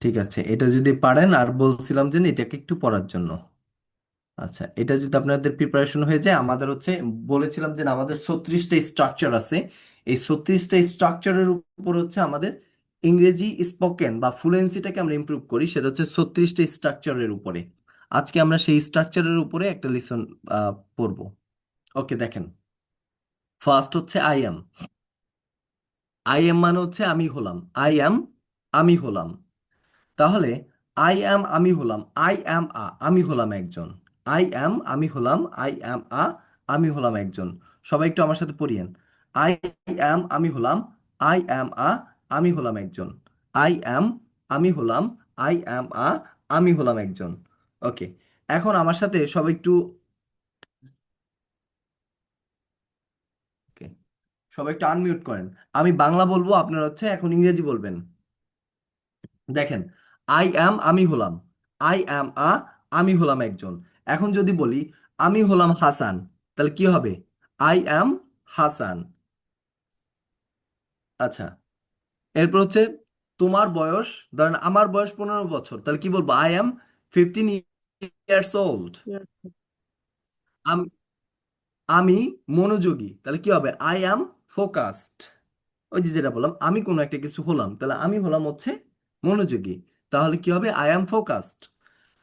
ঠিক আছে, এটা যদি পারেন, আর বলছিলাম যে না, এটাকে একটু পড়ার জন্য। আচ্ছা, এটা যদি আপনাদের প্রিপারেশন হয়ে যায়, আমাদের হচ্ছে বলেছিলাম যে না, আমাদের 36টা স্ট্রাকচার আছে। এই 36টা স্ট্রাকচারের উপর হচ্ছে আমাদের ইংরেজি স্পোকেন বা ফ্লুয়েন্সিটাকে আমরা ইমপ্রুভ করি, সেটা হচ্ছে 36টা স্ট্রাকচারের উপরে। আজকে আমরা সেই স্ট্রাকচারের উপরে একটা লিসন পড়বো। ওকে, দেখেন। ফার্স্ট হচ্ছে আই এম। আই এম মানে হচ্ছে আমি হলাম। আই এম, আমি হলাম। তাহলে আই অ্যাম আমি হলাম, আই অ্যাম আ আমি হলাম একজন। আই অ্যাম আমি হলাম, আই অ্যাম আ আমি হলাম একজন। সবাই একটু আমার সাথে পড়িয়েন। আই অ্যাম আমি হলাম, আই অ্যাম আ আমি হলাম একজন। আই অ্যাম আমি হলাম, আই অ্যাম আ আমি হলাম একজন। ওকে, এখন আমার সাথে সবাই একটু, ওকে, সবাই একটু আনমিউট করেন। আমি বাংলা বলবো, আপনারা হচ্ছে এখন ইংরেজি বলবেন। দেখেন, আই অ্যাম আমি হলাম, আই অ্যাম আ আমি হলাম একজন। এখন যদি বলি আমি হলাম হাসান, তাহলে কি হবে? I am Hasan. আচ্ছা, এরপর হচ্ছে তোমার বয়স, ধরেন আমার বয়স 15 বছর, তাহলে কি বলবো? I am 15 years old. Yes. আমি মনোযোগী, তাহলে কি হবে? I am focused. ওই যে যেটা বললাম, আমি কোনো একটা কিছু হলাম, তাহলে আমি হলাম হচ্ছে মনোযোগী। তাহলে কি হবে? I am focused.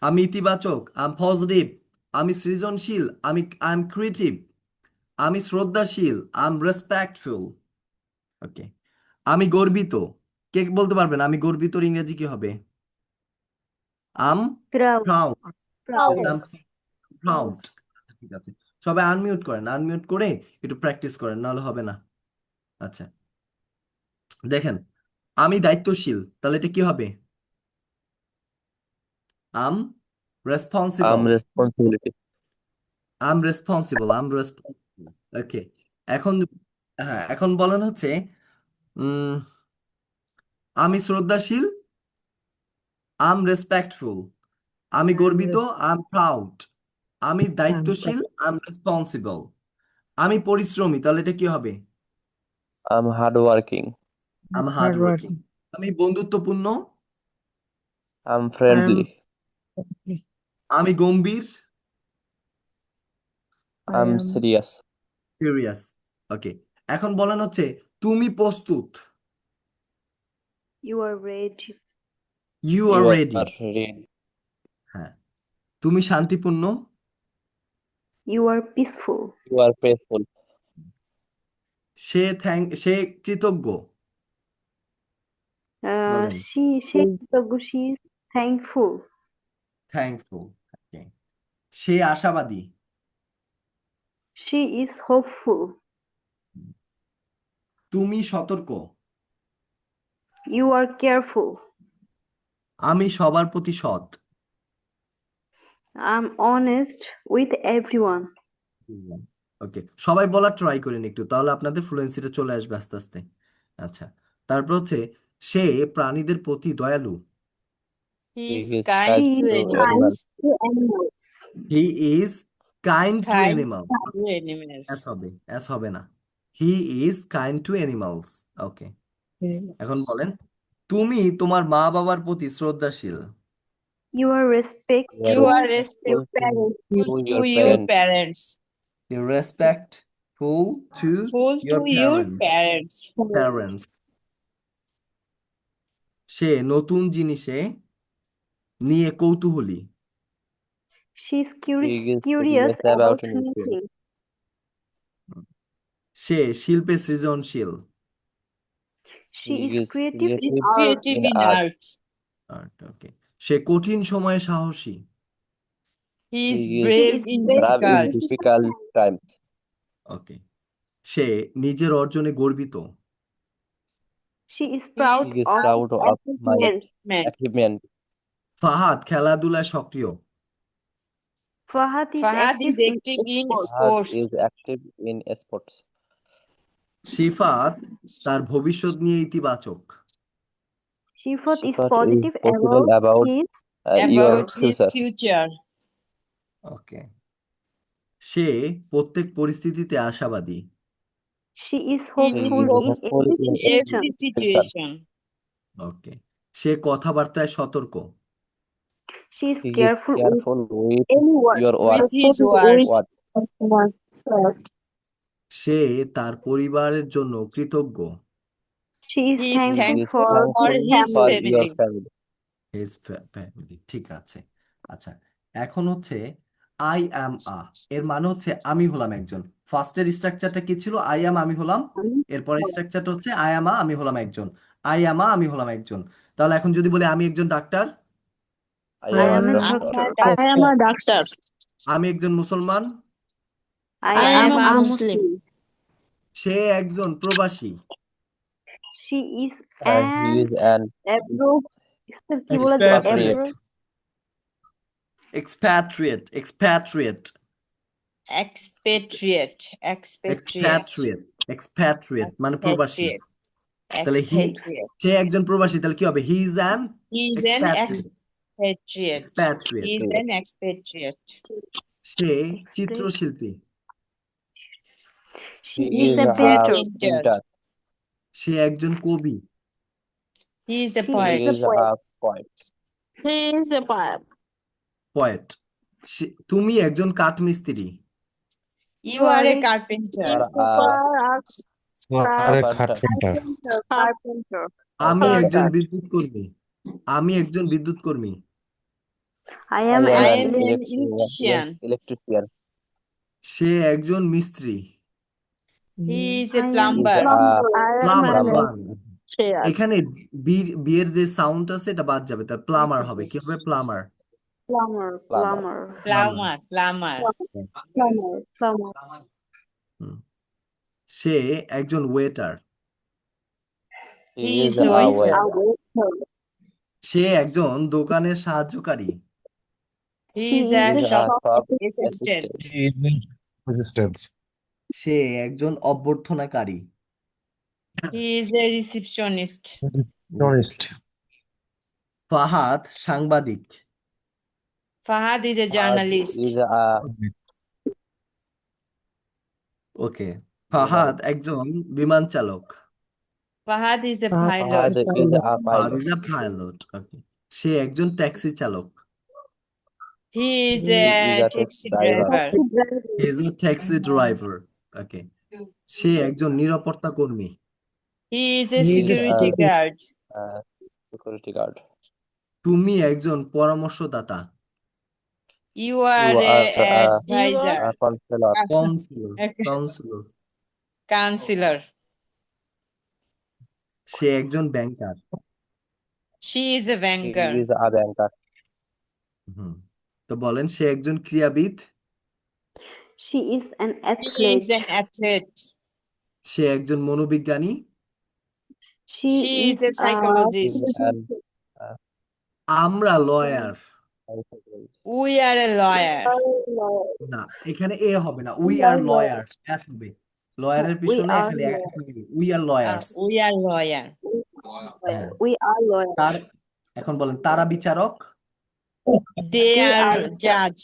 আমি ইতিবাচক, আই এম পজিটিভ। আমি সৃজনশীল, আই এম ক্রিয়েটিভ। আমি শ্রদ্ধাশীল, আই এম রেসপেক্টফুল। ওকে, আমি গর্বিত। কে বলতে পারবেন আমি গর্বিতর ইংরেজি কি হবে? আম Proud. প্রাউড। Proud. আম প্রাউড। ঠিক আছে, সবাই আনমিউট করেন, আনমিউট করে একটু প্র্যাকটিস করেন, নাহলে হবে না। আচ্ছা, দেখেন, আমি দায়িত্বশীল, তাহলে এটা কি হবে? আম রেসপন্সিবল। responsibility. আম রেসপন্সিবল। ওকে, এখন, হ্যাঁ, এখন বলেন হচ্ছে উম আমি শ্রদ্ধাশীল, আম রেসপেক্টফুল। আমি I'm গর্বিত, আম প্রাউড। আমি I'm proud. দায়িত্বশীল, আম রেসপন্সিবল। আমি পরিশ্রমী, তাহলে এটা কি হবে? I'm hardworking. I'm hardworking. Hardworking. আমি বন্ধুত্বপূর্ণ, I'm I'm friendly. আমি গম্ভীর, I I'm am serious. Serious. Okay, এখন বলেন হচ্ছে তুমি প্রস্তুত, you are ready. You are You are ready. ready. হ্যাঁ, তুমি শান্তিপূর্ণ, You are peaceful. You are faithful. সে কৃতজ্ঞ। বলেন She is thankful. থ্যাঙ্কফুল। ওকে, সে আশাবাদী। She is hopeful. তুমি সতর্ক। You are careful. আমি সবার প্রতি সৎ। I'm honest with everyone. ওকে, সবাই বলার ট্রাই করেন একটু, তাহলে আপনাদের ফ্লুয়েন্সিটা চলে আসবে আস্তে আস্তে। আচ্ছা, তারপর হচ্ছে সে প্রাণীদের প্রতি দয়ালু। He He is is kind She kind to is to kind animals. animals. to animals. He is kind to Kind animal. to animals. এস হবে না। He is kind to animals. Okay, এখন বলেন তুমি তোমার মা বাবার প্রতি শ্রদ্ধাশীল। You are You are You are respectful to respectful parents. respectful to to your your parents. parents. You respectful to Full your to your parents. parents. Parents. সে নতুন জিনিসে নিয়ে কৌতূহলী। She is He is curious curious about about anything. anything. সে শিল্পে সৃজনশীল। She is He is creative in creative art. Creative in in art. art. ওকে, সে কঠিন সময়ে সাহসী। He is He is She brave is in brave brave in in difficult. difficult difficult. times. ওকে, সে নিজের অর্জনে গর্বিত। She is He proud is He is of proud proud of of my achievements. achievement. achievement. Fahad খেলাধুলায় সক্রিয়। Fahad is Fahad active is in active in sports. Fahad sports. is active in sports. সিফাত তার ভবিষ্যৎ নিয়ে ইতিবাচক। Shifat is Shifat is positive possible about about his your About future. his future. future. ওকে, সে প্রত্যেক পরিস্থিতিতে আশাবাদী। She is He He is hopeful is in hopeful hopeful every in in situation. every future. situation. ওকে, সে কথাবার্তায় সতর্ক। She is He is careful with careful with any words. your with words. his words. What? সে তার পরিবারের জন্য কৃতজ্ঞ। She is He is He thankful is for thankful his for his for family. your family. family. His family, ঠিক আছে। আচ্ছা, এখন হচ্ছে I am এর মানে হচ্ছে আমি হলাম একজন। ফার্স্টের স্ট্রাকচারটা কি ছিল? আই অ্যাম, আমি হলাম। এরপরের স্ট্রাকচারটা হচ্ছে আই অ্যাম আমি হলাম একজন। আই অ্যাম আমি হলাম একজন। তাহলে এখন যদি বলি আমি একজন doctor, I I am am a a I'm doctor. a doctor. I am a doctor. doctor. আমি একজন মুসলমান, I I am am a a Muslim. সে একজন প্রবাসী, She is He an is an abroad. Sir, কি বলা যায়? expatriate, Abroad. expatriate, expatriate, expatriate. expatriate মানে প্রবাসী। Expatriate. তাহলে Expatriate. সে একজন প্রবাসী, তাহলে কি হবে? He is an He is an expatriate, expatriate. expatriate. He is an expatriate. Say Expatriate. চিত্রশিল্পী, She he is is a a painter. painter. সে একজন কবি, He is a She He is poet. a is poet. a poet. He is a poet. Poet. তুমি একজন কাঠমিস্ত্রি, You are a carpenter. You You are are a a carpenter. Carpenter. আমি carpenter. একজন বিদ্যুৎ কর্মী, আমি একজন বিদ্যুৎ কর্মী। I I am am I an am an electrician. electrician. সে একজন মিস্ত্রি, He is I a am plumber. He is a I am plumber. an plumber chair. এখানে বিয়ের যে সাউন্ড আছে এটা বাদ যাবে, তার প্লামার হবে। কি হবে? Plumber, plumber. plumber. Plumber. Plumber. Plumber. সে একজন waiter, He He is is a a waiter. waiter. সে একজন দোকানের সাহায্যকারী, He He is is a He is a a shop shop assistant. assistant. Resistance. সে একজন অভ্যর্থনাকারী, He is a receptionist. Tourist. Fahad সাংবাদিক, Fahad is a Fahad journalist. is a ওকে। ফাহাদ একজন বিমান চালক, Fahad is a Fahad pilot. is a Fahad pilot. Is a pilot. Okay. সে একজন ট্যাক্সি চালক, He is He a is a taxi taxi driver. driver. He is a taxi driver. Okay. সে একজন নিরাপত্তা কর্মী, He is a He is security a guard. security guard. তুমি একজন পরামর্শদাতা, You are You a are advisor. a counselor. Councillor, A councillor. counselor. সে একজন ব্যাংকার। She is a He banker. is a banker. হুম, তো বলেন সে একজন ক্রীড়াবিদ, She is an She is an athlete. athlete. সে একজন মনোবিজ্ঞানী, She She is is a He psychologist. is an আমরা lawyer. We are a lawyer. না, এখানে এ হবে না, উই আর লয়ার্স হবে। লয়ারের We পিছনে are খালি lawyers. We are lawyers. We are lawyer. হ্যাঁ। We are lawyers. তার এখন বলেন তারা বিচারক, They They are are judge.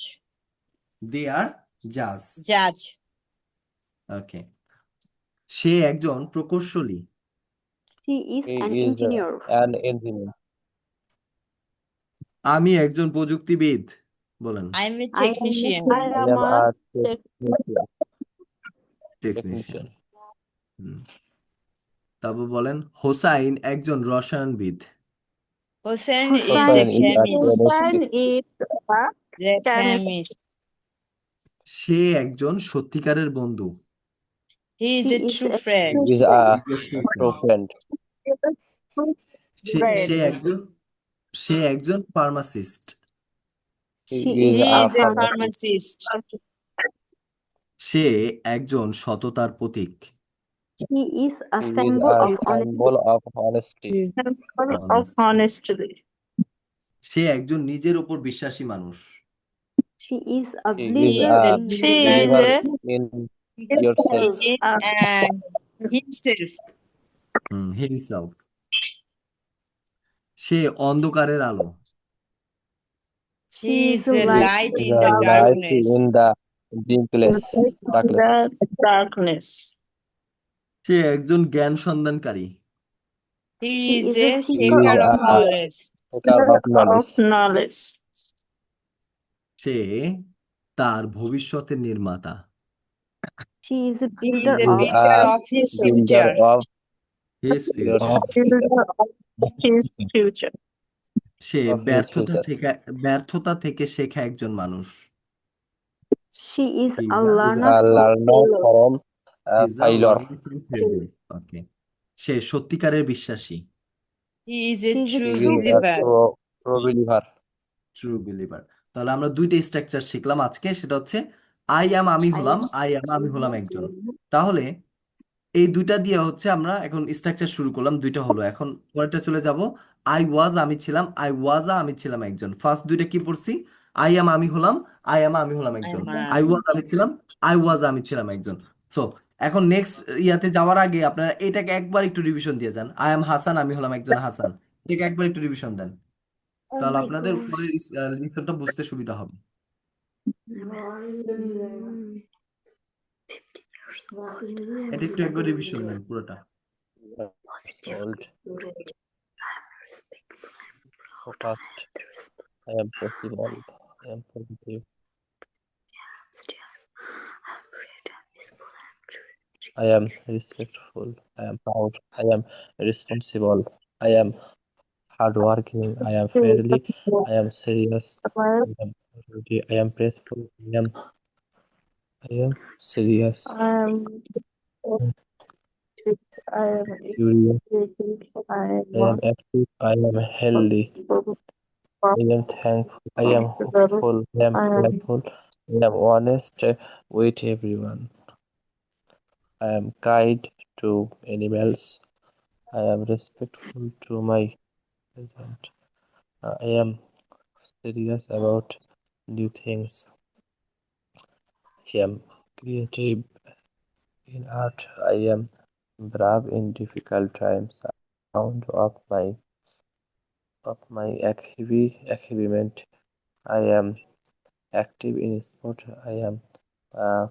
দে আর জাজ। Judge. ওকে। সে একজন প্রকৌশলী, She is He an is engineer. an engineer. আমি একজন প্রযুক্তিবিদ। বলেন I'm a I am technician. I am a technician. Technician. তারপর বলেন হোসাইন একজন রসায়নবিদ, Hussein is Hussein a Hussein is a chemist. Hussein is The chemist. chemist. সে একজন সত্যিকারের বন্ধু, He is He a is true a friend. He is a true friend. সে একজন pharmacist, He She is is He a is a pharmacist. pharmacist. সে একজন সততার প্রতীক, He is a He is symbol a of honesty. symbol of honesty. Of honesty. সে একজন নিজের উপর বিশ্বাসী মানুষ, She is a He is believer a in She is believer a in yourself. And himself. Himself. সে অন্ধকারের আলো, She He is is a a light light He is in a the light darkness. in the darkness. the darkness. সে একজন জ্ঞান সন্ধানকারী, He She is is a a He seeker seeker is of of a knowledge. seeker of Of knowledge. knowledge. সে তার ভবিষ্যতের নির্মাতা। She is a He is builder a He of is builder a of his builder future. of His your future. of Builder of his future. Say his future. ব্যর্থতা থেকে শেখা একজন মানুষ। She is He a is a He is learner a from learner failure. from he is a failure. learner from failure. Okay. সে সত্যিকারের বিশ্বাসী। He is a She is a true He true is a believer. true believer. True believer. তাহলে আমরা দুইটা structure শিখলাম আজকে, সেটা হচ্ছে I am আমি I হলাম, am. আই অ্যাম আমি হলাম একজন। তাহলে এই দুইটা দিয়ে হচ্ছে আমরা এখন স্ট্রাকচার শুরু করলাম, দুইটা হলো। এখন পরেরটা চলে যাব, আই ওয়াজ আমি ছিলাম, আই ওয়াজ আমি ছিলাম একজন। ফার্স্ট দুইটা কি পড়ছি? আই অ্যাম আমি হলাম, আই অ্যাম আমি হলাম একজন। আই ওয়াজ আমি ছিলাম, আই ওয়াজ আমি ছিলাম একজন। সো এখন নেক্সট ইয়াতে যাওয়ার আগে আপনারা এটাকে একবার একটু রিভিশন দিয়ে যান। আই অ্যাম হাসান আমি হলাম একজন হাসান, এটাকে একবার একটু রিভিশন দেন, Oh তাহলে my আপনাদের gosh. পরের লিসনটা বুঝতে সুবিধা হবে। এটা একটু একবার রিভিশন দেন পুরোটা। Old, focused. I am possible. I am positive. I am respectful. I am proud. I am responsible. I am hardworking. I am friendly. I am serious. I am ready. I am peaceful. I am serious. I am Curious. I I am active. I am healthy. I am thankful. I am hopeful. I am playful. I am honest with everyone. I am kind to animals. I am respectful to my present. I am serious about new things. I am creative in art. I am brave in difficult times. Proud of my achievement. I am active in sport. I am uh,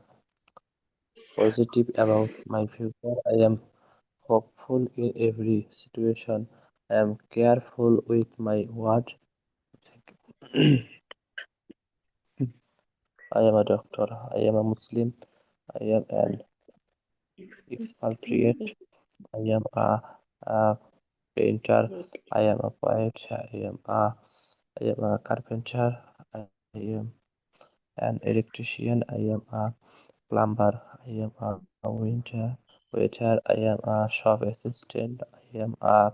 positive about my future. I am hopeful in every situation. I am careful with my word. I am a doctor. I am a Muslim. I am an expatriate. I am a painter. I am a poet. I am a carpenter. I am an electrician. I am a plumber. I am a waiter. I am a shop assistant. I am a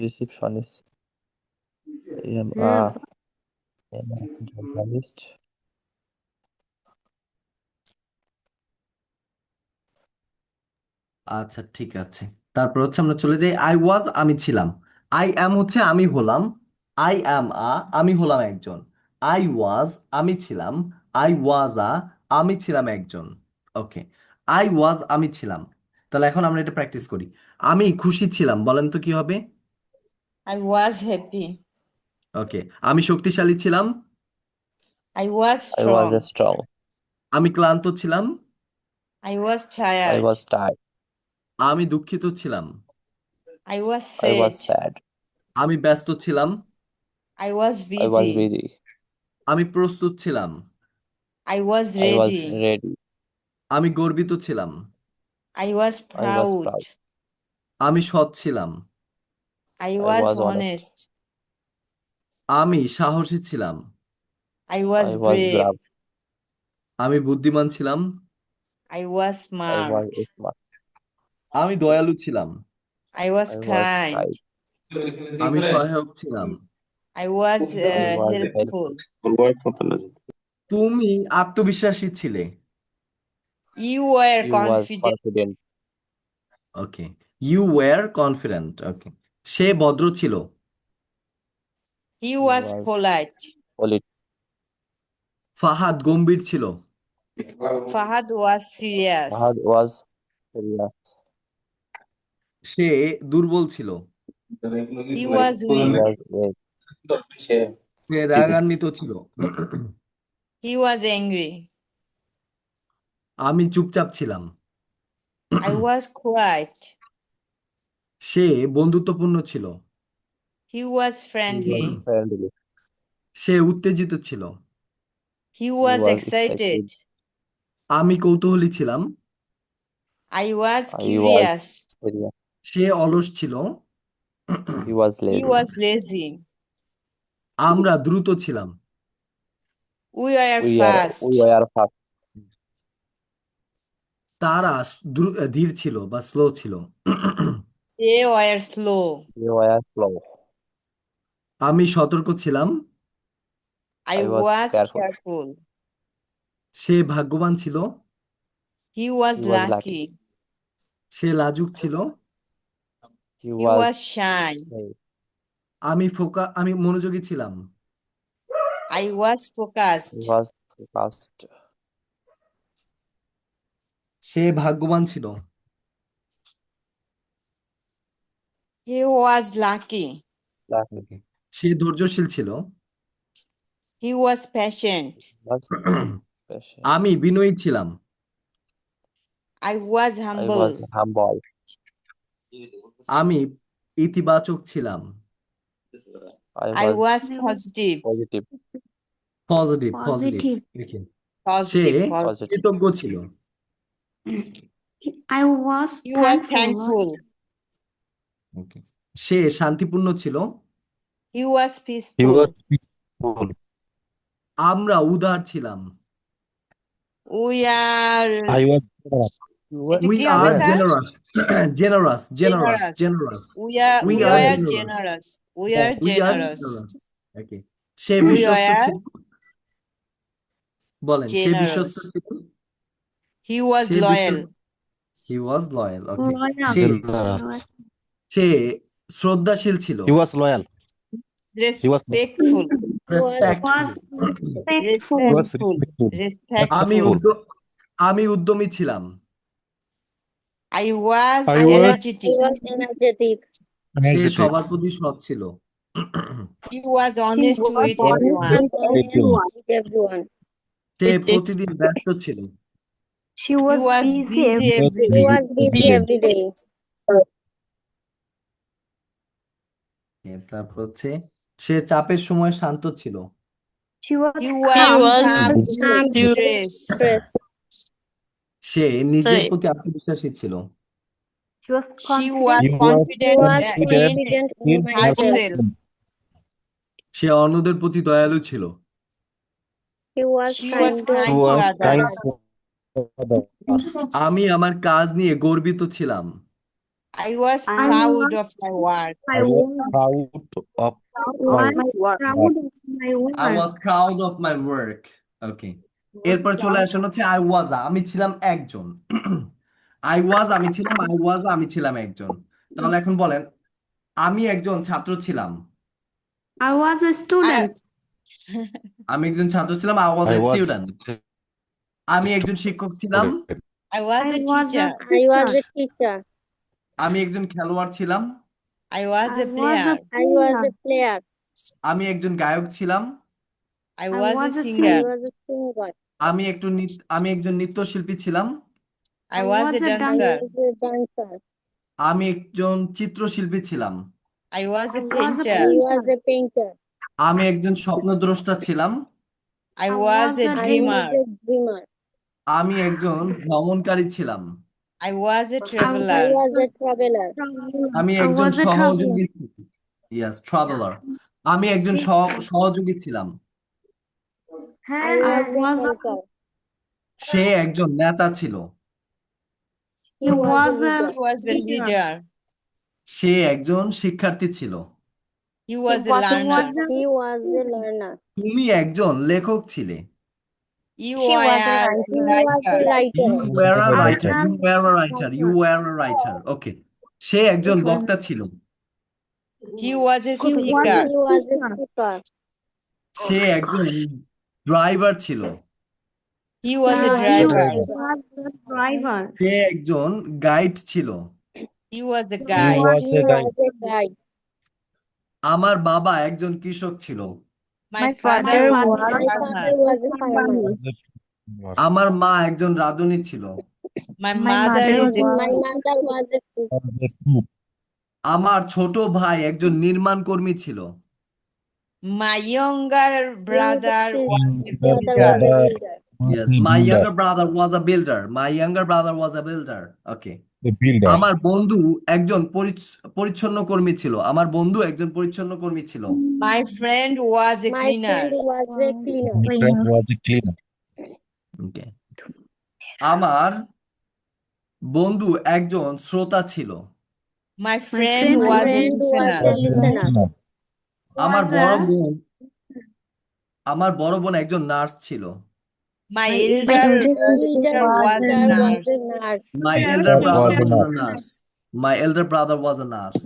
receptionist. I am a journalist. আচ্ছা ঠিক আছে, তারপর হচ্ছে আমরা চলে যাই I was আমি ছিলাম। আই অ্যাম হচ্ছে আমি হলাম, আই অ্যাম আমি হলাম একজন। আই ওয়াজ আমি ছিলাম, আই ওয়াজ আমি ছিলাম একজন। ওকে, আই ওয়াজ আমি ছিলাম। তাহলে এখন আমরা এটা প্র্যাকটিস করি। আমি খুশি ছিলাম, বলেন তো কি হবে? I was happy. ওকে, আমি শক্তিশালী ছিলাম, I was I was strong. strong. আমি ক্লান্ত ছিলাম, I was I tired. was tired. আমি দুঃখিত ছিলাম, I was I was sad. sad. আমি ব্যস্ত ছিলাম, I was I was busy. busy. আমি প্রস্তুত ছিলাম, I was I was ready. ready. আমি গর্বিত ছিলাম, I was I was proud. proud. আমি সৎ ছিলাম, I I was was honest. honest. আমি সাহসী ছিলাম, I was I was brave. brave. আমি বুদ্ধিমান ছিলাম, I was I smart. was smart. আমি দয়ালু ছিলাম, I was I was kind. kind. আমি সহায়ক ছিলাম। I was I was helpful. তুমি আত্মবিশ্বাসী ছিলে। You were He was confident. confident. Okay, you were confident. Okay, সে ভদ্র ছিল, He He was was polite. polite. Fahad গম্ভীর ছিল, Fahad was serious. Fahad was serious. সে দুর্বল ছিল, He was He weak. was weak. সে রাগান্বিত ছিল, He was angry. আমি চুপচাপ ছিলাম, I was quiet. সে বন্ধুত্বপূর্ণ ছিল। He was He was friendly. friendly. সে উত্তেজিত ছিল। He He was was excited. excited. আমি কৌতূহলী ছিলাম। I was He was curious. curious. সে অলস ছিল। He was He lazy. was lazy. আমরা দ্রুত ছিলাম। We were We fast. were fast. তারা ধীর ছিল বা স্লো ছিল। They were slow. We were slow. আমি সতর্ক ছিলাম। I I was was careful. careful. সে ভাগ্যবান ছিল। He was He was lucky. lucky. সে লাজুক ছিল। He He was was shy. shy. আমি মনোযোগী ছিলাম। I was He focused. was fast. সে ভাগ্যবান ছিল। He was lucky. Lucky. সে ধৈর্যশীল ছিল। He was patient. Was patient. আমি বিনয়ী ছিলাম। I was I humble. was humble. আমি ইতিবাচক ছিলাম। I I was was positive. positive. Positive positive Positive. লিখেন। সে Positive. Positive. কৃতজ্ঞ ছিল। I was He was thankful. thankful. সে শান্তিপূর্ণ ছিল। He was He peaceful. was peaceful. আমরা উদার ছিলাম। We are. I was generous. এটা উই কি হবে আর sir? Generous generous generous Generous. Generous We We are are generous. generous. We are we are generous. Generous. Okay. সে We বিশ্বস্ত are ছিল। বলেন সে বিশ্বস্ত generous. ছিল। He was say loyal. He was loyal. Okay. Loyal. Say Generous. সে শ্রদ্ধাশীল ছিল। He was loyal. He was Respectful. Respectful. Respectful. He was Respectful. respectful. আমি Respectful. আমি উদ্যমী ছিলাম। I was I was energetic. energetic. Say energetic. সবার প্রতি সৎ ছিল। He was honest was with honest everyone. And Everyone. with everyone. সে প্রতিদিন ব্যস্ত ছিল। She He was was busy busy every every He day. was busy every day. তারপর হচ্ছে সে চাপের সময় শান্ত ছিল। She was He calm was during calm the during Calm stress. Stress. সে নিজের প্রতি আত্মবিশ্বাসী ছিল। She was She was confident. He was confident was in confident in herself. herself. সে অন্যদের প্রতি দয়ালু ছিল। He was She was kind to He kind to was kind others. to others. আমি আমার কাজ নিয়ে গর্বিত ছিলাম। I was I proud of my work. I was proud of my proud of my I work. was proud of my work. ওকে। এরপর চলে আসেন হচ্ছে I was আমি ছিলাম একজন। আমি ছিলাম একজন। তাহলে এখন বলেন আমি একজন ছাত্র ছিলাম। I was a student. আমি একজন ছাত্র ছিলাম। I was I a was student. আমি একজন শিক্ষক ছিলাম। student. I was I a was teacher. I was a teacher. আমি একজন খেলোয়াড় ছিলাম। I was a I was player. I was a player. আমি একজন গায়ক ছিলাম। I I was a was a I singer. was a singer. আমি একজন নৃত্যশিল্পী ছিলাম। I was a I dancer. was a dancer. আমি একজন চিত্রশিল্পী ছিলাম। I was a I was a painter. I was a painter. আমি একজন স্বপ্নদ্রষ্টা ছিলাম। I was a a I dreamer. was a dreamer. আমি একজন ভ্রমণকারী ছিলাম। I was a I traveler. was a traveler. আমি I একজন was a সহযোগী ট্রাভেলার। আমি একজন সহযোগী ছিলাম। I I was a was a helper. সে একজন নেতা ছিল। He was a He was a leader. সে একজন শিক্ষার্থী ছিল। He was a learner. He was a learner. তুমি একজন লেখক ছিলে। You She were was a a He was a writer. You writer. were a I writer. was You were a writer. You were a writer. Okay. সে একজন বক্তা ছিল। He was a He speaker. was a speaker. সে একজন driver ছিল। He was a He was a driver. driver. সে একজন guide ছিল। He was a He guide. was He a guide. was a guide. আমার বাবা একজন কৃষক ছিল। My My father father was My a farmer. father was a farmer. আমার মা একজন রাঁধুনি ছিল। My My mother mother is a was My cook. mother was a cook. Was a cook. আমার ছোট ভাই একজন নির্মাণ কর্মী ছিল। My younger brother was a Brother builder. was a builder. Was Yes, a my builder. younger brother was a builder. My younger brother was a builder. Okay. A builder. আমার বন্ধু একজন পরিচ্ছন্ন কর্মী ছিল। আমার বন্ধু একজন পরিচ্ছন্ন কর্মী ছিল। My friend was a My cleaner. friend was a cleaner. My friend was a cleaner. Okay. আমার বন্ধু একজন শ্রোতা ছিল। My friend friend was a friend was listener. a listener. আমার was বড় a বোন আমার বড় বোন একজন নার্স ছিল। My My elder elder sister was a sister was nurse. a nurse. My elder elder Was brother a was a nurse. nurse. My elder brother was a nurse.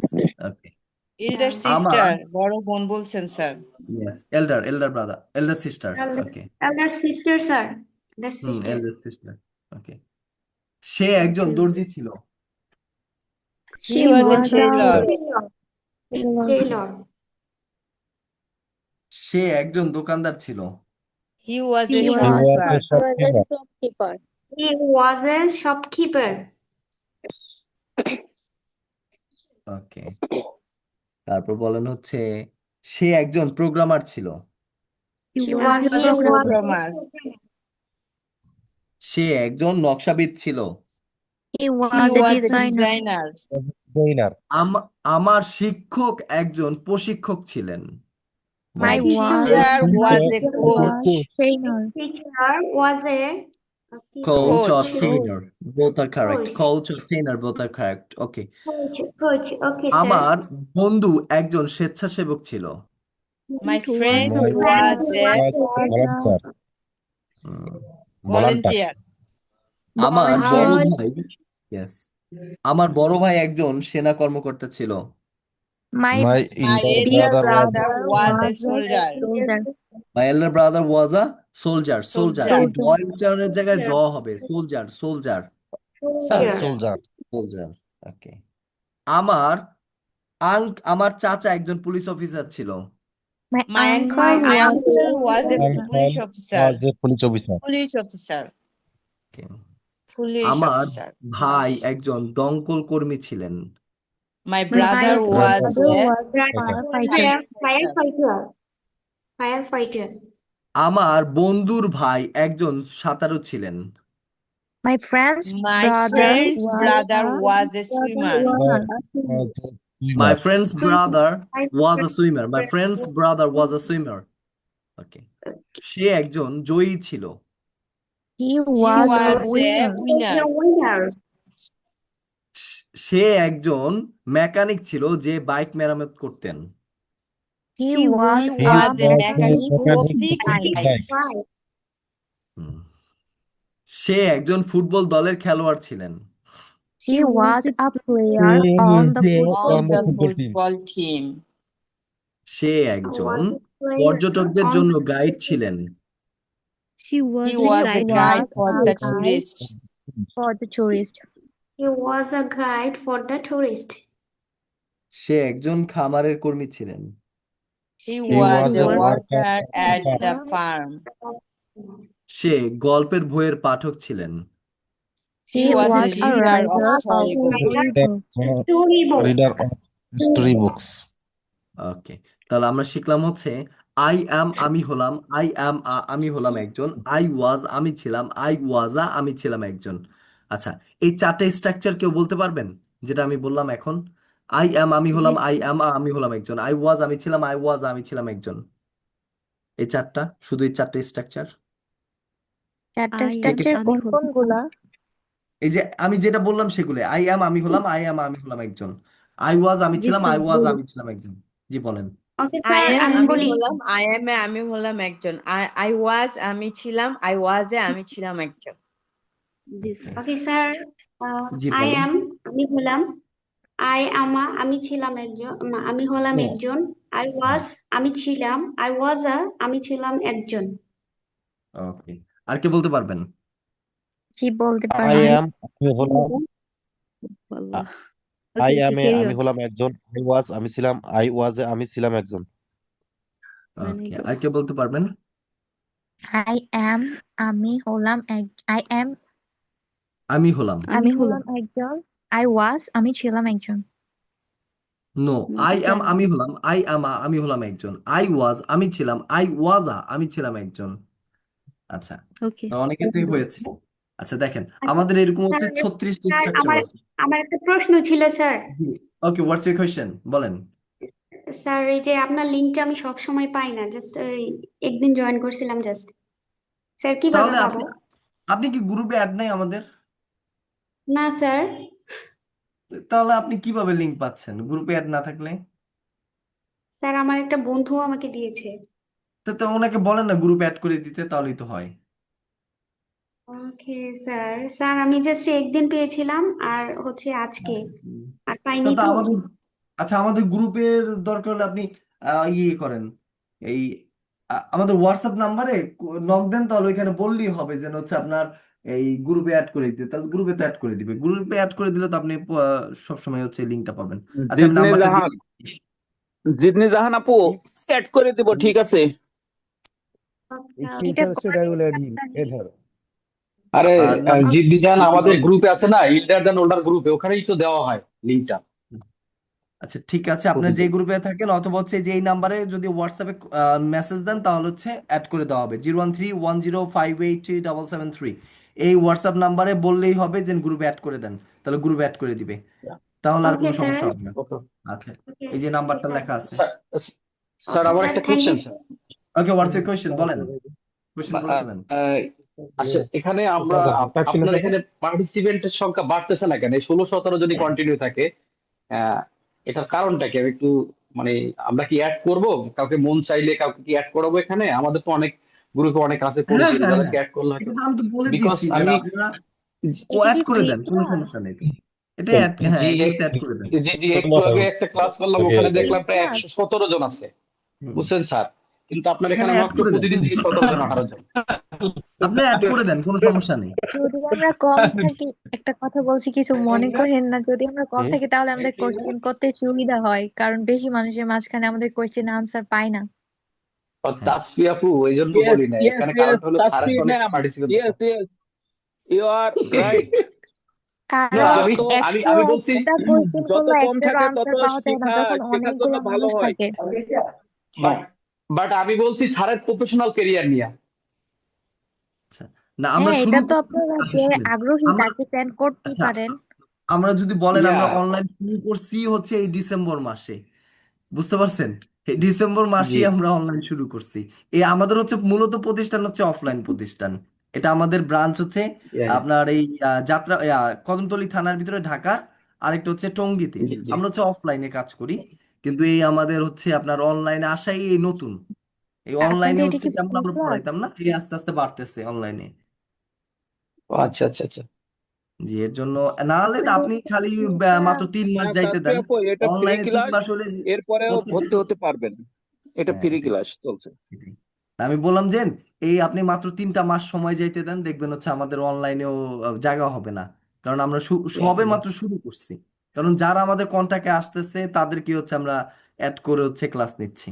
Okay. Elder Yeah. sister, বড় বোন বলছেন sir. Yes, elder sister. Okay. elder sister, sir. Elder sister. elder sister. Okay. সে একজন দর্জি ছিল। He was a tailor. Taylor. সে একজন দোকানদার ছিল। He was a He was- He was shopkeeper. a Was a shopkeeper. shopkeeper. He was a shopkeeper. ওকে, তারপর বলেন হচ্ছে সে একজন প্রোগ্রামার ছিল। He He was was a programmer. সে একজন নকশাবিদ ছিল। He He was a was a designer. designer. Designer. আমার শিক্ষক একজন প্রশিক্ষক ছিলেন। My was teacher was a coach. trainer. Teacher was a Coach or Coach. trainer, both are correct. Coach. Coach or trainer, both are correct. Okay. Coach. Okay, sir. আমার বন্ধু একজন স্বেচ্ছাসেবক ছিল। My friend My was a was a volunteer. Hmm, volunteer. আমার বড় Volunteer. ভাই yes, আমার বড় ভাই একজন সেনা কর্মকর্তা ছিল। My My elder elder brother brother was a soldier. My elder brother was a soldier. Soldier. এই ভয় উচ্চারণের জায়গায় জ হবে। soldier. Soldier. soldier. Soldier. Okay. আমার চাচা একজন পুলিশ অফিসার ছিল। My uncle was a Uncle police officer. was a police officer. Police officer. Okay. Police আমার officer. ভাই একজন দমকল কর্মী ছিলেন। My brother was a Firefighter. আমার বন্ধুর ভাই একজন সাঁতারু ছিলেন। My friend's my friend's brother was a swimmer. Was a My swimmer. friend's brother was a swimmer. My friend's brother was a swimmer. Okay. সে একজন জয়ী ছিল। He He was was a a winner. winner. সে একজন mechanic ছিল যে bike মেরামত করতেন। He He was was a was a mechanic who mechanic fixed who bikes. হুম। সে একজন football দলের খেলোয়াড় ছিলেন। She was a player on the On the football team. football team. সে একজন পর্যটকদের জন্য গাইড ছিলেন। She was He was a guide for the tourists. for the tourist. He was a guide for the tourist. সে একজন খামারের কর্মী ছিলেন। He He was was a a worker worker at the farm. সে গল্পের বইয়ের পাঠক ছিলেন। He was a reader of storybooks. reader of storybooks. ওকে, তাহলে আমরা শিখলাম হচ্ছে আই অ্যাম আমি হলাম, আই অ্যাম আমি হলাম একজন, আই ওয়াজ আমি ছিলাম, আই ওয়াজ আমি ছিলাম একজন। আচ্ছা, এই চারটে স্ট্রাকচার কেউ বলতে পারবেন যেটা আমি বললাম এখন? আই অ্যাম আমি হলাম, আই অ্যাম আমি হলাম একজন, আই ওয়াজ আমি ছিলাম, আই ওয়াজ আমি ছিলাম একজন। এই চারটা, শুধু এই চারটে স্ট্রাকচার। চারটা স্ট্রাকচার কোনগুলা? এই যে আমি যেটা বললাম সেগুলো, আই অ্যাম আমি হলাম, আই অ্যাম আমি হলাম একজন, আই ওয়াজ আমি ছিলাম, আই ওয়াজ আমি ছিলাম একজন। জি বলেন। I am আমি হলাম, I am এ আমি হলাম একজন, I was আমি ছিলাম, I was এ আমি ছিলাম একজন। ওকে স্যার, জি আই বলেন। অ্যাম আমি হলাম, আমি ছিলাম একজন, আমি হলাম একজন, আই ওয়াজ আমি ছিলাম, আই ওয়াজ আমি ছিলাম একজন। ওকে, আর কে বলতে পারবেন? কি বলতে I পারি? am আমি হলাম I am এ আমি হলাম একজন, I was আমি ছিলাম, I was এ আমি ছিলাম একজন। ওকে, আর কে বলতে পারবেন? আই অ্যাম আমি হলাম আই অ্যাম আমি হলাম। আমি হলাম একজন। আমি ছিলাম একজন। নো, আই অ্যাম আমি হলাম, আমি হলাম একজন, আই ওয়াজ আমি ছিলাম, আই ওয়াজ আমি ছিলাম একজন। আচ্ছা, ওকে। তো অনেকেতেই হয়েছে। আচ্ছা দেখেন, আচ্ছা আমাদের এরকম হচ্ছে স্যার, 36টি স্যার স্ট্রাকচার আমার আছে। আমার একটা প্রশ্ন ছিল sir. G, okay, what's your question বলেন। স্যার এই যে আপনার লিঙ্কটা আমি সব সময় পাই না, জাস্ট একদিন জয়েন করছিলাম জাস্ট। স্যার কিভাবে তাহলে পাবো? আপনি আপনি কি গ্রুপে অ্যাড নাই আমাদের? না স্যার। তাহলে আপনি কিভাবে লিংক পাচ্ছেন গ্রুপে অ্যাড না থাকলে? স্যার আমার একটা বন্ধু আমাকে দিয়েছে। তো তো ওনাকে বলেন না গ্রুপে অ্যাড করে দিতে, তাহলেই তো হয়। ওকে স্যার। স্যার আমি জাস্ট একদিন পেয়েছিলাম, আর হচ্ছে আজকে, হুম। আর তো পাইনি তো তো। আমাদের, আচ্ছা আমাদের গ্রুপের দরকার হলে আপনি ইয়ে করেন, এই আমাদের হোয়াটসঅ্যাপ নাম্বারে নক দেন, তাহলে ওইখানে বললেই হবে যে হচ্ছে আপনার এই গ্রুপে অ্যাড করে দিতে, তাহলে গ্রুপে তো অ্যাড করে দিবে। গ্রুপে অ্যাড করে দিলে তো আপনি সবসময় হচ্ছে লিঙ্কটা পাবেন। আচ্ছা আমি জিতনি নাম্বারটা দিয়ে জাহান জিতনি জাহান আপু অ্যাড করে দিব, ঠিক আছে। If she ওকে। এটা interested, I করে will আপনার add her. আরে আর নাম জিতনি জাহান জি আমাদের বলেন। গ্রুপে আছে না, ইল্ডার দেন ওল্ডার গ্রুপে, ওখানেই তো দেওয়া হয় লিঙ্কটা আচ্ছা ঠিক আছে, আপনার যে প্রতিদিন। গ্রুপে থাকেন অথবা হচ্ছে যে এই নাম্বারে যদি হোয়াটসঅ্যাপে মেসেজ দেন তাহলে হচ্ছে অ্যাড করে দেওয়া হবে, 01310583773। এই হোয়াটসঅ্যাপ নাম্বারে বললেই হবে যে গ্রুপে অ্যাড করে দেন, তাহলে গ্রুপে অ্যাড করে দিবে, তাহলে আর ওকে কোনো স্যার। সমস্যা হবে না। ওকে আচ্ছা, ওকে। এই যে ওকে নাম্বারটা স্যার। লেখা আছে। স্যার, স্যার ওকে আমার স্যার, একটা thank question you. Sir. Okay, what's your question বলেন, কোয়েশ্চেন বলে ফেলেন। আসলে এখানে আমরা আপনার এখানে পার্টিসিপেন্টের সংখ্যা বাড়তেছে না কেন? এই 16-17 যদি কন্টিনিউ থাকে, আহ, এটার কারণটা কি? আমি একটু মানে আমরা কি অ্যাড করব? কাউকে মন চাইলে কাউকে কি অ্যাড করাবো? এখানে আমাদের তো অনেক গ্রুপে অনেক আছে হ্যাঁ পরিচিত, হ্যাঁ যাদেরকে হ্যাঁ, অ্যাড করলে হয়তো। এটা তো আমি তো বলে বিকজ দিচ্ছি যে আমি আপনারা ও এটা অ্যাড কি করে ফ্রি দেন, কোনো ক্লাস? সমস্যা নেই তো। এটা অ্যাড, হ্যাঁ জি এগুলোতে অ্যাড করে দেন। জি জি একটু আগে একটা ক্লাস করলাম, ওখানে ফ্রি দেখলাম প্রায় ক্লাস? 117 জন আছে, হুম। বুঝছেন স্যার? কিন্তু আপনার এখানে এখানে অ্যাড মাত্র করে দেন, প্রতিদিন দেখি 17 জন 18 জন। আপনি অ্যাড করে দেন, কোনো সমস্যা নেই। যদি আমরা কম থাকি, একটা কথা বলছি, কিছু মনে করেন না, যদি আমরা কম থাকি তাহলে আমাদের কোশ্চেন করতে সুবিধা হয়, কারণ বেশি মানুষের মাঝখানে আমাদের কোশ্চেন আনসার পাই না। হ্যাঁ তাসফি আপু এই জন্য Yes, বলি না, yes, এখানে yes, কারণটা হলো স্যারের Tasneem অনেক ma'am. Participant Yes, yes, you are right. না কারণ আমি যত আমি একশো আমি বলছি একটা কোশ্চেন যত করলে কম একটারও থাকে তত আনসার পাওয়া যায় না যখন শেখার জন্য অনেকগুলো ভালো মানুষ হয়। থাকে। বাট বাট আমি বলছি স্যারের প্রফেশনাল ক্যারিয়ার নিয়ে। আচ্ছা, না আমরা হ্যাঁ, শুরু এটা তো করছি। আপনারা আচ্ছা যে শুনেন, আগ্রহী আমরা, তাকে সেন্ড করতেই আচ্ছা পারেন। আমরা যদি বলেন ইয়া আমরা অনলাইন শুরু করছি হচ্ছে এই ডিসেম্বর মাসে, বুঝতে পারছেন? এই ডিসেম্বর জি মাসেই আমরা অনলাইন শুরু করছি। এই আমাদের হচ্ছে মূলত প্রতিষ্ঠান হচ্ছে অফলাইন প্রতিষ্ঠান। এটা আমাদের ব্রাঞ্চ হচ্ছে ইয়া আপনার এই যাত্রা কদমতলী থানার ভিতরে ঢাকার, আরেকটা হচ্ছে টঙ্গীতে। জি জি। আমরা হচ্ছে অফলাইনে কাজ করি, কিন্তু এই আমাদের হচ্ছে আপনার অনলাইনে আসাই এই নতুন। এই অনলাইনে আপনাদের এটা হচ্ছে কি যেমন ফ্রি আমরা ক্লাস? পড়াইতাম না, এই আস্তে আস্তে বাড়তেছে অনলাইনে। ও আচ্ছা আচ্ছা আচ্ছা। জি, এর জন্য না হলে তো আপনাদের আপনি এটা খালি ফ্রি ক্লাস? মাত্র 3 মাস হ্যাঁ যাইতে তাসফি দেন, আপু, এটা ফ্রি অনলাইনে তিন ক্লাস, মাস হলে এরপরেও প্রত্যেক, ভর্তি হতে পারবেন। এটা হ্যাঁ ফ্রি এটাই ক্লাস চলছে। এটাই। তা আমি বললাম যে এই আপনি মাত্র 3টা মাস সময় যাইতে দেন, দেখবেন হচ্ছে আমাদের অনলাইনেও জায়গা হবে না, কারণ আমরা ইয়া সবে ইয়া। মাত্র শুরু করছি। কারণ যারা আমাদের কন্টাক্টে আসতেছে তাদেরকে হচ্ছে আমরা অ্যাড করে হচ্ছে ক্লাস নিচ্ছি,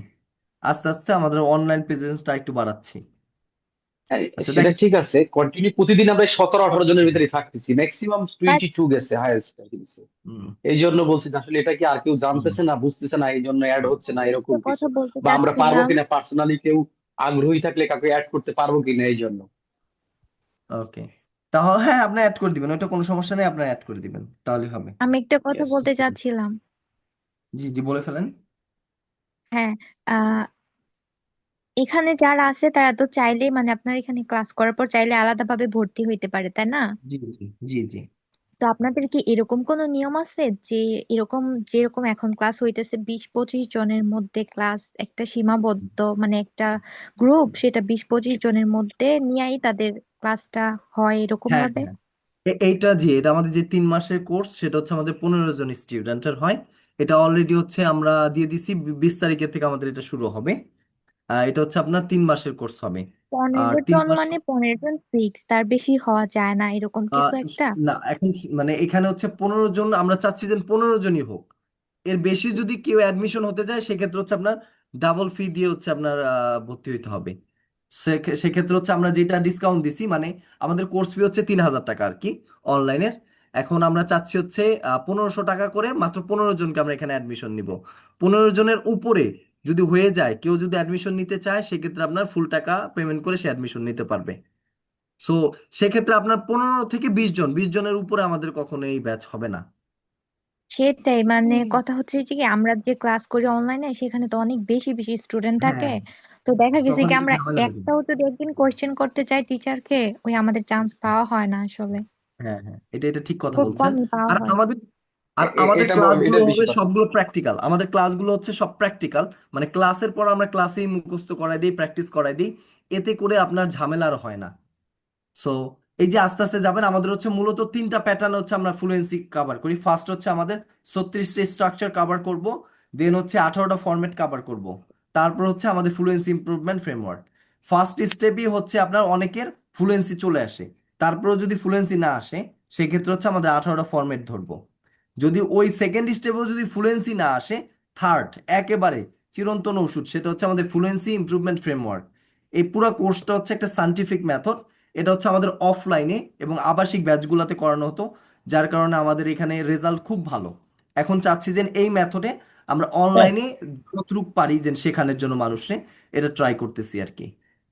আস্তে আস্তে আমাদের অনলাইন প্রেজেন্সটা একটু বাড়াচ্ছি। আচ্ছা সেটা দেখেন। ঠিক আছে, কন্টিনিউ প্রতিদিন আমরা 17-18 জনের ভিতরে থাকতেছি, ম্যাক্সিমাম বাট 22 গেছে হাইয়েস্ট গেছে। হুম, এই জন্য বলছি যে আসলে এটা কি আর কেউ হুম, জানতেছে না, বুঝতেছে না, এই জন্য অ্যাড হুম। হচ্ছে না আমি এরকম একটা কিছু, কথা বলতে বা আমরা পারবো চাচ্ছিলাম। কিনা পার্সোনালি কেউ আগ্রহী থাকলে কাউকে অ্যাড করতে পারবো কিনা এই জন্য। ওকে, তাহলে হ্যাঁ আপনি অ্যাড করে দিবেন, ওটা কোনো সমস্যা নেই, আপনি অ্যাড করে দিবেন তাহলে হবে। আমি একটা কথা ইয়েস। বলতে চাচ্ছিলাম। জি জি বলে ফেলেন। হ্যাঁ, আহ এখানে যারা আছে তারা তো চাইলেই, মানে আপনার এখানে ক্লাস করার পর চাইলে আলাদাভাবে ভর্তি হইতে পারে, তাই না? জি জি জি জি। তো আপনাদের কি এরকম কোনো নিয়ম আছে যে এরকম, যেরকম এখন ক্লাস হইতেছে 20-25 জনের মধ্যে ক্লাস, একটা সীমাবদ্ধ মানে একটা গ্রুপ, সেটা 20-25 জনের মধ্যে নিয়েই তাদের ক্লাসটা হয় এরকম হ্যাঁ ভাবে? হ্যাঁ, এইটা জি, এটা আমাদের যে 3 মাসের কোর্স সেটা হচ্ছে আমাদের 15 জন স্টুডেন্টের হয়। এটা অলরেডি হচ্ছে আমরা দিয়ে দিছি, 20 তারিখের থেকে আমাদের এটা শুরু হবে। এটা হচ্ছে আপনার 3 মাসের কোর্স হবে। আর পনেরো তিন জন মাস মানে 15 জন ফিক্স, তার বেশি হওয়া যায় না এরকম কিছু একটা? না এখন মানে এখানে হচ্ছে 15 জন, আমরা চাচ্ছি যে 15 জনই হোক। এর বেশি যদি কেউ অ্যাডমিশন হতে যায় সেক্ষেত্রে হচ্ছে আপনার ডাবল ফি দিয়ে হচ্ছে আপনার ভর্তি হইতে হবে। সেক্ষেত্রে হচ্ছে আমরা যেটা ডিসকাউন্ট দিছি, মানে আমাদের কোর্স ফি হচ্ছে 3,000 টাকা আর কি অনলাইনের। এখন আমরা চাচ্ছি হচ্ছে 1,500 টাকা করে মাত্র 15 জনকে আমরা এখানে অ্যাডমিশন নিব। 15 জনের উপরে যদি হয়ে যায়, কেউ যদি অ্যাডমিশন নিতে চায়, সেক্ষেত্রে আপনার ফুল টাকা পেমেন্ট করে সে অ্যাডমিশন নিতে পারবে। সো সেক্ষেত্রে আপনার 15 থেকে 20 জন, 20 জনের উপরে আমাদের কখনো এই ব্যাচ হবে না। সেটাই, মানে কথা হচ্ছে যে কি, আমরা যে ক্লাস করি অনলাইনে সেখানে তো অনেক বেশি বেশি স্টুডেন্ট থাকে। হ্যাঁ, তো দেখা গেছে তখন কি একটু আমরা ঝামেলা হয়ে যাবে। একটাও যদি একদিন কোয়েশ্চেন করতে চাই টিচারকে, ওই আমাদের চান্স পাওয়া হয় না আসলে, হ্যাঁ, হ্যাঁ, এটা ঠিক কথা খুব বলছেন। কমই পাওয়া আর হয়। আমাদের আর আমাদের এটা ক্লাসগুলো এটা হবে বেশি কথা। সবগুলো প্র্যাকটিক্যাল। আমাদের ক্লাসগুলো হচ্ছে সব প্র্যাকটিক্যাল, মানে ক্লাসের পর আমরা ক্লাসেই মুখস্থ করাই দিই, প্র্যাকটিস করাই দিই। এতে করে আপনার ঝামেলা আর হয় না। সো এই যে আস্তে আস্তে যাবেন, আমাদের হচ্ছে মূলত 3টা প্যাটার্ন হচ্ছে আমরা ফ্লুয়েন্সি কভার করি। ফার্স্ট হচ্ছে আমাদের 36টা স্ট্রাকচার কভার করব, দেন হচ্ছে 18টা ফরম্যাট কভার করব, তারপর হচ্ছে আমাদের ফ্লুয়েন্সি ইমপ্রুভমেন্ট ফ্রেমওয়ার্ক। ফার্স্ট স্টেপই হচ্ছে আপনার অনেকের ফ্লুয়েন্সি চলে আসে, তারপরেও যদি ফ্লুয়েন্সি না আসে, সেক্ষেত্রে হচ্ছে আমাদের 18টা ফরম্যাট ধরবো। যদি ওই সেকেন্ড স্টেপেও যদি ফ্লুয়েন্সি না আসে, থার্ড একেবারে চিরন্তন ওষুধ, সেটা হচ্ছে আমাদের ফ্লুয়েন্সি ইমপ্রুভমেন্ট ফ্রেমওয়ার্ক। এই পুরো কোর্সটা হচ্ছে একটা সায়েন্টিফিক মেথড। এটা হচ্ছে আমাদের অফলাইনে এবং আবাসিক ব্যাচগুলোতে করানো হতো, যার কারণে আমাদের এখানে রেজাল্ট খুব ভালো। এখন চাচ্ছি যে এই মেথডে আমরা অনলাইনে যতটুকু পারি যে শেখানোর জন্য মানুষে, এটা ট্রাই করতেছি আর কি।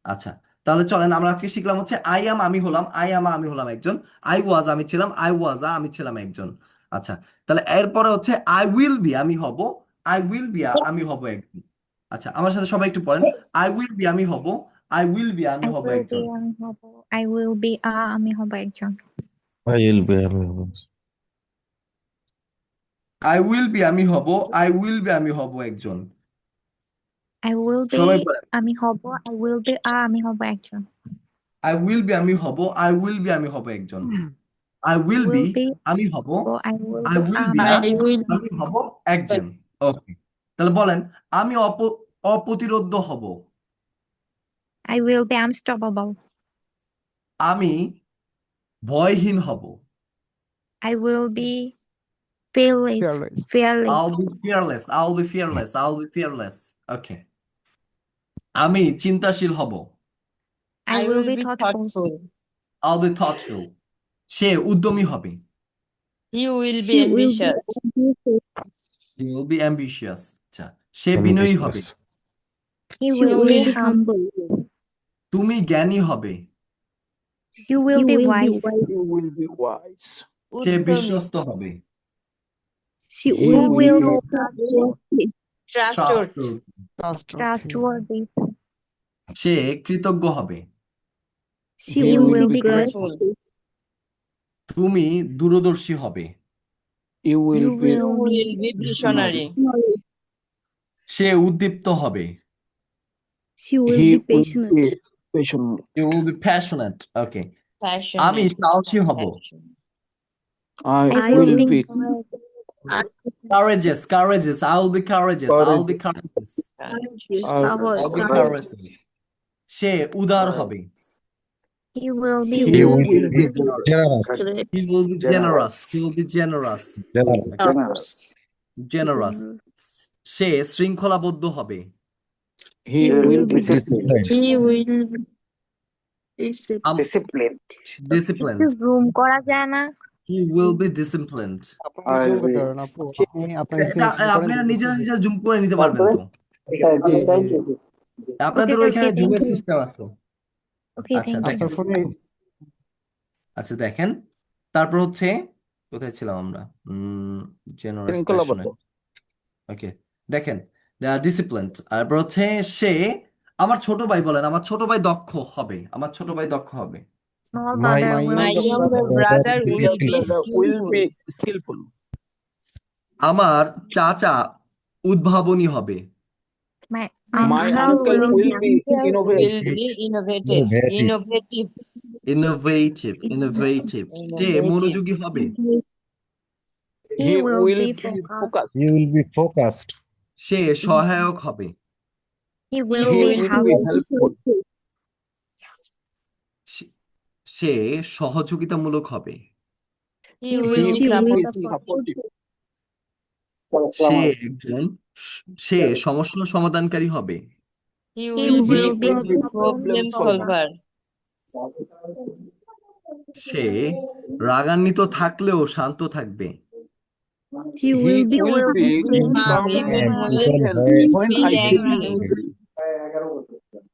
আচ্ছা, তাহলে চলেন আমরা আজকে শিখলাম হচ্ছে আই অ্যাম আমি হলাম, আই অ্যাম আমি হলাম একজন, আই ওয়াজ আমি ছিলাম, আই ওয়াজ আমি ছিলাম একজন। আচ্ছা, তাহলে এরপরে হচ্ছে আই উইল বি আমি হব, আই উইল বি আমি হব একজন। আচ্ছা, আমার সাথে সবাই একটু পড়েন, আই উইল বি আমি হব, আই উইল বি আমি আই হব উইল বি একজন। আমি হব, আই উইল বি আমি হব একজন। I'll be available. I will be আমি হব, আই উইল বি আমি হব একজন। আই উইল বি সবাই বলেন, আমি হব, আই উইল বি আমি হব একজন। আই উইল বি আমি হব, আই উইল বি আমি হব একজন। I will be will be আমি হব, I will I be will be আমি না হব। I will আমি হব একজন। ওকে, তাহলে বলেন, আমি অপ্রতিরোধ্য হব, আই উইল বি আনস্টপেবল। আমি ভয়হীন হব, I will B fearless. Fearless. I'll be fearless, I'll be fearless, I'll be fearless. ওকে, আমি চিন্তাশীল হব, I I will will be be thoughtful. thoughtful. I'll be thoughtful. সে উদ্যমী হবে, He will be She will be ambitious. ambitious. he will be ambitious. আচ্ছা, সে বিনয়ী হবে, Ambitious. He She will will be be humble. তুমি জ্ঞানী হবে, You will be wise. You will be wise. Say Uddhami. বিশ্বস্ত হবে, She He will will be be trustworthy. Trustworthy. Trustworthy. সে কৃতজ্ঞ হবে, She He will will be be grateful. Grateful. তুমি দূরদর্শী হবে, You You will be You will be will be visionary. সে উদ্দীপ্ত হবে, She will he be will passionate. be patient. he will be passionate. Okay, আমি Passionate. সাহসী হব, Passion. I I will will be be courageous, courageous, I will be courageous, I will be courageous, I'll be courageous. সে উদার হবে, He will be He He will will be be generous. he will be generous, he will be generous, Generous. generous. সে শৃঙ্খলাবদ্ধ হবে, He will be Disciplined. disciplined, zoom করা যায় না? he will be disciplined. আপনি zoom করতে পারেন আপু, আপনি আপনার এটা স্ক্রিনে জুম করেন আপনারা দেখবেন নিজেরা যে নিজেরা জুম করে নিতে পারবেন তো? জি জি আপনাদের ওকে ওইখানে থ্যাংক জুমের ইউ। সিস্টেম আছে। ওকে আচ্ছা থ্যাংক ইউ। দেখেন, আপনার ফোনে আচ্ছা দেখেন, তারপর হচ্ছে কোথায় ছিলাম আমরা, জেনারেস, শৃঙ্খলাবদ্ধ। প্যাশনেট। ওকে, দেখেন, ডিসিপ্লিনড। তারপর হচ্ছে সে, আমার ছোট ভাই বলেন, আমার ছোট ভাই দক্ষ হবে, আমার ছোট ভাই দক্ষ হবে, Small My brother my will My younger be younger brother brother will will be be will skillful. be skillful. আমার চাচা উদ্ভাবনী হবে, my My uncle uncle will will be innovative. Will be innovative. innovative. Innovative. Innovative, say Innovative. মনোযোগী হবে, he will be be focused. focused. He will be focused. সে সহায়ক হবে, He will He be will be humble. helpful. সে- সে সহযোগিতামূলক হবে, He He will be will be supportive. supportive. সে একজন সে সমস্যা সমাধানকারী হবে, He He will be will be a a problem solver. সে রাগান্বিত থাকলেও শান্ত থাকবে। He He will be will calm be আমি calm when and হলে healthy he when feel I feel angry. angry.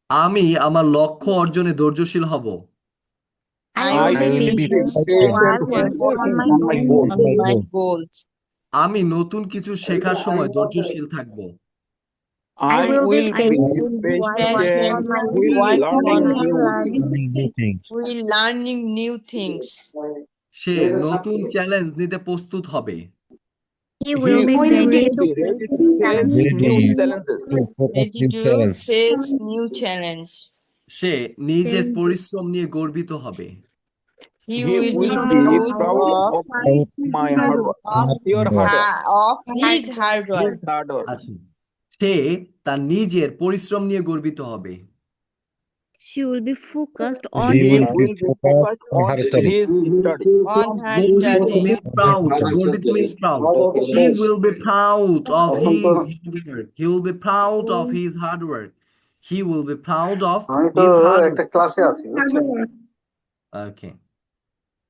আমি আমার লক্ষ্য অর্জনে ধৈর্যশীল হব। I I I will be will will be be patient patient while patient and and working on working my on my goals. goals. on my goals. আমি নতুন কিছু শেখার সময় ধৈর্যশীল থাকব। I I will be will be patient while working patient on my will Working goals. on learning While new learning. things. will learning new things. সে নতুন challenge নিতে প্রস্তুত হবে। He He will be will ready be to ready face to new face new challenges. challenges. Ready to face new challenge. সে নিজের পরিশ্রম নিয়ে গর্বিত হবে। He He will be will Will be be proud proud of of my hard work, of, your hard work, of his hard work. his hard work. আচ্ছা, সে তার নিজের পরিশ্রম নিয়ে গর্বিত হবে। She will be focused He on will his be focused on his study. On her গর্বিত study. means proud. গর্বিত means proud. He will be proud of his hard work. He will be proud of his hard work. He will be proud of his hard work. Okay.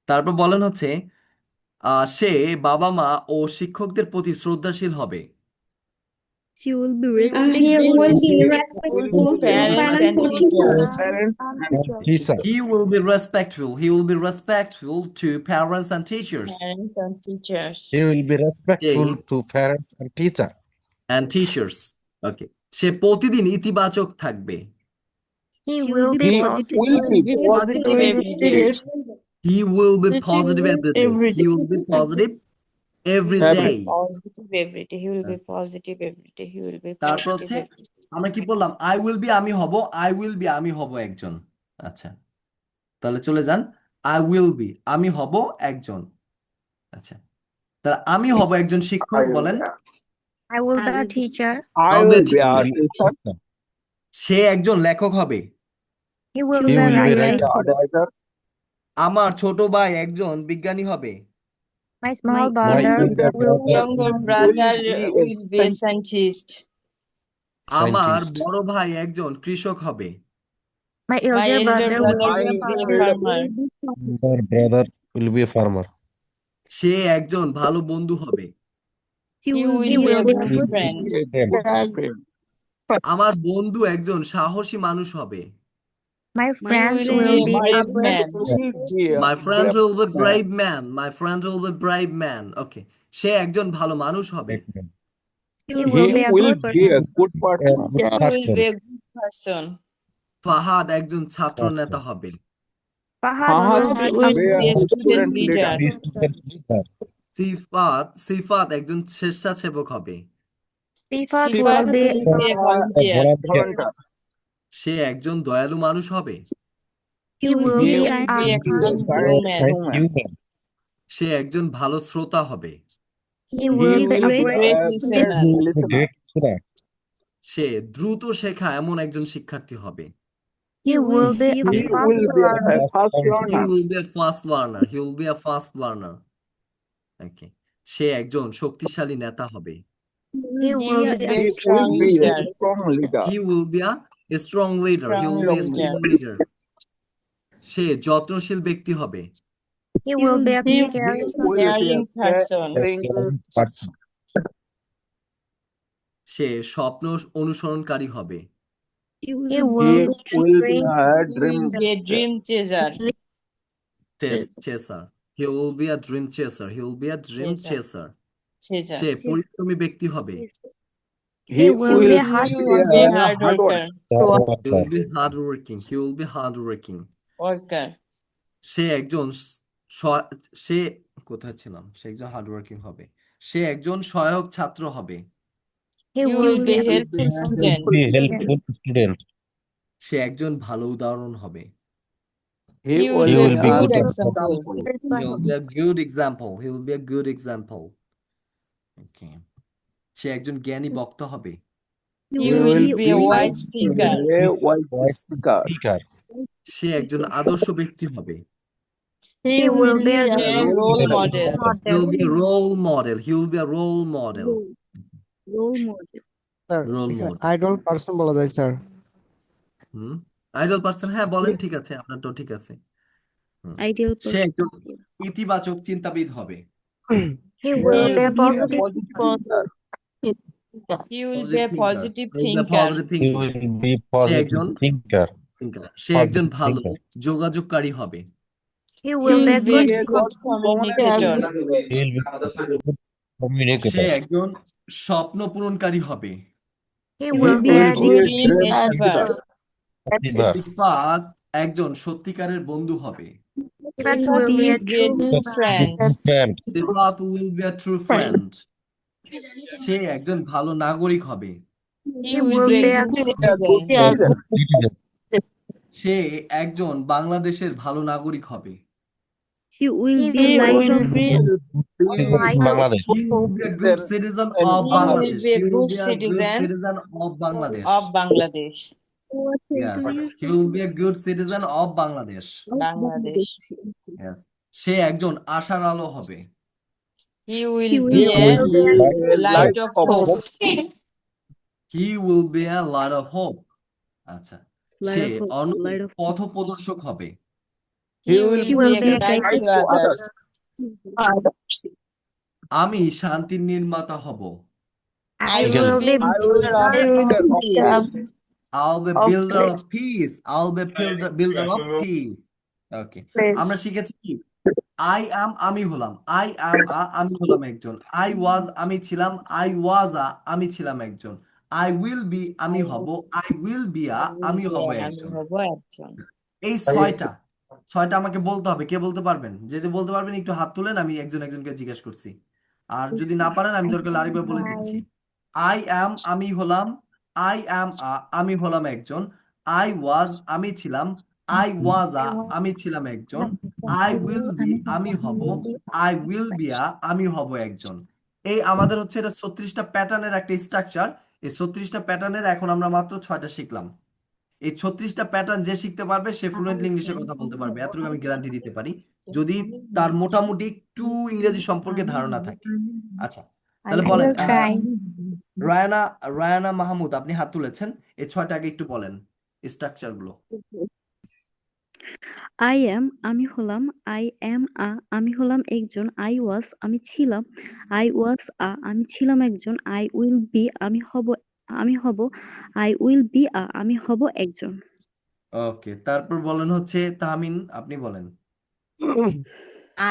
তারপর বলেন হচ্ছে সে বাবা মা ও শিক্ষকদের প্রতি শ্রদ্ধাশীল হবে। She will be He will be respectful to parents and teachers. Parents and teachers. He will be respectful. He will be respectful to parents and teachers. Parents and teachers. He will be respectful say- to parents and teacher. and teachers. Okay. সে প্রতিদিন ইতিবাচক থাকবে। He will be He positive. will He will be be positive every day. He will be positive every day. He will be positive every He will Every day. be positive every day. He will be positive every day. He will be তারপর positive হচ্ছে every day. আমরা কি বললাম I will be আমি হব, I will be আমি হব একজন। আচ্ছা, তাহলে চলে যান আই উইল বি আমি হব একজন। আচ্ছা, তাহলে আমি হব একজন শিক্ষক বলেন। I will be a teacher. I I'll be a will be a teacher. teacher. সে একজন লেখক হবে। He will He be a will be writer. Writer. আমার ছোট ভাই একজন বিজ্ঞানী হবে। My small My brother younger will be Younger Will brother be a will be a scientist. আমার scientist. বড় ভাই একজন কৃষক হবে। my My elder elder brother will brother My will be a elder farmer. Younger brother will be a farmer. সে একজন ভালো বন্ধু হবে। he He will will be be a a good good He will friend. be a friend. friend. আমার বন্ধু একজন সাহসী মানুষ হবে। my He friends will will be a be a brave brave man. Will be a My friend brave will be man. brave man. My friend will be brave man. Okay. সে একজন ভালো মানুষ হবে। he He will be a will good be a person. good A person. good He will person. be a good person. Fahad একজন ছাত্র নেতা হবে। Fahad Fahad will Fahad be will will a be a be a student student leader. leader. Be student leader. সিফাত একজন স্বেচ্ছাসেবক হবে। Sifat Sifat will Sifat be will be a A volunteer. volunteer. volunteer. সে একজন দয়ালু মানুষ হবে। he will He be He a will be a will be a kind kind human. Kind human. human. সে একজন ভালো শ্রোতা হবে। he He will be will a be great Great a listener. He will be listener. great listener. সে দ্রুত শেখা এমন একজন শিক্ষার্থী হবে। he will be a He fast will be learner. a fast He learner. will be a fast learner. He will be a fast learner. Okay. সে একজন শক্তিশালী নেতা হবে। He He will will be be a a He strong will be a leader. strong leader. He will be a strong leader. He will be a Strong strong leader. leader. সে যত্নশীল ব্যক্তি হবে। he will be a He He caring will be a caring person. caring Caring person. সে স্বপ্ন অনুসরণকারী হবে। he He will be will be brave. a He dream will be a dream chaser. Chaser. He will be a dream chaser. He will be a dream Chaser. chaser. Say Chaser. পরিশ্রমী ব্যক্তি হবে। He will be a hard He will be a a hard hard worker. Hard He will worker. be hardworking. He will be hardworking. Worker. সে একজন স- সে কোথায় ছিলাম? সে একজন hardworking হবে। সে একজন সহায়ক ছাত্র হবে। he He will be a helpful He student. will be a helpful student. সে একজন ভালো উদাহরণ হবে। He He will be will a be good good example. He will be a good example. He will be a good example. Okay. সে একজন জ্ঞানী বক্তা হবে। He will be a wise speaker. a wise wise speaker. speaker. সে একজন আদর্শ ব্যক্তি হবে। he will be a A role model. He will be a role model. He will be a role model. role model. Sir Role model. Idol person বলা যায় sir. হুম, idol person, হ্যাঁ বলেন, ঠিক আছে, আপনার তো ঠিক আছে। হুম, Ideal সে একজন person. ইতিবাচক চিন্তাবিদ হবে। He will be a He will be positive he will be positive a thinker, positive is a thinker. Positive He thinking. will be say positive একজন thinker. thinker, সে একজন Positive ভালো thinker. যোগাযোগকারী হবে। He He will be will a be good a good communicator. He will be a good say communicator. একজন স্বপ্ন পূরণকারী হবে। he He will will be be a a dream achiever. Achiever. সিফাত একজন সত্যিকারের বন্ধু হবে। Sifat Sifat will be a will be a true true friend. Good friend. Sifat will be a true friend. সে একজন ভালো নাগরিক হবে। He he will will be a be a good good citizen. Good citizen. সে একজন বাংলাদেশের ভালো নাগরিক হবে। he will He be light will of be Citizen in Bangladesh. He will be a good citizen of he will Bangladesh. be a He will good be a good citizen citizen of Bangladesh. of Bangladesh. Yes, he will be a good citizen of Bangladesh. Bangladesh. Yes, সে একজন আশার আলো হবে। He will he be will a be light of hope. He will be a light of hope. আচ্ছা, সে Light of hope, অন্য light of পথ প্রদর্শক হবে। He will he be will a be a guide guide to others. আমি শান্তির নির্মাতা হব। I I will will be be builder of peace. I'll be builder of peace. I'll be builder of peace. Okay, আমরা শিখেছি কি? I am আমি হলাম, I am আমি হলাম একজন, I was আমি ছিলাম, I was আমি ছিলাম একজন, I will be আমি হব, I will be আমি হব আমি একজন। হব একজন। এই ছয়টা ছয়টা আমাকে বলতে হবে। কে বলতে পারবেন? যে যে বলতে পারবেন একটু হাত তুলেন, আমি একজন একজনকে জিজ্ঞেস করছি। আর যদি না পারেন আমি দরকার হলে আরেকবার বলে দিচ্ছি। I am আমি হলাম, I am আমি হলাম একজন, I was আমি ছিলাম, I was আমি ছিলাম একজন, I will be আমি হব, I will be আমি হব একজন। এই আমাদের হচ্ছে এটা 36টা প্যাটার্নের একটা স্ট্রাকচার। এই 36টা প্যাটার্নের এখন আমরা মাত্র 6টা শিখলাম। এই 36টা প্যাটার্ন যে শিখতে পারবে সে ফ্লুয়েন্টলি ইংলিশে কথা বলতে পারবে, এতটুকু আমি গ্যারান্টি দিতে পারি, যদি তার মোটামুটি একটু ইংরেজি সম্পর্কে ধারণা থাকে। আচ্ছা, তাহলে I বলেন, will try রায়ানা রায়ানা মাহমুদ, আপনি হাত তুলেছেন, এই 6টা আগে একটু বলেন স্ট্রাকচার গুলো। I am আমি হলাম, I am আমি হলাম একজন, I was আমি ছিলাম, I was আমি ছিলাম একজন, I will be আমি হব, I will be আমি হব একজন। ওকে, তারপর বলেন হচ্ছে তাহমিন, আপনি বলেন।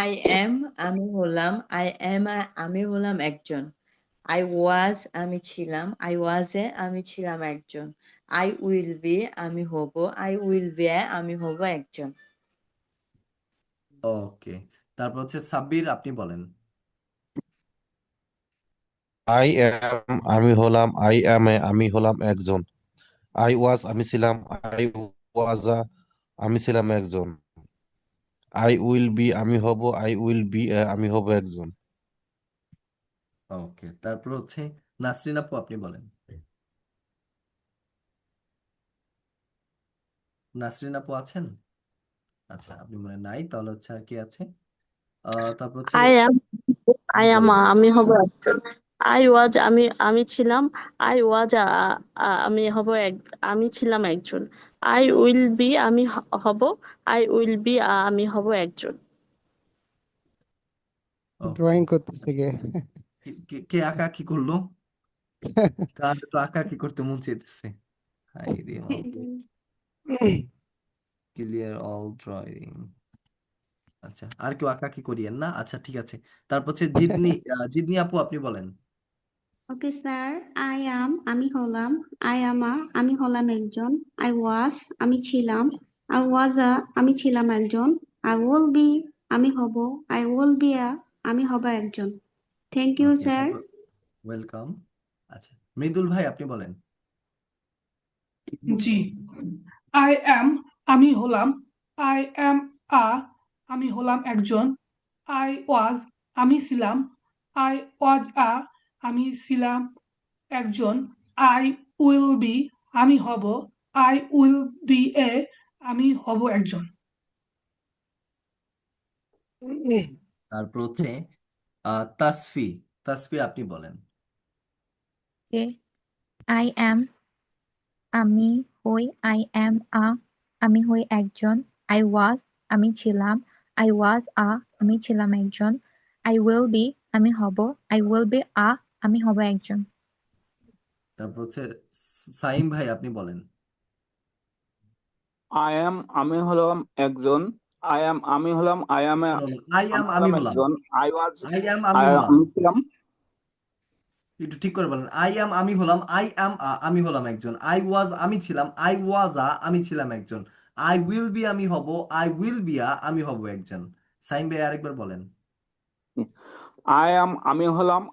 I am আমি হলাম, I am আমি হলাম একজন, I was আমি ছিলাম, I was আমি ছিলাম একজন, I will be আমি হব, I will be আমি হব একজন। ওকে, তারপর হচ্ছে সাব্বির, আপনি বলেন। I am আমি হলাম, I am আমি হলাম একজন। I was আমি ছিলাম, I was আমি ছিলাম একজন। I will be আমি হব, I will be আমি হব একজন। ওকে, তারপর হচ্ছে নাসরিন আপু, আপনি বলেন। নাসরিন আপু আছেন? আচ্ছা, আপনি মনে হয় নাই, তাহলে হচ্ছে আর কি আছে? তারপর হচ্ছে I am জি বলেন। আমি হব একজন। I was আমি ছিলাম, I was আমি হব আমি ছিলাম একজন। I will be আমি হব, I will be আমি হব একজন। ওকে, ড্রয়িং করতেছে কে? কে আঁকা কি করলো? কার তো আঁকা কি করতে মন চাইতেছে? হাই রে, ক্লিয়ার অল ড্রয়িং। আচ্ছা, আর কেউ আঁকা কি করিয়েন না? আচ্ছা, ঠিক আছে। তারপর হচ্ছে জিদনি আপু, আপনি বলেন। ওকে স্যার, I am আমি হলাম, I am আমি হলাম একজন, I was আমি ছিলাম, I was আমি ছিলাম একজন, I will be আমি হব, I will be আমি হব একজন। Thank you okay, sir. তারপর ওয়েলকাম। আচ্ছা, মৃদুল ভাই, আপনি বলেন। জি, আই অ্যাম আমি হলাম, আই অ্যাম আমি হলাম একজন, আই ওয়াজ আমি ছিলাম, আই ওয়াজ আমি ছিলাম একজন, আই উইল বি আমি হব, আই উইল বি আমি হব একজন। তারপর হচ্ছে তাসফি, তাসফি আপনি বলেন। okay I am আমি হই আই এম আ, আমি হই একজন। আই ওয়াজ, আমি ছিলাম। আই ওয়াজ আ, আমি ছিলাম একজন। আই উইল বি, আমি হব। আই উইল বি আ, আমি হব একজন। তারপর হচ্ছে সাইম ভাই আপনি বলেন। আমি হলাম একজন। আমি হলাম আই আমি অ্যাম আমি হলাম হলাম। একজন। আই ওয়াজ আই অ্যাম আমি হলাম। আমি ছিলাম। একটু ঠিক করে বলেন। আই অ্যাম আমি হলাম। আই অ্যাম আমি হলাম একজন। আই ওয়াজ আমি ছিলাম। আই ওয়াজ আমি ছিলাম একজন। আই উইল বি আমি হব। আই উইল বি আমি হব একজন। সাইম ভাই আরেকবার বলেন। আমি হলাম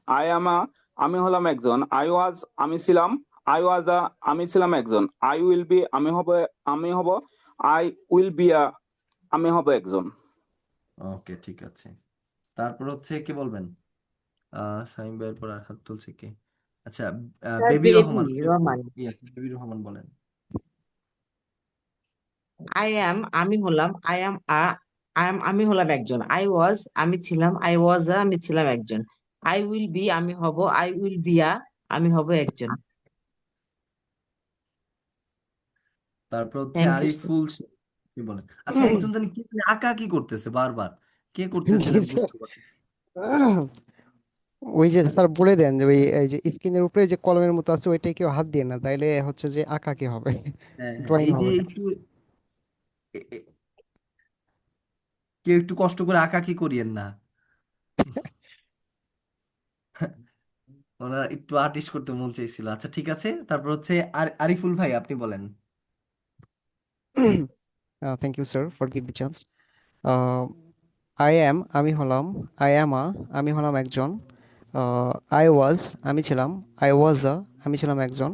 আমি হলাম একজন। আই ওয়াজ আমি ছিলাম। আই ওয়াজ আমি ছিলাম একজন। আই উইল বি আমি হব। আই উইল বি আমি হব একজন। ওকে ঠিক আছে। তারপর হচ্ছে কি বলবেন? সাইম ভাইয়ের পর আর হাত তুলছে কে? আচ্ছা, বেবি রহমান। বেবি রহমান বলেন। আমি হলাম আমি হলাম একজন। আই ওয়াজ আমি ছিলাম। আই ওয়াজ আমি ছিলাম একজন। আই উইল বি আমি হব। আই উইল বি আমি হব একজন। তারপর হচ্ছে থ্যাংক ইউ। আরিফুল কি বলেন? আচ্ছা, একজন জানি কি আঁকা কি করতেছে বারবার, কে করতেছে জি এটা স্যার, বুঝতে পারছি না। ওই যে স্যার বলে দেন যে ওই এই যে স্ক্রিনের উপরে যে কলমের মতো আছে ওইটাই কেউ হাত দিয়ে না, তাইলে হচ্ছে যে আঁকা কি হবে, হ্যাঁ হ্যাঁ, ড্রয়িং এই যে হবে না। একটু কেউ একটু কষ্ট করে আঁকা কি করিয়েন না। ওনার একটু আর্টিস্ট করতে মন চাইছিল। আচ্ছা ঠিক আছে, তারপর হচ্ছে আরিফুল ভাই আপনি বলেন। Thank you sir for give me chance. I am আমি হলাম। আই অ্যাম আমি হলাম একজন। আই ওয়াজ আমি ছিলাম। আই ওয়াজ আমি ছিলাম একজন।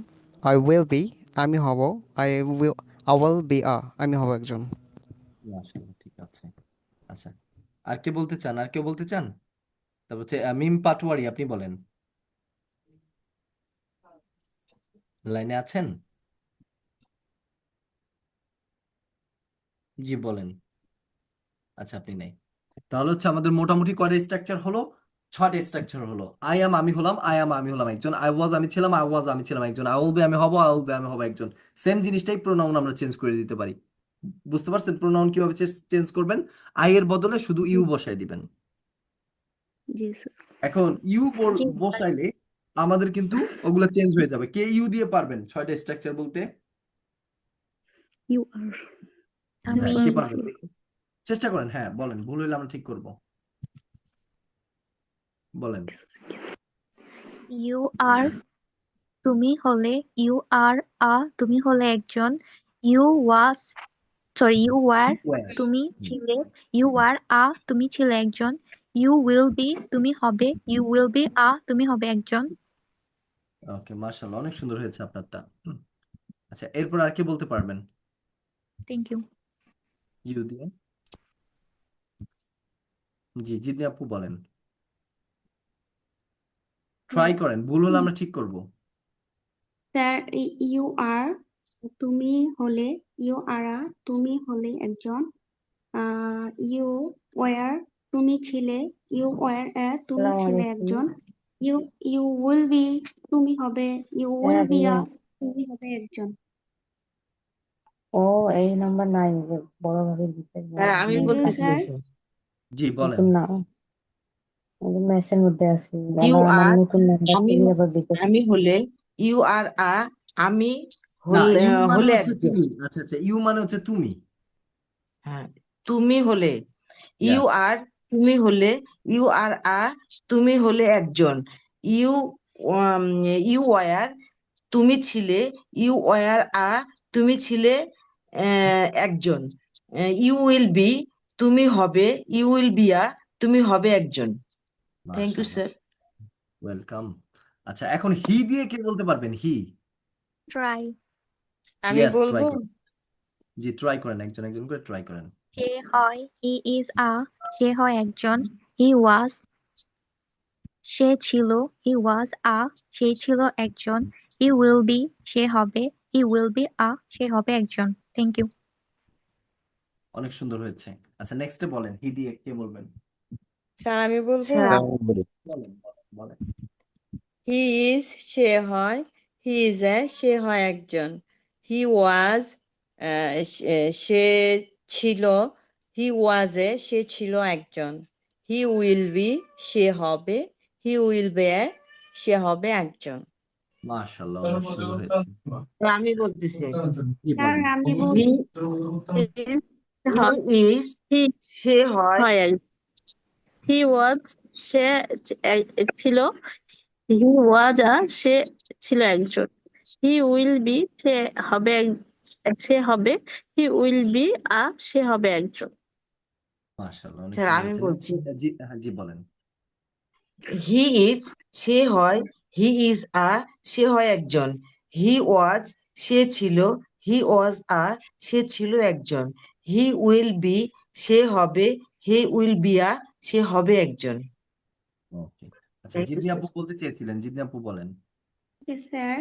আই উইল বি আমি হব। I will I will be আমি হব একজন। মাশাআল্লাহ, ঠিক আছে। আচ্ছা, আর কে বলতে চান? আর কেউ বলতে চান? তারপর হচ্ছে মিম পাটোয়ারি আপনি বলেন। লাইনে আছেন? জি বলেন। আচ্ছা, আপনি নাই। তাহলে হচ্ছে আমাদের মোটামুটি কয়টা স্ট্রাকচার হলো? 6টা স্ট্রাকচার হলো। আই অ্যাম আমি হলাম। আই অ্যাম আমি হলাম একজন। আই ওয়াজ আমি ছিলাম। আই ওয়াজ আমি ছিলাম একজন। আই উইল বি আমি হব। আই উইল বি আমি হব একজন। সেম জিনিসটাই প্রোনাউন আমরা চেঞ্জ করে দিতে পারি। বুঝতে পারছেন প্রোনাউন কিভাবে চেঞ্জ করবেন? আই এর বদলে শুধু ইউ বসাই দিবেন। জি স্যার। এখন ইউ জি বসাইলে আমাদের কিন্তু ওগুলা চেঞ্জ হয়ে যাবে। কে ইউ দিয়ে পারবেন 6টা স্ট্রাকচার বলতে? ইউ আর আমি। কে পারবেন দেখি, চেষ্টা করেন। হ্যাঁ বলেন, ভুল হইলে আমরা ঠিক করব। বলেন। ইউ আর, তুমি হলে। ইউ আর তুমি হলে একজন। You was, you were, Where? তুমি ছিলে। ইউ আর তুমি ছিলে একজন। ইউ উইল বি, তুমি হবে। ইউ উইল বি তুমি হবে একজন। ওকে, মাশাআল্লাহ, অনেক সুন্দর হয়েছে আপনারটা। আচ্ছা, এরপর আর কি বলতে পারবেন? Thank you. ইউ দিয়ে। জি, জিতনি আপু বলেন। ট্রাই করেন, ভুল হলে আমরা ঠিক করব। স্যার, ইউ আর তুমি হলে। ইউ আর তুমি হলে একজন। ইউ ওয়ার তুমি ছিলে। ইউ ওয়ার তুমি আসসালামু ছিলে আলাইকুম। একজন। ইউ ইউ উইল বি তুমি হবে। ইউ উইল হ্যাঁ বি ভাইয়া। তুমি হবে একজন। ও, এই নাম্বার নাই, বড় ভাবে দিতে স্যার আমি থ্যাংক ইউ বলতেছি। স্যার। জি বলেন। নতুন না, মেসের মধ্যে আছি ইউ দাদা, আমার আর নতুন নাম্বার আমি থেকে আবার দিতে। আমি হলে। ইউ আর আমি না, হলে ইউ মানে হলে হচ্ছে একজন। তুমি। আচ্ছা আচ্ছা, ইউ মানে হচ্ছে তুমি। হ্যাঁ, তুমি হলে। ইউ ইয়াস। আর তুমি হলে। ইউ আর তুমি হলে একজন। ইউ ইউ ওয়ার তুমি ছিলে। ইউ ওয়ার তুমি ছিলে একজন। ইউ উইল বি তুমি হবে। ইউ উইল বি তুমি হবে একজন। থ্যাংক ইউ মাশাআল্লাহ, স্যার। ওয়েলকাম। আচ্ছা, এখন হি দিয়ে কে বলতে পারবেন? হি। ট্রাই। আমি ইয়েস, ট্রাই বলবো। করেন। জি, ট্রাই করেন, একজন একজন করে ট্রাই করেন। সে হয়, হি ইজ সে হয় একজন। হি ওয়াজ, সে ছিল। হি ওয়াজ সে ছিল একজন। হি উইল বি, সে হবে। হি উইল বি সে হবে একজন। Thank you. অনেক সুন্দর হয়েছে। আচ্ছা, নেক্সটে বলেন, হি দিয়ে কে বলবেন? স্যার আমি বলবো। স্যার বলেন বলেন বলেন। হি ইজ সে হয়। হি ইজ সে হয় একজন। হি ওয়াজ সে ছিল, হি ওয়াজ সে ছিল একজন, হি উইল বি সে হবে, হি উইল বি সে হবে একজন। মাশাআল্লাহ, অনেক সুন্দর হয়েছে। তো আমি বলতেছি জি স্যার বলেন। আমি হি বলছি হি ইজ হি সে হয়, হয় হি ওয়াজ সে ছিল, হি ওয়াজ সে ছিল একজন, হি উইল বি সে হবে সে হবে, হি উইল বি সে হবে একজন। মাশাআল্লাহ, অনেক স্যার সুন্দর আমি হয়েছে। বলছি জি হ্যাঁ, জি বলেন। হি ইজ সে হয়, হি ইজ সে হয় একজন, হি ওয়াজ সে ছিল, হি ওয়াজ সে ছিল একজন, হি উইল বি সে হবে, হি উইল বি সে হবে একজন। ওকে, আচ্ছা, থ্যাংক ইউ জিদনি স্যার। আপু বলতে চেয়েছিলেন, জিদনি আপু বলেন। স্যার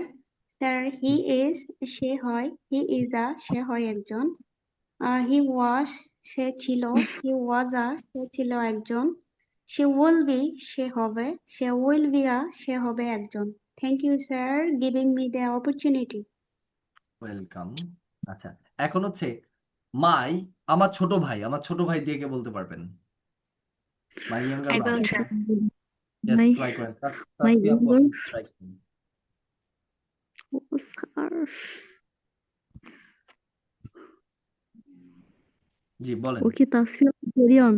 স্যার হি ইজ সে হয়, হি ইজ সে হয় একজন, হি ওয়াজ সে ছিল, হি ওয়াজ সে ছিল একজন, সে উইল বি সে হবে, সে উইল বি সে হবে একজন। Thank you sir giving me the opportunity. Welcome. আচ্ছা, এখন হচ্ছে মাই, আমার ছোট ভাই, আমার ছোট ভাই দিয়ে কে বলতে পারবেন? My younger I will brother. Sir yes, my try করেন। my তাসফিয়া আপু younger আপনি ট্রাই করেন। স্যার জি বলেন। okay Tasfia carry on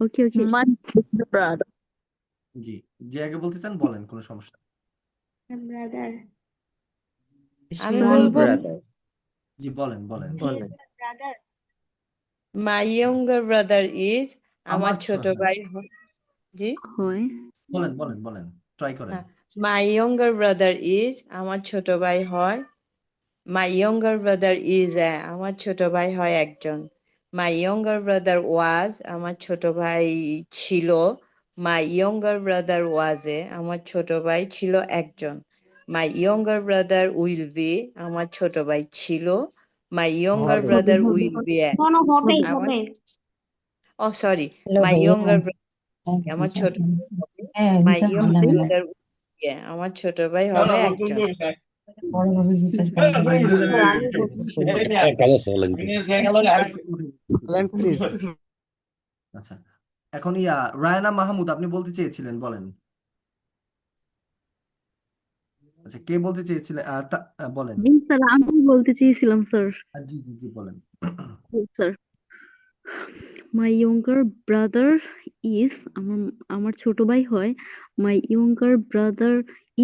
okay my brother. জি, যে আগে বলতে চান বলেন, কোনো সমস্যা নেই। ব্রাদার, আমি স্মল বলবো, ব্রাদার জি বলেন বলেন। বলেন। Brother my younger brother is আমার আমার ছোট হ্যাঁ, ভাই জি হয় বলেন বলেন বলেন, ট্রাই করেন। হ্যাঁ, মাই ইয়ঙ্গার ব্রাদার ইজ আমার ছোট ভাই হয়, মাই ইয়ঙ্গার ব্রাদার ইজ আমার ছোট ভাই হয় একজন, মাই ইয়ঙ্গার ব্রাদার ওয়াজ আমার ছোট ভাই ছিল, মাই ইয়ঙ্গার ব্রাদার ওয়াজ আমার ছোট ভাই ছিল একজন, my younger brother will be আমার ছোট ভাই ছিল, মাই ইয়ঙ্গার হবে। ব্রাদার উইল বি কোনো হবে আমার হবে সরি, হ্যালো মাই ভাইয়া, ইয়ঙ্গার আমার ছোট হ্যাঁ মাই রিচার্জ করলাম ইয়ঙ্গার এবার। ব্রাদার আমার ছোট ভাই হবে একজন। বড় ভাবে রিচার্জ করলাম। মাই স্যার ইয়াঙ্গার আমি ব্রাদার বলছি বলেন প্লিজ। আচ্ছা, এখন রায়না মাহমুদ আপনি বলতে চেয়েছিলেন, বলেন। আচ্ছা, কে বলতে চেয়েছিলেন? বলেন। জি স্যার আমি বলতে চেয়েছিলাম স্যার। জি জি জি বলেন। Sir my younger brother is আমার আমার ছোট ভাই হয়, মাই ইয়ঙ্গার ব্রাদার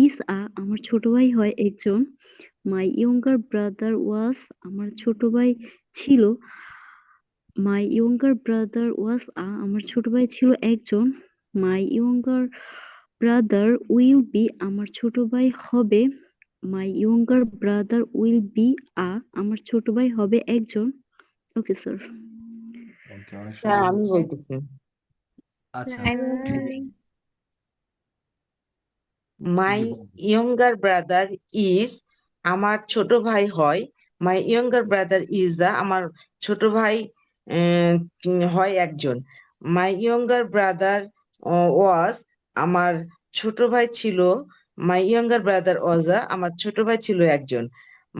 ইজ আমার ছোট ভাই হয় একজন, মাই ইয়ঙ্গার ব্রাদার ওয়াজ আমার ছোট ভাই ছিল, মাই ইয়ঙ্গার ব্রাদার ওয়াজ আমার ছোট ভাই ছিল একজন, my younger brother will be আমার ছোট ভাই হবে, my younger brother will be আমার ছোট ভাই হবে একজন। Okay sir. ওকে, অনেক স্যার সুন্দর আমি হয়েছে। বলতেছি আচ্ছা, I will স্যার মাই জি বলেন। ইয়ঙ্গার ব্রাদার ইজ আমার ছোট ভাই হয়, মাই ইয়ঙ্গার ব্রাদার ইজ আমার ছোট ভাই হয় একজন, মাই ইয়ঙ্গার ব্রাদার ওয়াজ আমার ছোট ভাই ছিল, মাই ইয়ঙ্গার ব্রাদার ওয়াজ আমার ছোট ভাই ছিল একজন,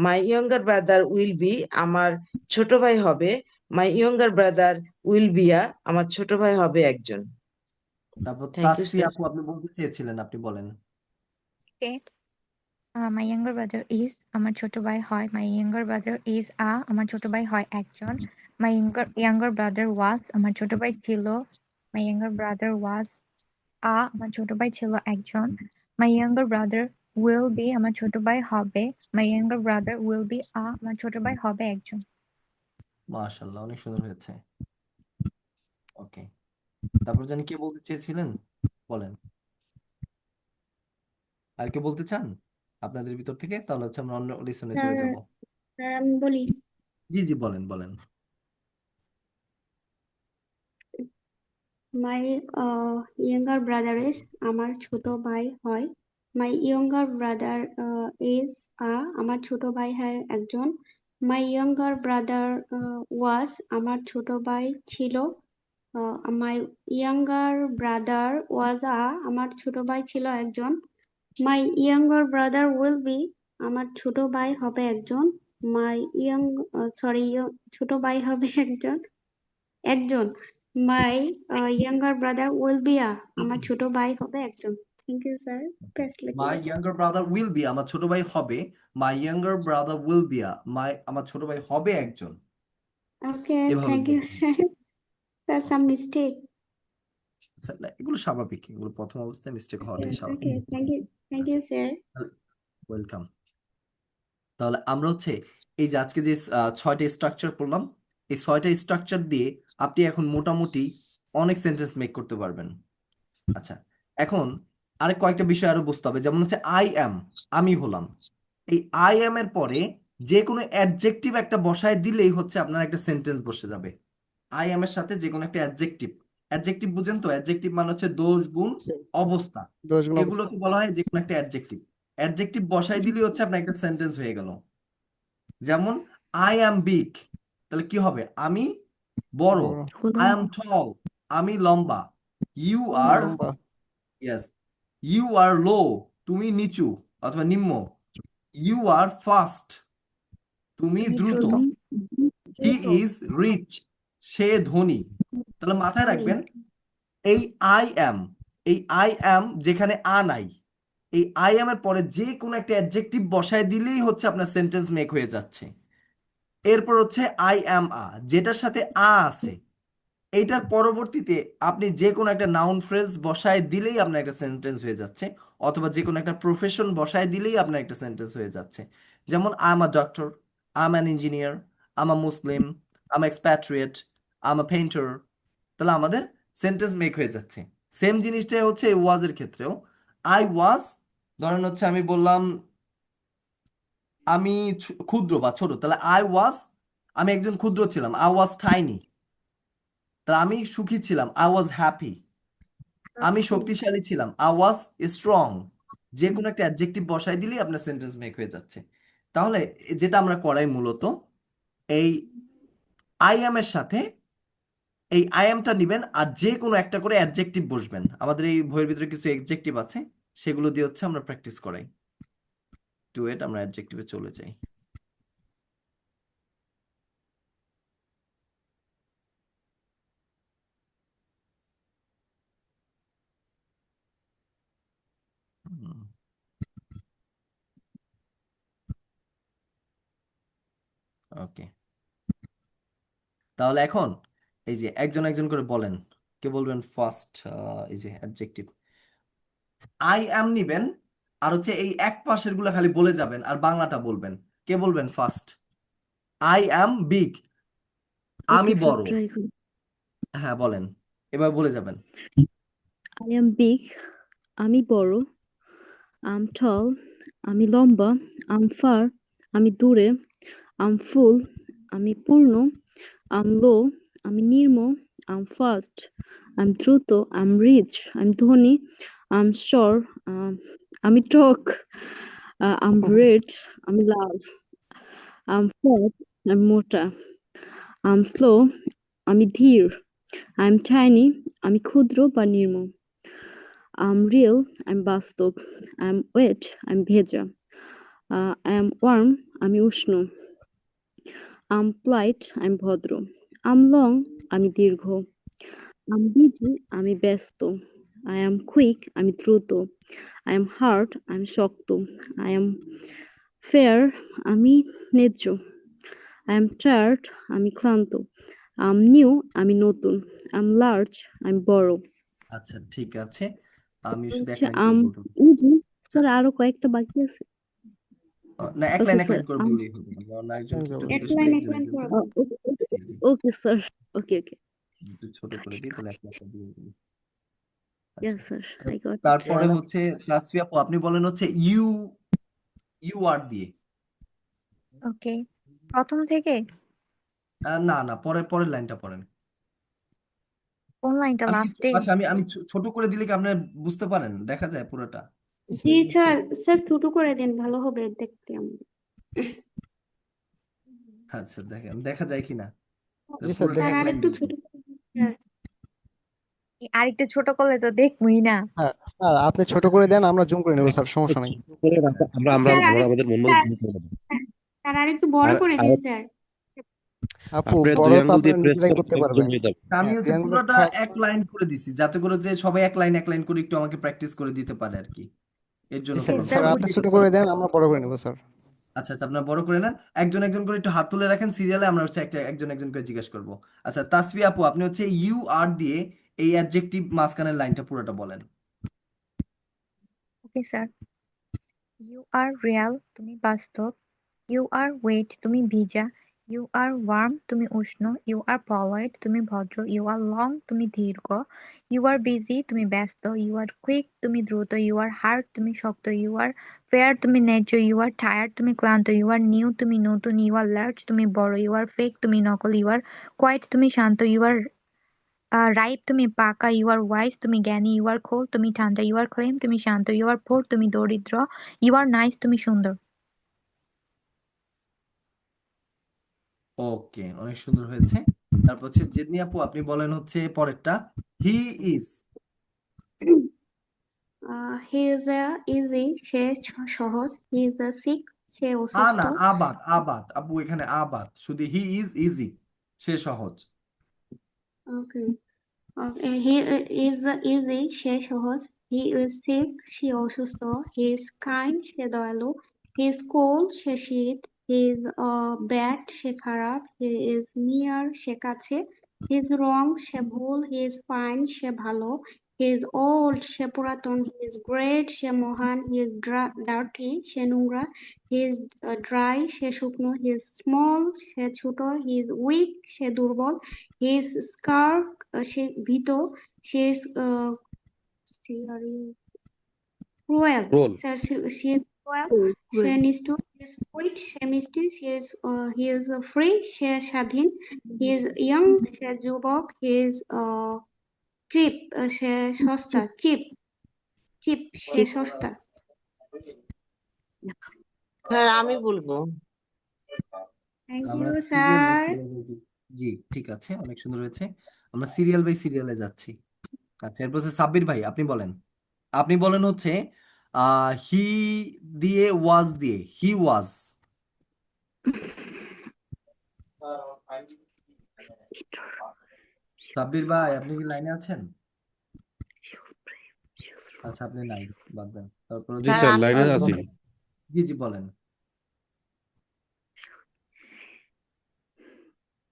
my younger brother will be আমার ছোট ভাই হবে, my younger brother will be আমার ছোট ভাই হবে একজন। তারপর থ্যাংক ইউ তাসফিয়া স্যার। আপু আপনি বলতে চেয়েছিলেন, আপনি বলেন। okay. My younger brother is আমার ছোট ভাই হয়, my younger brother is আমার ছোট ভাই হয় একজন, my younger brother was আমার ছোট ভাই ছিল, my younger brother was আমার ছোট ভাই ছিল একজন, my younger brother will be আমার ছোট ভাই হবে, my younger brother will be আমার ছোট ভাই হবে একজন। মাশাআল্লাহ, অনেক সুন্দর হয়েছে। ওকে, তারপর জানি কে বলতে চেয়েছিলেন, বলেন। আর কে বলতে চান আপনাদের ভিতর থেকে? তাহলে হচ্ছে আমরা অন্য লিসনে চলে স্যার যাব। স্যার আমি বলি জি জি বলেন বলেন। মাই ইয়ঙ্গার ব্রাদার ইজ আমার ছোট ভাই হয়, মাই ইয়ঙ্গার ব্রাদার ইজ আমার ছোট ভাই হয় একজন, মাই ইয়ঙ্গার ব্রাদার ওয়াজ আমার ছোট ভাই ছিল, মাই ইয়ঙ্গার ব্রাদার ওয়াজ আমার ছোট ভাই ছিল একজন, my younger brother will be আমার ছোট ভাই হবে একজন, মাই ইয়ং সরি ছোট ভাই হবে একজন my younger brother will be আমার ছোট ভাই হবে একজন। থ্যাংক ইউ স্যার, বেস্ট লেগে my younger brother will be, আমার ছোট ভাই হবে। My younger brother will be আমার ছোট ভাই হবে একজন। ওকে এভাবে থ্যাংক ইউ বলবেন। Sir, sir some mistake. আচ্ছা, না, এগুলো স্বাভাবিক, এগুলো প্রথম অবস্থায় মিস্টেক হওয়াটাই ওকে স্বাভাবিক। থ্যাংক ইউ আচ্ছা, স্যার। ওয়েলকাম। তাহলে আমরা হচ্ছে এই যে আজকে যে 6টা স্ট্রাকচার পড়লাম, এই 6টা স্ট্রাকচার দিয়ে আপনি এখন মোটামুটি অনেক সেন্টেন্স মেক করতে পারবেন। আচ্ছা, এখন আরেক কয়েকটা বিষয় আরো বুঝতে হবে, যেমন হচ্ছে আই অ্যাম, আমি হলাম। এই আই অ্যাম এর পরে যে কোনো অ্যাডজেক্টিভ একটা বসায় দিলেই হচ্ছে আপনার একটা সেন্টেন্স বসে যাবে। আই অ্যাম এর সাথে যে কোনো একটা অ্যাডজেক্টিভ, অ্যাডজেক্টিভ বুঝেন তো? অ্যাডজেক্টিভ মানে হচ্ছে দোষ, গুণ, অবস্থা, দোষগুণ অবস্থা। এগুলোকে বলা হয় যে কোনো একটা অ্যাডজেক্টিভ। অ্যাডজেক্টিভ বসাই দিলেই হচ্ছে আপনার একটা সেন্টেন্স হয়ে গেল। যেমন আই অ্যাম বিগ, তাহলে কি হবে? আমি বড়। বড়, আই অ্যাম টল, আমি লম্বা। ইউ আর, লম্বা, ইয়েস, ইউ আর লো, তুমি নিচু অথবা নিম্ন। ইউ আর ফাস্ট, তুমি তুমি দ্রুত। দ্রুত। হি ইজ রিচ, সে ধনী। তাহলে মাথায় রাখবেন, এই আই অ্যাম, এই আই অ্যাম যেখানে নাই, এই আই অ্যাম এর পরে যে কোনো একটা অ্যাডজেক্টিভ বসায় দিলেই হচ্ছে আপনার সেন্টেন্স মেক হয়ে যাচ্ছে। এরপর হচ্ছে আই অ্যাম যেটার সাথে আছে, এইটার পরবর্তীতে আপনি যে কোনো একটা নাউন ফ্রেজ বসায় দিলেই আপনার একটা সেন্টেন্স হয়ে যাচ্ছে, অথবা যে কোনো একটা প্রফেশন বসায় দিলেই আপনার একটা সেন্টেন্স হয়ে যাচ্ছে। যেমন I am a doctor, I am an engineer, I am a Muslim, I am expatriate, I am a painter. তাহলে আমাদের সেন্টেন্স মেক হয়ে যাচ্ছে। সেম জিনিসটাই হচ্ছে এই ওয়াজের ক্ষেত্রেও। আই ওয়াজ, ধরেন হচ্ছে আমি বললাম আমি ক্ষুদ্র বা ছোট, তাহলে আই ওয়াজ, আমি একজন ক্ষুদ্র ছিলাম, আই ওয়াজ টাইনি। তাহলে আমি সুখী ছিলাম, আই ওয়াজ হ্যাপি। আমি শক্তিশালী ছিলাম, আই ওয়াজ স্ট্রং। যে কোনো একটা অ্যাডজেক্টিভ বসাই দিলেই আপনার সেন্টেন্স মেক হয়ে যাচ্ছে। তাহলে যেটা আমরা করাই মূলত, এই আই এম এর সাথে এই আই এমটা নিবেন, আর যে কোনো একটা করে অ্যাডজেক্টিভ বসবেন। আমাদের এই বইয়ের ভিতরে কিছু অ্যাডজেক্টিভ আছে, সেগুলো দিয়ে হচ্ছে আমরা প্র্যাকটিস করাই। টু এট আমরা অ্যাডজেক্টিভে চলে যাই। ওকে, তাহলে এখন এই যে একজন একজন করে বলেন। কে বলবেন ফার্স্ট? এই যে অ্যাডজেক্টিভ আই অ্যাম নিবেন, আর হচ্ছে এই এক পাশের গুলা খালি বলে যাবেন আর বাংলাটা বলবেন। কে বলবেন ফার্স্ট? আই অ্যাম বিগ, আমি ওকে স্যার, বড়। ট্রাই করি। হ্যাঁ বলেন, এবার বলে যাবেন। আই এম বিগ, আমি বড়। আম টল, আমি লম্বা। আম ফার, আমি দূরে। আম ফুল, আমি পূর্ণ। আম লো, আমি নিম্ন। আম ফাস্ট, আমি দ্রুত। আম রিচ, আমি ধনী। আম শর, আমি টক। আম রেড, আমি লাল। আম ফ্যাট, আমি মোটা। আম স্লো, আমি ধীর। আই এম টাইনি, আমি ক্ষুদ্র বা নির্মম। আই এম রিয়েল, আমি বাস্তব। আই এম ওয়েট, আমি ভেজা। আই এম ওয়ার্ম, আমি উষ্ণ। আই এম পোলাইট, আমি ভদ্র। আই এম লং, আমি দীর্ঘ। আই এম বিজি, আমি ব্যস্ত। আই এম কুইক, আমি দ্রুত। আই এম হার্ড, আমি শক্ত। আই এম ফেয়ার, আমি ন্যায্য। আই এম টায়ার্ড, আমি ক্লান্ত। আই এম নিউ, আমি নতুন। আই এম লার্জ, আমি বড়। আচ্ছা, ঠিক আছে, আমি শুধু এক হচ্ছে লাইন করে বলবো। ইজি। আচ্ছা, স্যার আরো কয়েকটা বাকি আছে। না, এক ওকে লাইন এক স্যার, লাইন করে বললেই হবে, অন্য একজনকে একটু এক ধীরে লাইন সুস্থে এক লাইন একজন করে একজন করে। জি জি, ওকে স্যার, ওকে ওকে। একটু ছোট করে দিই, তাহলে এক লাইন দিয়ে দিই। ইয়েস আচ্ছা, স্যার, আই গট ইট। তারপরে হচ্ছে তাসফি আপু, আপনি বলেন হচ্ছে ইউ, ইউ আর দিয়ে। ওকে, প্রথম থেকে না না, পরের পরের লাইনটা পড়েন। কোন লাইনটা আমি কি, লাস্টে? আচ্ছা, আমি আমি ছোট করে দিলে কি আপনি বুঝতে পারেন, দেখা যায় পুরোটা? জি স্যার, স্যার ছোট করে দিন, ভালো হবে দেখতে আমাদের। আচ্ছা, দেখেন দেখা যায় কিনা, জি স্যার, পুরোটা স্যার এক আর লাইন একটু বলবো। ছোট করে দিন, স্যার। আরেকটু ছোট করলে তো দেখবই না। হ্যাঁ স্যার, আপনি ছোট করে দেন, আমরা জুম করে নেবো স্যার, সমস্যা নাই। করে আমরা আমরা আমরা স্যার আমরা আরেক আমাদের মন মতো স্যার ভুল করে দেবো। স্যার, স্যার আর একটু বড় আর করে আর দিন স্যার। আপু আপনি বড় দুই তো আঙ্গুল দিয়ে আপনারা প্রেস নিজেরাই করে করতে একদম পারবেন। হয়ে যাবে। আমি দুই হচ্ছে আঙ্গুলের পুরোটা ঠক এক লাইন করে দিছি যাতে করে যে সবাই এক লাইন করে একটু আমাকে প্র্যাকটিস করে দিতে পারে আর কি, এর জন্য জি স্যার, ওকে বললাম স্যার স্যার সবাই আপনি একটু ছোট একটু করে করে। দেন, আমরা বড় করে নেবো স্যার। আচ্ছা আচ্ছা, আপনার বড় করে নেন, একজন একজন করে একটু হাত তুলে রাখেন সিরিয়ালে, আমরা হচ্ছে একজন একজন করে জিজ্ঞেস করবো। আচ্ছা তাসফি আপু, আপনি হচ্ছে ইউ আর দিয়ে এই অ্যাডজেক্টিভ মাঝখানের লাইনটা পুরোটা বলেন। Okay sir. You are real, তুমি বাস্তব। ইউ আর ওয়েট, তুমি ভিজা। ইউ আর ওয়ার্ম, তুমি উষ্ণ। ইউ আর পলাইট, তুমি ভদ্র। ইউ আর লং, তুমি দীর্ঘ। ইউ আর বিজি, তুমি ব্যস্ত। ইউ আর কুইক, তুমি দ্রুত। ইউ আর হার্ড, তুমি শক্ত। ইউ আর ফেয়ার, তুমি ন্যায্য। ইউ আর টায়ার্ড, তুমি ক্লান্ত। ইউ আর নিউ, তুমি নতুন। ইউ আর লার্জ, তুমি বড়। ইউ আর ফেক, তুমি নকল। ইউ আর কোয়াইট, তুমি শান্ত। ইউ আর রাইপ, তুমি পাকা। ইউ আর ওয়াইজ, তুমি জ্ঞানী। ইউ আর কোল্ড, তুমি ঠান্ডা। ইউ আর ক্লেম, তুমি শান্ত। ইউ আর পোর, তুমি দরিদ্র। ইউ আর নাইস, তুমি সুন্দর। ওকে, অনেক সুন্দর হয়েছে। তারপর হচ্ছে জেদনি আপু, আপনি বলেন হচ্ছে পরেরটা, he is. He is easy, সে সহজ। হি ইজ সিক, সে অসুস্থ। না, আবাদ আবাদ আপু, এখানে আবাদ, শুধু হি ইজ ইজি, সে সহজ। ওকে, হি ইজ ইজি, সে সহজ। হি ইজ সিক, সে অসুস্থ। হি ইজ কাইন্ড, সে দয়ালু। হি ইজ কোল্ড, সে শীত। হি ইজ ব্যাড, সে খারাপ। হি ইজ নিয়ার, সে কাছে। হি ইজ রং, সে ভুল। হি ইজ ফাইন, সে ভালো। হি ইজ ওল্ড, সে পুরাতন। হি ইজ গ্রেট, সে মহান। হি ইজ ডার্টি, সে নোংরা। হি ইজ ড্রাই, সে শুকনো। হি ইজ স্মল, সে ছোট। হি ইজ উইক, সে দুর্বল। হি ইজ স্কার্ড, সে ভীত। সে ইজ ক্রুয়েল, রোল। স্যার সে ইজ ক্রুয়েল। সে নিষ্ঠুর। হি ইজ সুইট, সে মিষ্টি। হি ইজ ফ্রি, সে স্বাধীন। হি ইজ ইয়ং, সে যুবক। হি ইজ ক্রিপ, সে সস্তা। চিপ, চিপ, সে সস্তা। স্যার আমি বলবো। থ্যাংক আমরা ইউ সিরিয়াল বাই স্যার। সিরিয়ালে, জি ঠিক আছে, অনেক সুন্দর হয়েছে। আমরা সিরিয়াল বাই সিরিয়ালে যাচ্ছি। আচ্ছা, এরপর হচ্ছে সাব্বির ভাই, আপনি বলেন। আপনি বলেন হচ্ছে হি দিয়ে ওয়াজ দিয়ে, হি ওয়াজ। সাব্বির ভাই, আপনি কি লাইনে আছেন? আচ্ছা, আপনি নাই, বাদ দেন। তারপর জি হচ্ছে স্যার স্যার, আমি লাইনে বলবো। আছি। জি জি বলেন।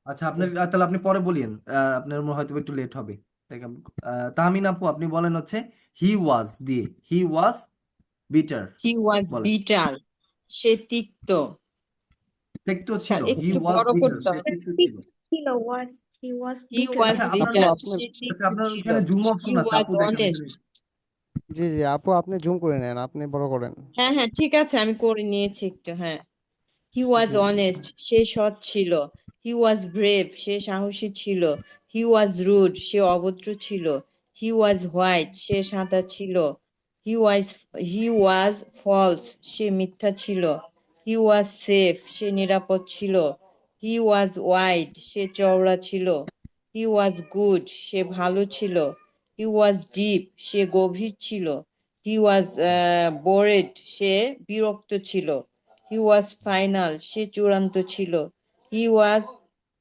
আচ্ছা, আপনার তাহলে আপনি পরে বলিয়েন, আপনার হয়তো একটু লেট হবে। তাহমিন আপু, আপনি বলেন হচ্ছে হি ওয়াজ দিয়ে, হি ওয়াজ বিটার। হি ওয়াজ বলেন। বিটার, সে তিক্ত। তিক্ত ছিল, স্যার হি একটু ওয়াজ বড় বিটার, করতে সে হবে। তিক্ত ছিল। ছিল ওয়াজ, হি ওয়াজ হি বিটার। ওয়াজ আচ্ছা আপনার, আপু বিটার, আপনি, সে আচ্ছা তিক্ত আপনার ছিল। ওখানে জুম হি অপশন আছে ওয়াজ আপু, দেখেন অনেস্ট। ওখানে। জি জি আপু আপনি জুম করে নেন, আপনি বড় করেন। হ্যাঁ হ্যাঁ ঠিক আছে, আমি করে নিয়েছি একটু, হ্যাঁ। হি ওয়াজ জি জি অনেস্ট, সে সৎ ছিল। হি ওয়াজ ব্রেভ, সে সাহসী ছিল। হি ওয়াজ রুড, সে অভদ্র ছিল। হি ওয়াজ হোয়াইট, সে সাদা ছিল। হি ওয়াজ হি ওয়াজ ফলস, সে মিথ্যা ছিল। হি ওয়াজ সেফ, সে নিরাপদ ছিল। হি ওয়াজ ওয়াইড, সে চওড়া ছিল। হি ওয়াজ গুড, সে ভালো ছিল। হি ওয়াজ ডিপ, সে গভীর ছিল। হি ওয়াজ বোরেড, সে বিরক্ত ছিল। হি ওয়াজ ফাইনাল, সে চূড়ান্ত ছিল। হি ওয়াজ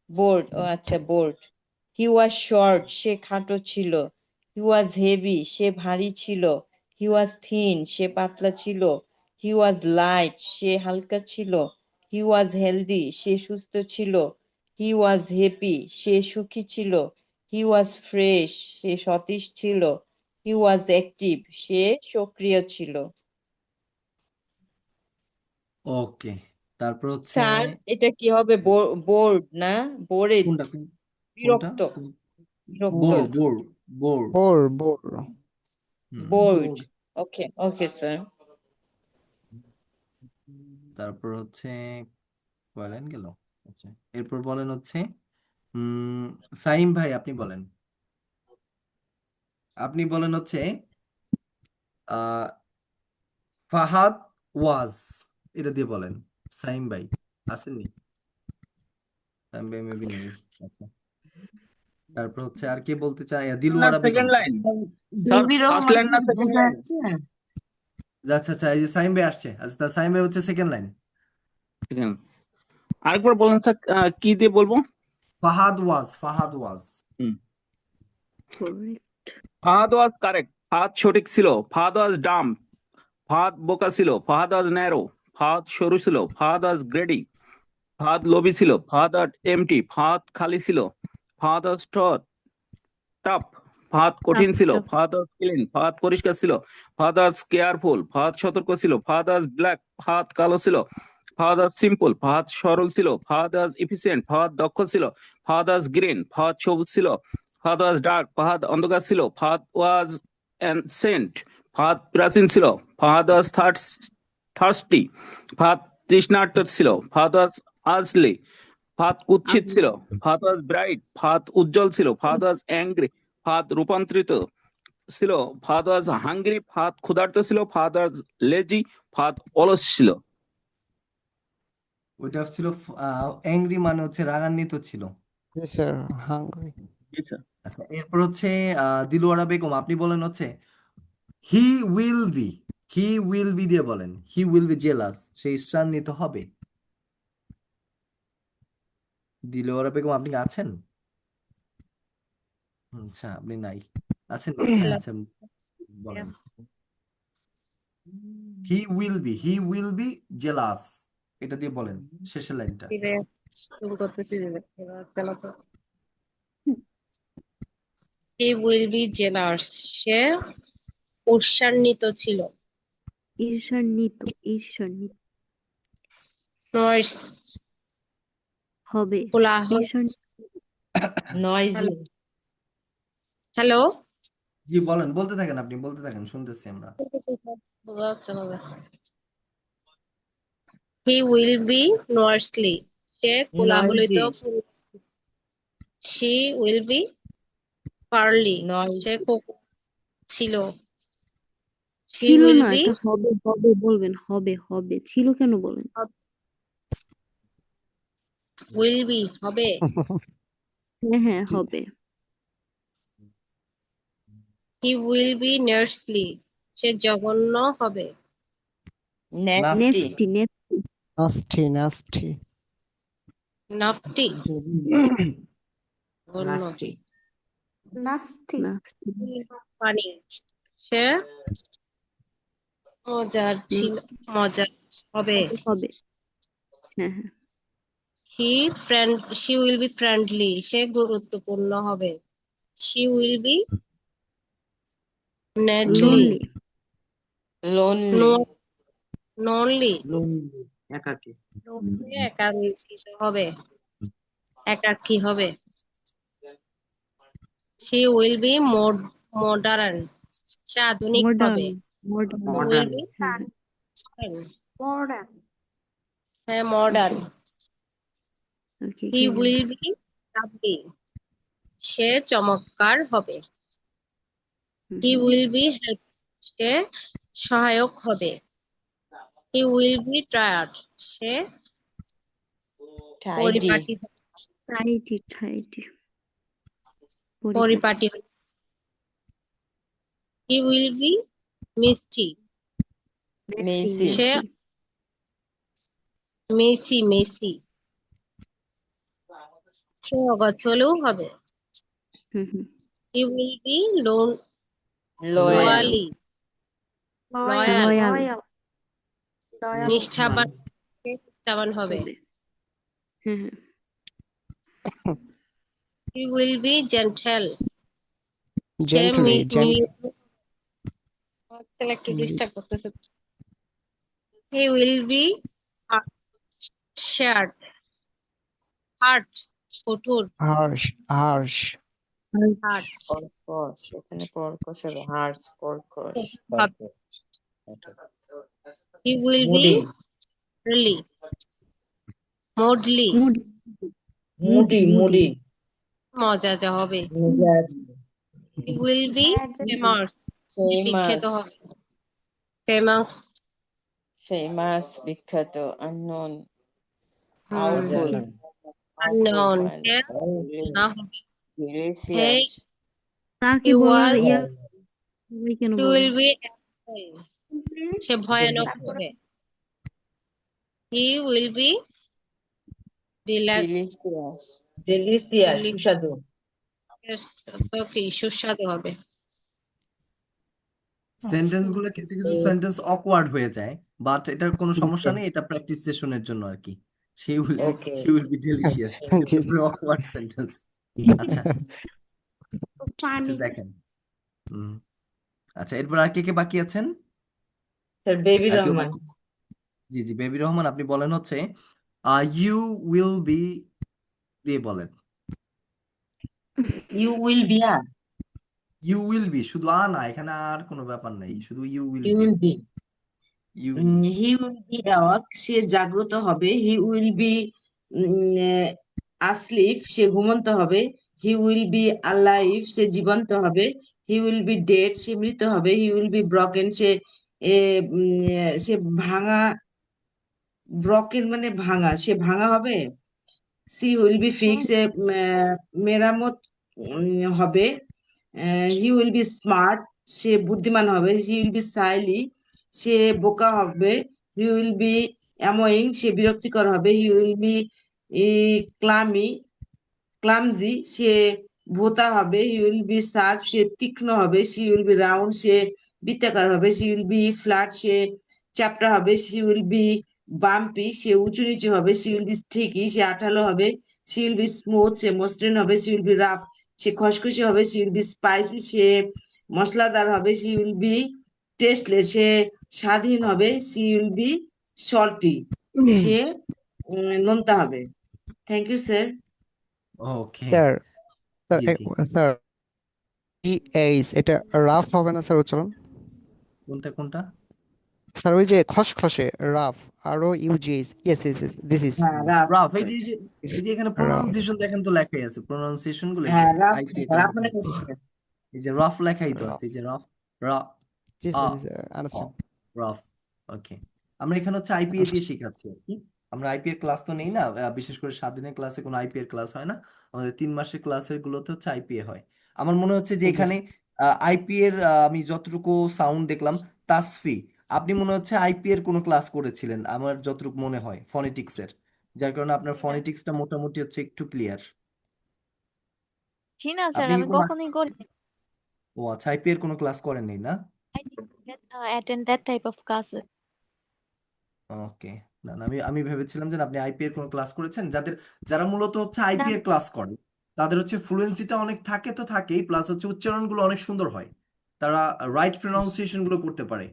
বোর্ড, ও আচ্ছা বোর্ড। হি ওয়াজ শর্ট, সে খাটো ছিল। হি ওয়াজ হেভি, সে ভারী ছিল। হি ওয়াজ থিন, সে পাতলা ছিল। হি ওয়াজ লাইট, সে হালকা ছিল। হি ওয়াজ হেলদি, সে সুস্থ ছিল। হি ওয়াজ হ্যাপি, সে সুখী ছিল। হি ওয়াজ ফ্রেশ, সে সতেজ ছিল। হি ওয়াজ অ্যাক্টিভ, সে সক্রিয় ছিল। ওকে, তারপর হচ্ছে স্যার এটা কি হবে? বোর্ড না বোরেড? কোনটা কোনটা বিরক্ত, বিরক্ত। Bore bore bore. Bore bore. Hmm. Bored. Okay okay sir. তারপর হচ্ছে কয় লাইন গেল? আচ্ছা, এরপর বলেন হচ্ছে উম সাইম ভাই, আপনি বলেন। আপনি বলেন হচ্ছে আহ ফাহাদ ওয়াজ, এটা দিয়ে বলেন। সাইম ভাই আসেননি? সাইম ভাই মেবি নেই। আচ্ছা, তারপর হচ্ছে আর কে বলতে চায়? Dilwara Begum. Second line, sir baby first Rahman line কি না সেকেন্ড দেখা লাইন? যাচ্ছে? আচ্ছা আচ্ছা, এই যে সাইম ভাই আসছে। আচ্ছা, তা সাইম ভাই হচ্ছে সেকেন্ড লাইন। সেকেন্ড। আরেকবার বলেন স্যার, কি দিয়ে বলবো? ফাহাদ ওয়াজ হুম। Correct. ফাহাদ ওয়াজ কারেক্ট, ফাহাদ সঠিক ছিল। ফাহাদ ওয়াজ ডাম, ফাহাদ বোকা ছিল। ফাহাদ ওয়াজ ন্যারো, ফাহাদ সরু ছিল। ফাহাদ ওয়াজ গ্রেডি, ফাহাদ লোভী ছিল। ফাহাদ ওয়াজ এমটি, ফাহাদ খালি ছিল। ফাহাদ ওয়াজ টাফ, ফাহাদ কঠিন ছিল। Tough. ফাহাদ ওয়াজ ক্লিন, ফাহাদ পরিষ্কার ছিল। ফাহাদ ওয়াজ কেয়ারফুল, ফাহাদ সতর্ক ছিল। ফাহাদ ওয়াজ ব্ল্যাক, ফাহাদ কালো ছিল। ফাহাদ ওয়াজ সিম্পল, ফাহাদ সরল ছিল। ফাহাদ ওয়াজ এফিসিয়েন্ট, ফাহাদ দক্ষ ছিল। ফাহাদ ওয়াজ গ্রিন, ফাহাদ সবুজ ছিল। ফাহাদ ওয়াজ ডার্ক, ফাহাদ অন্ধকার ছিল। ফাহাদ ওয়াজ সেন্ট, ফাহাদ প্রাচীন ছিল। ফাহাদ ওয়াজ থার্স্টি, ফাহাদ তৃষ্ণার্ত ছিল। ফাহাদ ওয়াজ আজলি, ফাহাদ কুৎসিত ছিল। ফাহাদ ওয়াজ ব্রাইট, ফাহাদ উজ্জ্বল ছিল। ফাহাদ ওয়াজ অ্যাংরি, ফাহাদ রূপান্তরিত ছিল। ফাহাদ ওয়াজ হাঙ্গরি, ফাহাদ ক্ষুধার্ত ছিল। ফাহাদ ওয়াজ লেজি, ফাহাদ অলস ছিল। ওইটা ছিল অ্যাংরি মানে হচ্ছে রাগান্বিত ছিল। Yes, sir. Hungry. আচ্ছা, এরপর হচ্ছে দিলওয়ারা বেগম, আপনি বলেন হচ্ছে হি will be. He will be দিয়ে বলেন, হি উইল বি জেলাস, সে ঈর্ষান্বিত হবে। দিলওয়ারা বেগম, আপনি কি আছেন? আচ্ছা, আপনি নাই, আছেন? আচ্ছা, বলেন হি উইল বি জেলাস, এটা দিয়ে বলেন শেষের লাইনটা। He will be jealous. সে ঈর্ষান্বিত ছিল। ঈর্ষান্বিত Noise, হবে। কোলাহল। নয়জি। হ্যালো, জি বলেন, বলতে থাকেন, আপনি বলতে থাকেন, শুনতেছি আমরা। He will be noisily. Say কোলাহলিত। নয়জি। She will be pearly. সে নয়জি। ছিল। She ছিল will না, be এটা হবে বলবেন, হবে ছিল কেন বলেন? will be হবে। হ্যাঁ হবে। He will be nasty. সে জঘন্য হবে। Nasty. Nasty. Naughty, nasty. Nasty. funny. সে মজার হবে। হ্যাঁ। She will be friendly. সে গুরুত্বপূর্ণ হবে। She will be needly. Lonely. Lonely. একাকী। একাকিত্ব হবে। একাকী হবে। She will be modern. সে আধুনিক হবে। She will be modern. He will be lovely. সে চমৎকার হবে। He will be helpful. সে সহায়ক হবে। He will be tired. সে পরিপাটি পরিপাটি হবে। He will be misty. Messy. সে মেসি। সে অগোছালো হবে। He will be loyal. loyal. নিষ্ঠাবান হবে। He will be gentle. একটু ডিস্টার্ব করতেছে। He will be hard. কঠোর। Harsh. কর্কশ। এখানে কর্কশ হবে। হার্শ, কর্কশ। He will be really moody. মজা হবে। He will be famous. বিখ্যাত হবে। ফেমাস, বিখ্যাত। unknown, powerful, unknown. না হবে। gracious, তাকে বলার কেন He will be সে ভয়ানক হবে। He will be delicious delicious, ডিলি সুস্বাদু। তো কি সুস্বাদু হবে। সেন্টেন্স গুলো কিছু কিছু সেন্টেন্স অকওয়ার্ড হয়ে যায়, বাট এটার কোনো সমস্যা নেই, এটা প্র্যাকটিস সেশনের জন্য আর কি। She will be okay, he will B delicious, G awkward sentence. আচ্ছা আচ্ছা ফানি। দেখেন, হুম, আচ্ছা এরপর আর কে কে বাকি আছেন? স্যার বেবি কেউ রহমান। বাকি? জি জি, বেবি রহমান, আপনি বলেন হচ্ছে ইউ উইল বি দিয়ে বলেন। You will be a you will be, শুধু না, এখানে আর কোনো ব্যাপার নেই, শুধু you will you be. Will be you will be. He will be awake, সে জাগ্রত হবে। হি উইল বি আসলিফ, সে ঘুমন্ত হবে। হি উইল বি আলাইভ, সে জীবন্ত হবে। হি উইল বি ডেড, সে মৃত হবে। হি উইল বি ব্রকেন, সে ভাঙা। ব্রকেন মানে ভাঙা, সে ভাঙা হবে। সি উইল বি ফিক্স, সে মেরামত হবে। হি উইল বি স্মার্ট, সে বুদ্ধিমান হবে। হি উইল বি সাইলি, সে বোকা হবে। হি উইল বি অ্যানোয়িং, সে বিরক্তিকর হবে। হি উইল বি ক্লামি ক্লামজি, সে ভোঁতা হবে। হি উইল বি শার্প, সে তীক্ষ্ণ হবে। সি উইল বি রাউন্ড, সে বৃত্তাকার হবে। সি উইল বি ফ্ল্যাট, সে চ্যাপ্টা হবে। সি উইল বি বাম্পি, সে উঁচু নিচু হবে। সি উইল বি স্টিকি, সে আঠালো হবে। সি উইল বি স্মুথ, সে মসৃণ হবে। সি উইল বি রাফ, সে খসখসে হবে। সি উইল বি স্পাইসি, সে মশলাদার হবে। সি উইল বি টেস্টলেস, সে স্বাধীন হবে। সি উইল বি সল্টি, সে নোনতা হবে। Thank you sir. Okay, sir. Sir জি জি, স্যার এইচ, এটা রাফ হবে না স্যার উচ্চারণ? কোনটা কোনটা? স্যার ওই যে খসখসে, rough, R O ইউজিএস, yes yes, this is হ্যাঁ রাফ, রাফ, এই যে এখানে রাফ। প্রোনাউন্সিয়েশন দেখেন তো লেখাই আছে, প্রোনাউন্সিয়েশন গুলো এই যে হ্যাঁ রাফ, আইপি এ রাফ লেখা মানে আছে, খসখসে। এই যে রাফ লেখাই তো রাফ, আছে, এই যে রাফ, রা জি আ স্যার, জি স্যার, অ আন্ডারস্ট্যান্ড। রাফ। ওকে, আমরা এখানে হচ্ছে আইপিএ দিয়ে শেখাচ্ছি আর কি। আমরা আইপি এর ক্লাস তো নেই না, বিশেষ করে 7 দিনের ক্লাসে কোনো আইপি এর ক্লাস হয় না, আমাদের 3 মাসের ক্লাসের গুলোতে হচ্ছে আইপিএ হয়। আমার মনে হচ্ছে যে জি এখানে আইপি এর আমি যতটুকু সাউন্ড দেখলাম, তাসফি, আপনি মনে হচ্ছে আইপি এর কোনো ক্লাস করেছিলেন আমার যতটুকু মনে হয় ফনেটিক্স এর, যার কারণে আপনার ফনেটিক্সটা মোটামুটি হচ্ছে একটু ক্লিয়ার। জি না স্যার, আপনি কি আমি কোনো, কখনোই করি। ও আচ্ছা, আইপি এর কোনো ক্লাস করেননি না? I didn't attend that type of classes. ওকে, না না, আমি ভেবেছিলাম যে আপনি আইপি এর কোনো ক্লাস করেছেন, যারা মূলত হচ্ছে না আইপি এর ক্লাস করে তাদের হচ্ছে ফ্লুয়েন্সিটা অনেক থাকে তো থাকেই, প্লাস হচ্ছে উচ্চারণগুলো অনেক সুন্দর হয়, তারা রাইট প্রনাউন্সিয়েশন গুলো করতে পারে।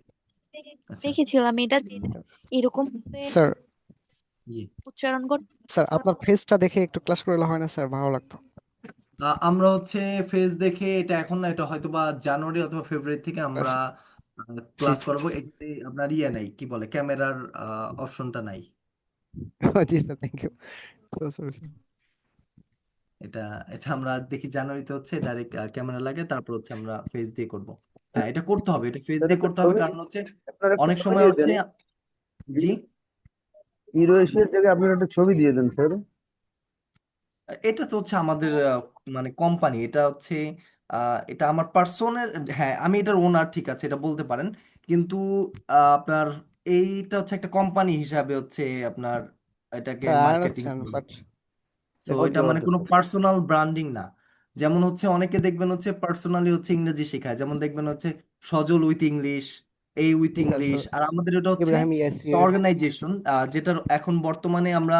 আচ্ছা, দেখেছিলাম এটা স্যার। এরকম ভাবে স্যার জি, উচ্চারণ করতে। স্যার আপনার ফেসটা দেখে একটু ক্লাস করলে হয় না স্যার, ভালো লাগতো। আমরা হচ্ছে ফেজ দেখে, এটা এখন না, এটা হয়তো বা জানুয়ারি অথবা ফেব্রুয়ারি থেকে আমরা জি ক্লাস জি করাবো। এতে আপনার ইয়ে নাই, কি বলে, ক্যামেরার অপশনটা নাই। জি sir, thank you. So sorry sir. এটা এটা আমরা দেখি জানুয়ারিতে হচ্ছে ডাইরেক্ট ক্যামেরা লাগে, তারপর হচ্ছে আমরা ফেস দিয়ে করব। হ্যাঁ, এটা করতে হবে, এটা ফেস স্যার দিয়ে একটা করতে হবে, ছবি, কারণ হচ্ছে আপনার একটা অনেক ছবি সময় দিয়ে হচ্ছে, দেন। জি, হিরো এশিয়ার জায়গায় আপনার একটা ছবি দিয়ে দেন স্যার। এটা তো হচ্ছে আমাদের মানে কোম্পানি, এটা হচ্ছে এটা আমার পার্সোনের, হ্যাঁ আমি এটার ওনার, ঠিক আছে, এটা বলতে পারেন, কিন্তু আপনার এইটা হচ্ছে একটা কোম্পানি হিসাবে হচ্ছে আপনার এটাকে sir I marketing, understand, but so এটা ওকে মানে ওকে কোনো স্যার। পার্সোনাল ব্র্যান্ডিং না। যেমন হচ্ছে অনেকে দেখবেন হচ্ছে পার্সোনালি হচ্ছে ইংরেজি শেখায়, যেমন দেখবেন হচ্ছে সজল উইথ ইংলিশ, এই উইথ জি স্যার। ইংলিশ, স্যার আর আমাদের এটা হচ্ছে ইব্রাহিম ইয়াসির। অর্গানাইজেশন, যেটার এখন বর্তমানে আমরা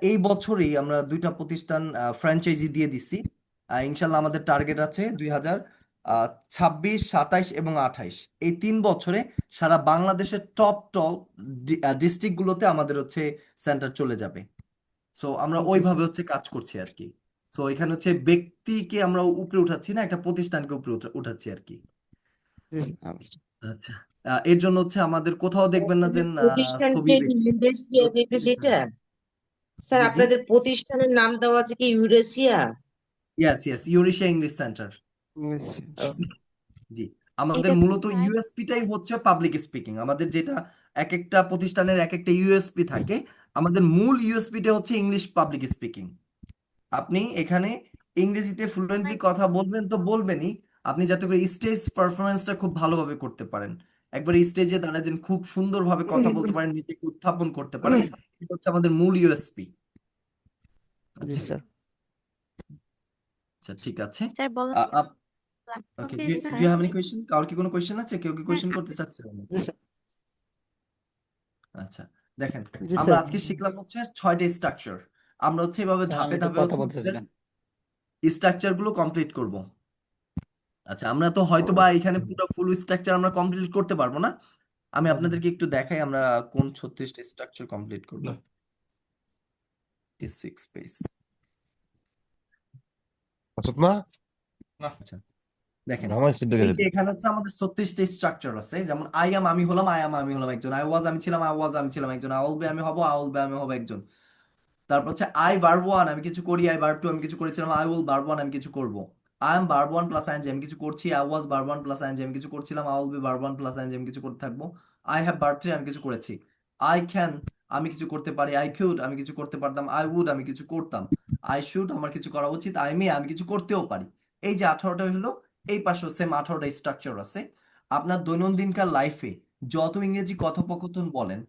এই বছরেই আমরা 2টা প্রতিষ্ঠান ফ্র্যাঞ্চাইজি দিয়ে দিছি। ইনশাল্লাহ আমাদের টার্গেট আছে 2026, 27 এবং 28, এই 3 বছরে সারা বাংলাদেশের টপ টপ ডিস্ট্রিক্টগুলোতে আমাদের হচ্ছে সেন্টার চলে যাবে। সো আমরা জি স্যার, ওইভাবে হচ্ছে কাজ করছি আর কি। সো এখানে হচ্ছে ব্যক্তিকে আমরা উপরে উঠাচ্ছি না, একটা প্রতিষ্ঠানকে উপরে উঠাচ্ছি আর কি। জি স্যার, আন্ডারস্ট্যান্ড। আচ্ছা, এর জন্য হচ্ছে আমাদের কোথাও দেখবেন না যে আপনাদের প্রতিষ্ঠানকে ছবি বেশি, ইউরেশিয়া হচ্ছে যেটা সেটা? স্যার জি জি, আপনাদের প্রতিষ্ঠানের নাম দেওয়া আছে কি Eurasia? Yes yes, Eurasia English centre. জি, আমাদের এটা মূলত ইউএসপিটাই হচ্ছে পাবলিক স্পিকিং, আমাদের যেটা এক একটা প্রতিষ্ঠানের এক একটা ইউএসপি থাকে, আমাদের মূল ইউএসপিটা হচ্ছে ইংলিশ পাবলিক স্পিকিং। আপনি এখানে ইংরেজিতে ফ্লুয়েন্টলি কথা বলবেন তো বলবেনই, আপনি যাতে করে স্টেজ পারফরমেন্সটা খুব ভালোভাবে করতে পারেন, একবার স্টেজে দাঁড়ায় যেন খুব সুন্দরভাবে কথা বলতে পারেন, নিজেকে উত্থাপন করতে পারেন, এটা হচ্ছে আমাদের মূল ইউএসপি। জি আচ্ছা স্যার। আচ্ছা ঠিক আছে। স্যার বলেন। Okay, okay do sir you have any question? কারোর কি কোনো কোয়েশ্চেন আছে? কেউ কি কোয়েশ্চেন করতে চাচ্ছিল নাকি? জি স্যার। আচ্ছা দেখেন, জি আমরা স্যার। আজকে শিখলাম হচ্ছে 6টা স্ট্রাকচার। আমরা হচ্ছে এভাবে স্যার আমি ধাপে একটু ধাপে কথা হচ্ছে বলতে চাচ্ছিলাম। স্ট্রাকচার গুলো কমপ্লিট করব। আচ্ছা আমরা তো হয়তো বা এখানে পুরো ফুল স্ট্রাকচার আমরা কমপ্লিট করতে পারবো না। আমি আপনাদেরকে একটু দেখাই আমরা কোন 36টা স্ট্রাকচার কমপ্লিট করব। 6 পেজ। মাসুদ না আচ্ছা দেখেন, আমার সিট এই দেখে যে দিতে এখানে হচ্ছে আমাদের 36টা স্ট্রাকচার আছে। যেমন আই এম আমি হলাম, আই এম আমি হলাম একজন, আই ওয়াজ আমি ছিলাম, আই ওয়াজ আমি ছিলাম একজন, আই উইল বি আমি হব, আই উইল বি আমি হব একজন। তারপর হচ্ছে আই ভার্ব ওয়ান আমি কিছু করি, আই ভার্ব টু আমি কিছু করেছিলাম, আই উইল ভার্ব ওয়ান আমি কিছু করব। I am verb one plus ING আমি কিছু করছি, I was verb one plus ING আমি কিছু করছিলাম, I will be verb one plus ING আমি কিছু করতে থাকবো। আই হ্যাভ ভার্ব থ্রি আমি কিছু করেছি। আই ক্যান আমি কিছু করতে পারি, আই কুড আমি কিছু করতে পারতাম, আই উড আমি কিছু করতাম, আই শুড আমার কিছু করা উচিত, আই মে আমি কিছু করতেও পারি। এই যে 18টা হলো, এই পাশেও সেম 18টা স্ট্রাকচার আছে। আপনার দৈনন্দিনকার লাইফে যত ইংরেজি কথোপকথন বলেন,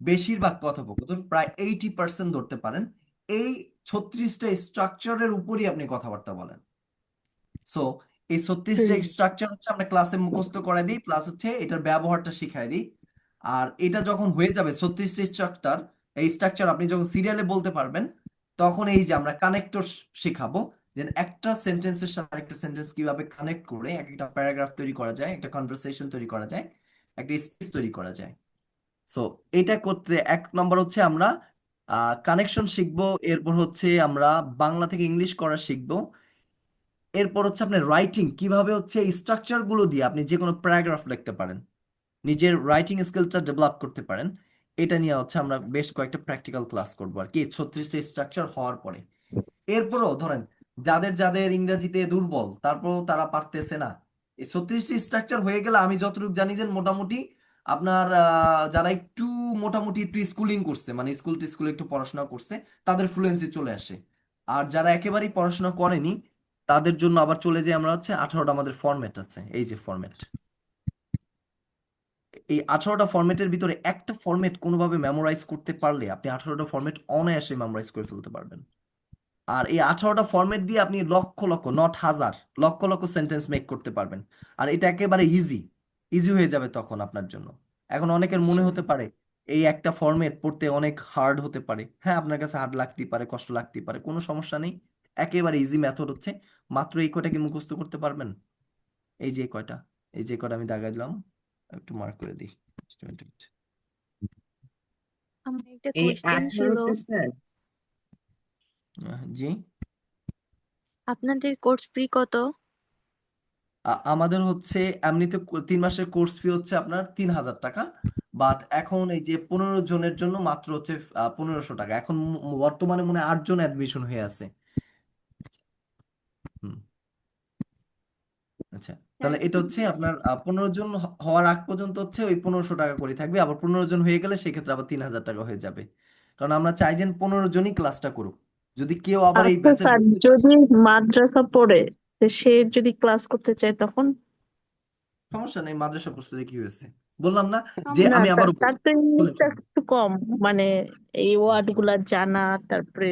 বেশিরভাগ কথোপকথন প্রায় 80% ধরতে পারেন এই 36টা স্ট্রাকচারের উপরই আপনি কথাবার্তা বলেন। সো এই 36টা স্ট্রাকচার হচ্ছে আমরা ক্লাসে মুখস্থ করে দিই, প্লাস হচ্ছে এটার ব্যবহারটা শিখাই দিই। আর এটা যখন হয়ে যাবে 36টা স্ট্রাকচার, এই স্ট্রাকচার আপনি যখন সিরিয়ালে বলতে পারবেন, তখন এই যে আমরা কানেক্টর শিখাবো, যে একটা সেন্টেন্সের সাথে আরেকটা সেন্টেন্স কিভাবে কানেক্ট করে একটা প্যারাগ্রাফ তৈরি করা যায়, একটা কনভারসেশন তৈরি করা যায়, একটা স্পিচ তৈরি করা যায়। সো এটা করতে 1 নম্বর হচ্ছে আমরা কানেকশন শিখবো, এরপর হচ্ছে আমরা বাংলা থেকে ইংলিশ করা শিখবো, এরপর হচ্ছে আপনার রাইটিং কিভাবে হচ্ছে এই স্ট্রাকচার গুলো দিয়ে আপনি যে কোনো প্যারাগ্রাফ লিখতে পারেন, নিজের রাইটিং স্কিলটা ডেভেলপ করতে পারেন। এটা নিয়ে হচ্ছে আমরা বেশ কয়েকটা প্র্যাকটিক্যাল ক্লাস করবো আর কি 36টা স্ট্রাকচার হওয়ার পরে। এরপরও ধরেন যাদের যাদের ইংরেজিতে দুর্বল, তারপর তারা পারতেছে না, এই 36টি স্ট্রাকচার হয়ে গেলে আমি যতটুকু জানি যে মোটামুটি আপনার যারা একটু মোটামুটি একটু স্কুলিং করছে, মানে স্কুলে একটু পড়াশোনা করছে, তাদের ফ্লুয়েন্সি চলে আসে। আর যারা একেবারেই পড়াশোনা করেনি, তাদের জন্য আবার চলে যাই আমরা হচ্ছে 18টা আমাদের ফরম্যাট আছে, এই যে ফরম্যাট। এই 18টা ফরম্যাটের ভিতরে একটা ফরম্যাট কোনোভাবে মেমোরাইজ করতে পারলে আপনি 18টা ফরম্যাট অনায়াসে মেমোরাইজ করে ফেলতে পারবেন। আর এই 18টা ফরম্যাট দিয়ে আপনি লক্ষ লক্ষ, নট হাজার, লক্ষ লক্ষ সেন্টেন্স মেক করতে পারবেন। আর এটা একেবারে ইজি হয়ে যাবে তখন আপনার জন্য। এখন অনেকের মনে হতে পারে এই একটা ফরম্যাট পড়তে অনেক হার্ড হতে পারে। হ্যাঁ, আপনার কাছে হার্ড লাগতেই পারে, কষ্ট লাগতেই পারে, কোনো সমস্যা নেই। একেবারে ইজি মেথড হচ্ছে মাত্র এই কয়টা কি মুখস্থ করতে পারবেন? এই যে কয়টা, এই যে কয়টা আমি দাগাই দিলাম, একটু মার্ক করে দিই। Just a minute. আমার একটা এই কোয়েশ্চেন ছিল, 18টা স্যার জি, আপনাদের কোর্স ফি কত? আমাদের হচ্ছে এমনিতে 3 মাসের কোর্স ফি হচ্ছে আপনার 3,000 টাকা। বাট এখন এই যে 15 জনের জন্য মাত্র হচ্ছে 1500 টাকা। এখন বর্তমানে মনে হয় 8 জন অ্যাডমিশন হয়ে আছে। হুম, আচ্ছা তাহলে এটা হচ্ছে আপনার 15 জন হওয়ার আগ পর্যন্ত হচ্ছে ওই 1500 টাকা করে থাকবে, আবার 15 জন হয়ে গেলে সেক্ষেত্রে আবার 3,000 টাকা হয়ে যাবে। কারণ আমরা চাই যে 15 জনই ক্লাসটা করুক। যদি কেউ আবার এই আচ্ছা ব্যাচে স্যার, যদি মাদ্রাসা পড়ে তো সে যদি ক্লাস করতে চায় তখন? সমস্যা নেই, মাদ্রাসা পড়তে কি হয়েছে, বললাম না যে না, আমি আবারও তার বলি। তো শুনেন ইংলিশটা শুনেন। একটু কম, মানে এই ওয়ার্ড গুলা জানা, তারপরে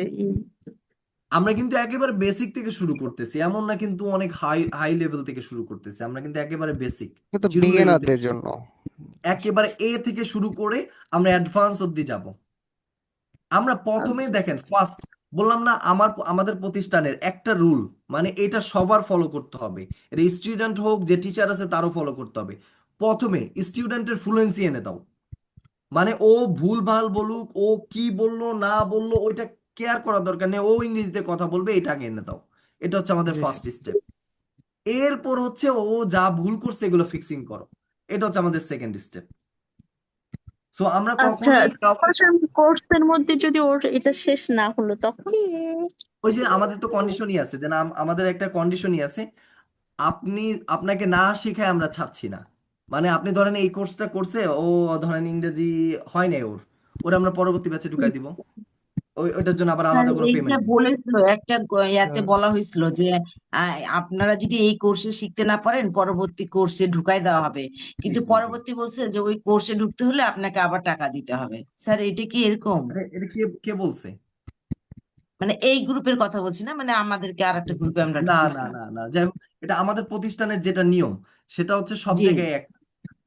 আমরা কিন্তু একেবারে বেসিক থেকে শুরু করতেছি, এমন না কিন্তু অনেক হাই হাই লেভেল থেকে শুরু করতেছি। আমরা কিন্তু একেবারে বেসিক, কিন্তু জিরো লেভেল থেকে বিগিনারদের জন্য। একেবারে এ থেকে শুরু করে আমরা অ্যাডভান্স অব্দি যাব। আমরা প্রথমে আচ্ছা দেখেন ফার্স্ট বললাম না, আমাদের প্রতিষ্ঠানের একটা রুল, মানে এটা সবার ফলো করতে হবে। এটা স্টুডেন্ট হোক, যে টিচার আছে তারও ফলো করতে হবে। প্রথমে স্টুডেন্টের ফ্লুয়েন্সি এনে দাও। মানে ও ভুল ভাল বলুক, ও কি বললো না বললো ওইটা কেয়ার করার দরকার নেই, ও ইংরেজিতে কথা বলবে, এটা আগে এনে দাও। এটা হচ্ছে আমাদের জি ফার্স্ট স্যার। স্টেপ। এরপর হচ্ছে ও যা ভুল করছে এগুলো ফিক্সিং করো, এটা হচ্ছে আমাদের সেকেন্ড স্টেপ। সো আমরা আচ্ছা, কখনোই কাউকে, কোর্সের মধ্যে যদি ওর এটা শেষ না হলো তখন? ওই যে আমাদের তো কন্ডিশনই আছে, যে না আমাদের একটা কন্ডিশনই আছে, আপনি আপনাকে না শিখায় আমরা ছাড়ছি না। মানে আপনি ধরেন এই কোর্সটা করছে ও, ধরেন ইংরেজি হয় নাই ওর আমরা পরবর্তী ব্যাচে ঢুকাই দিব, ওইটার জন্য আবার স্যার আলাদা কোনো এইটা পেমেন্ট। বলেছিল একটা ইয়াতে স্যার বলা হয়েছিল যে আপনারা যদি এই কোর্সে শিখতে না পারেন পরবর্তী কোর্সে ঢুকাই দেওয়া হবে, জি কিন্তু জি জি। পরবর্তী বলছে যে ওই কোর্সে ঢুকতে হলে আপনাকে আবার টাকা দিতে হবে। স্যার এটা কি এরকম? আরে এটা কে কে বলছে? মানে এই গ্রুপের কথা বলছি না, মানে আমাদেরকে আর একটা আচ্ছা, গ্রুপে আচ্ছা। আমরা না ঢুকেছি। না না না যাই হোক, এটা আমাদের প্রতিষ্ঠানের যেটা নিয়ম সেটা হচ্ছে সব জি জায়গায় এক।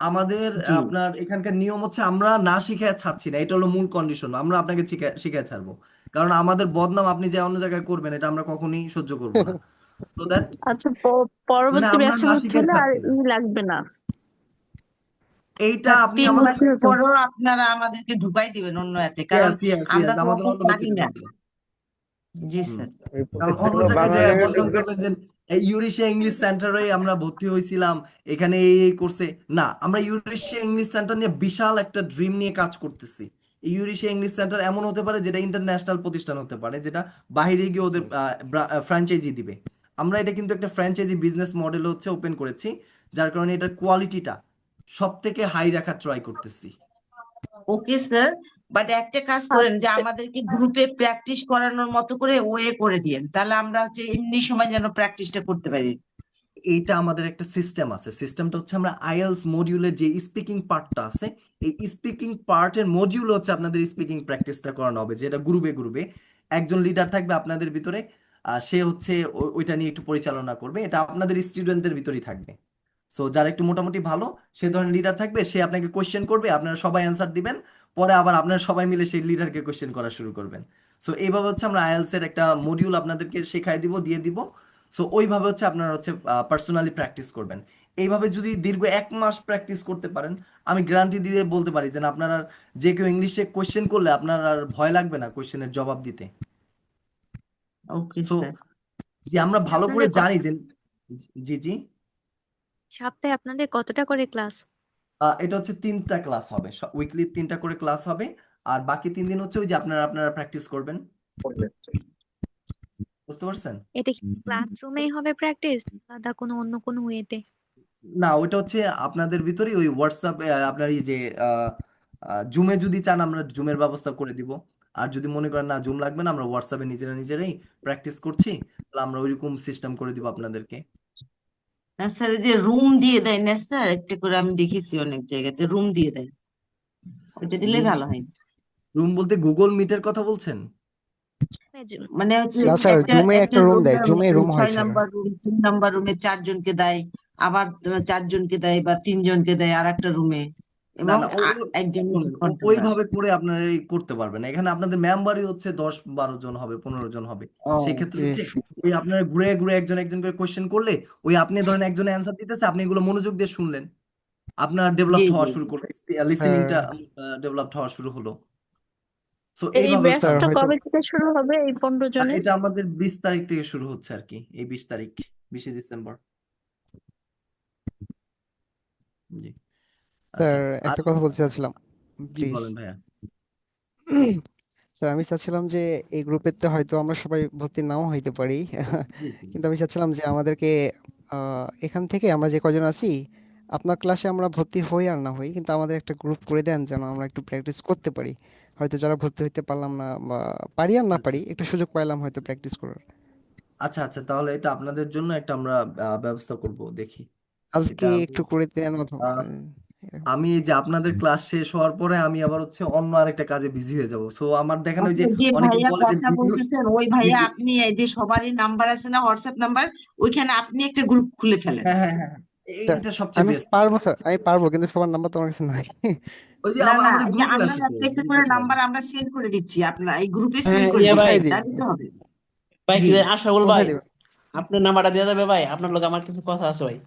আমাদের জি আপনার এখানকার নিয়ম হচ্ছে আমরা না শিখায় ছাড়ছি না, এটা হলো মূল কন্ডিশন। আমরা আপনাকে শিখায় ছাড়বো, কারণ আমাদের বদনাম আপনি যে অন্য জায়গায় করবেন এটা আমরা কখনোই সহ্য করব না। তো দ্যাট আচ্ছা, মানে পরবর্তী আমরা ব্যাচে না ভর্তি শিখায় হলে আর ছাড়ছি না, লাগবে না। এইটা না, আপনি 3 আমাদের বছর পরেও আপনারা আমাদেরকে ঢুকাই দিবেন অন্য এতে, কারণ ইয়েস ইয়েস আমরা ইয়েস তো আমাদের অত অন্য পারি ব্যাচে না। ঢুকাবেন। জি হুম। স্যার। এই কারণ অন্য প্রতিষ্ঠানগুলো জায়গায় বাংলা যায় লেভেল বদনাম করবেন যে এই ইউরেশিয়া ইংলিশ সেন্টারে আমরা ভর্তি হয়েছিলাম, এখানে এই করছে। না, আমরা ইউরেশিয়া ইংলিশ সেন্টার নিয়ে বিশাল একটা ড্রিম নিয়ে কাজ করতেছি। এই ইউরেশিয়া ইংলিশ সেন্টার এমন হতে পারে যেটা ইন্টারন্যাশনাল প্রতিষ্ঠান হতে পারে, যেটা বাইরে গিয়ে ওদের ফ্র্যাঞ্চাইজি দিবে। আমরা এটা কিন্তু একটা ফ্র্যাঞ্চাইজি বিজনেস মডেল হচ্ছে ওপেন করেছি, যার কারণে এটার কোয়ালিটিটা সব থেকে হাই রাখার ট্রাই করতেছি। ওকে স্যার, বাট একটা কাজ করেন যে আচ্ছা, আমাদেরকে গ্রুপে প্র্যাকটিস করানোর মতো করে ওয়ে করে দিয়েন, তাহলে আমরা হচ্ছে এমনি সময় যেন প্র্যাকটিসটা করতে পারি। এইটা আমাদের একটা সিস্টেম আছে। সিস্টেমটা হচ্ছে আমরা আইএলস মডিউলের যে স্পিকিং পার্টটা আছে, এই স্পিকিং পার্টের মডিউল হচ্ছে আপনাদের স্পিকিং প্র্যাকটিসটা করানো হবে, যেটা গ্রুপে গ্রুপে একজন লিডার থাকবে আপনাদের ভিতরে। সে হচ্ছে ওইটা নিয়ে একটু পরিচালনা করবে, এটা আপনাদের স্টুডেন্টদের ভিতরেই থাকবে। সো যারা একটু মোটামুটি ভালো সে ধরনের লিডার থাকবে, সে আপনাকে কোশ্চেন করবে, আপনারা সবাই অ্যান্সার দিবেন, পরে আবার আপনারা সবাই মিলে সেই লিডারকে কোশ্চেন করা শুরু করবেন। সো এইভাবে হচ্ছে আমরা আইএলস এর একটা মডিউল আপনাদেরকে শেখাই দিব, দিয়ে দিব। সো ওইভাবে হচ্ছে আপনারা হচ্ছে পার্সোনালি প্র্যাকটিস করবেন। এইভাবে যদি দীর্ঘ 1 মাস প্র্যাকটিস করতে পারেন, আমি গ্যারান্টি দিয়ে বলতে পারি যে আপনারা যে কেউ ইংলিশে কোশ্চেন করলে আপনার আর ভয় লাগবে না কোশ্চেনের জবাব দিতে। Okay so sir. যে আমরা ভালো করে আপনাদের জানি যে, জি জি, সপ্তাহে আপনাদের কতটা করে ক্লাস? এটা হচ্ছে 3টা ক্লাস হবে, উইকলি 3টা করে ক্লাস হবে। আর বাকি 3 দিন হচ্ছে ওই যে আপনারা আপনারা প্র্যাকটিস করবেন, বুঝতে পারছেন? এটা কি ক্লাসরুমেই হবে প্র্যাকটিস, আলাদা কোনো অন্য কোনো ওয়েতে? না, ওইটা হচ্ছে আপনাদের ভিতরেই ওই হোয়াটসঅ্যাপ, আপনার এই যে জুমে যদি চান আমরা জুমের ব্যবস্থা করে দিব। আর যদি মনে করেন না জুম লাগবে না, আমরা হোয়াটসঅ্যাপে নিজেরা নিজেরাই প্র্যাকটিস করছি, তাহলে আমরা ওইরকম সিস্টেম করে দিব আপনাদেরকে। না স্যার, এই যে রুম দিয়ে দেয় না স্যার, একটা করে আমি দেখেছি অনেক জায়গাতে রুম দিয়ে দেয়, ওইটা দিলেই রুম ভালো হয়। রুম বলতে গুগল মিটের কথা বলছেন? মানে হচ্ছে না স্যার, একটা জুমে একটা একটা রুম দেয়, রুমে জুমে রুম হয় 6 স্যার। নাম্বার রুম, 3 নাম্বার রুমে 4 জনকে দেয়, আবার 4 জনকে দেয় বা 3 জনকে দেয় আর একটা রুমে, না এবং না, একজন শুনুন, কন্ট্রোলার। ওইভাবে করে আপনারা এই করতে পারবেন না। এখানে আপনাদের মেম্বারই হচ্ছে 10-12 জন হবে, 15 জন হবে। ও সেক্ষেত্রে জি হচ্ছে ওই আপনারা ঘুরে ঘুরে একজন একজন করে কোশ্চেন করলে, ওই আপনি ধরেন একজন অ্যান্সার দিতেছে, আপনি এগুলো মনোযোগ দিয়ে শুনলেন, আপনার জি ডেভেলপড জি হওয়া শুরু করলো, স্যার। লিসেনিংটা ডেভেলপড হওয়া শুরু হলো। তো এই এইভাবে হচ্ছে স্যার ব্যাচটা হয়তো কবে থেকে শুরু হবে, এই 15 জনের? এটা আমাদের 20 তারিখ থেকে শুরু হচ্ছে আর কি, এই 20 তারিখ, 20শে ডিসেম্বর। জি। স্যার আচ্ছা, আর একটা কথা বলতে চাচ্ছিলাম, কি প্লিজ। বলেন ভাইয়া? স্যার আমি চাচ্ছিলাম যে এই গ্রুপেতে হয়তো আমরা সবাই ভর্তি নাও হইতে পারি জি জি। কিন্তু আমি চাচ্ছিলাম যে আমাদেরকে এখান থেকে আমরা যে কজন আছি আপনার ক্লাসে আমরা ভর্তি হই আর না হই, কিন্তু আমাদের একটা গ্রুপ করে দেন যেন আমরা একটু প্র্যাকটিস করতে পারি। হয়তো যারা ভর্তি হইতে পারলাম না বা পারি আর না আচ্ছা পারি একটু সুযোগ পাইলাম হয়তো প্র্যাকটিস করার। আচ্ছা আচ্ছা, তাহলে এটা আপনাদের জন্য একটা আমরা ব্যবস্থা করব, দেখি। এটা আজকে আমি একটু করে দেন অথবা আহ, আমি এই যে আপনাদের ক্লাস শেষ হওয়ার পরে আমি আবার হচ্ছে অন্য আরেকটা কাজে বিজি হয়ে যাব। সো আমার দেখেন ওই যে আচ্ছা, যে অনেকে ভাইয়া বলে যে কথা ভিডিও বলতেছেন ওই ভাইয়া, আপনি এই যে সবারই নাম্বার আছে না হোয়াটসঅ্যাপ নাম্বার, ওইখানে আপনি একটা গ্রুপ খুলে ফেলেন। হ্যাঁ হ্যাঁ হ্যাঁ হ্যাঁ, এটা সবচেয়ে আমি বেস্ট। পারবো স্যার, আমি পারবো, কিন্তু সবার নাম্বার তো আমার কাছে নাই ওই যে না না, আমাদের এই যে গ্রুপে আমরা আছে তো, একটা একটা করে গ্রুপে সবাই নাম্বার আমরা সেন্ড করে দিচ্ছি, আপনার এই গ্রুপে সেন্ড হ্যাঁ, করে ইয়া ভাই, দিচ্ছি, কোথায় দিবেন? তাহলে তো হবে। ভাই জি আশাকুল ভাই, কোথায় দিবেন? আপনার নাম্বারটা দিয়ে যাবে ভাই, আপনার লোক আমার কিছু কথা আছে ভাই।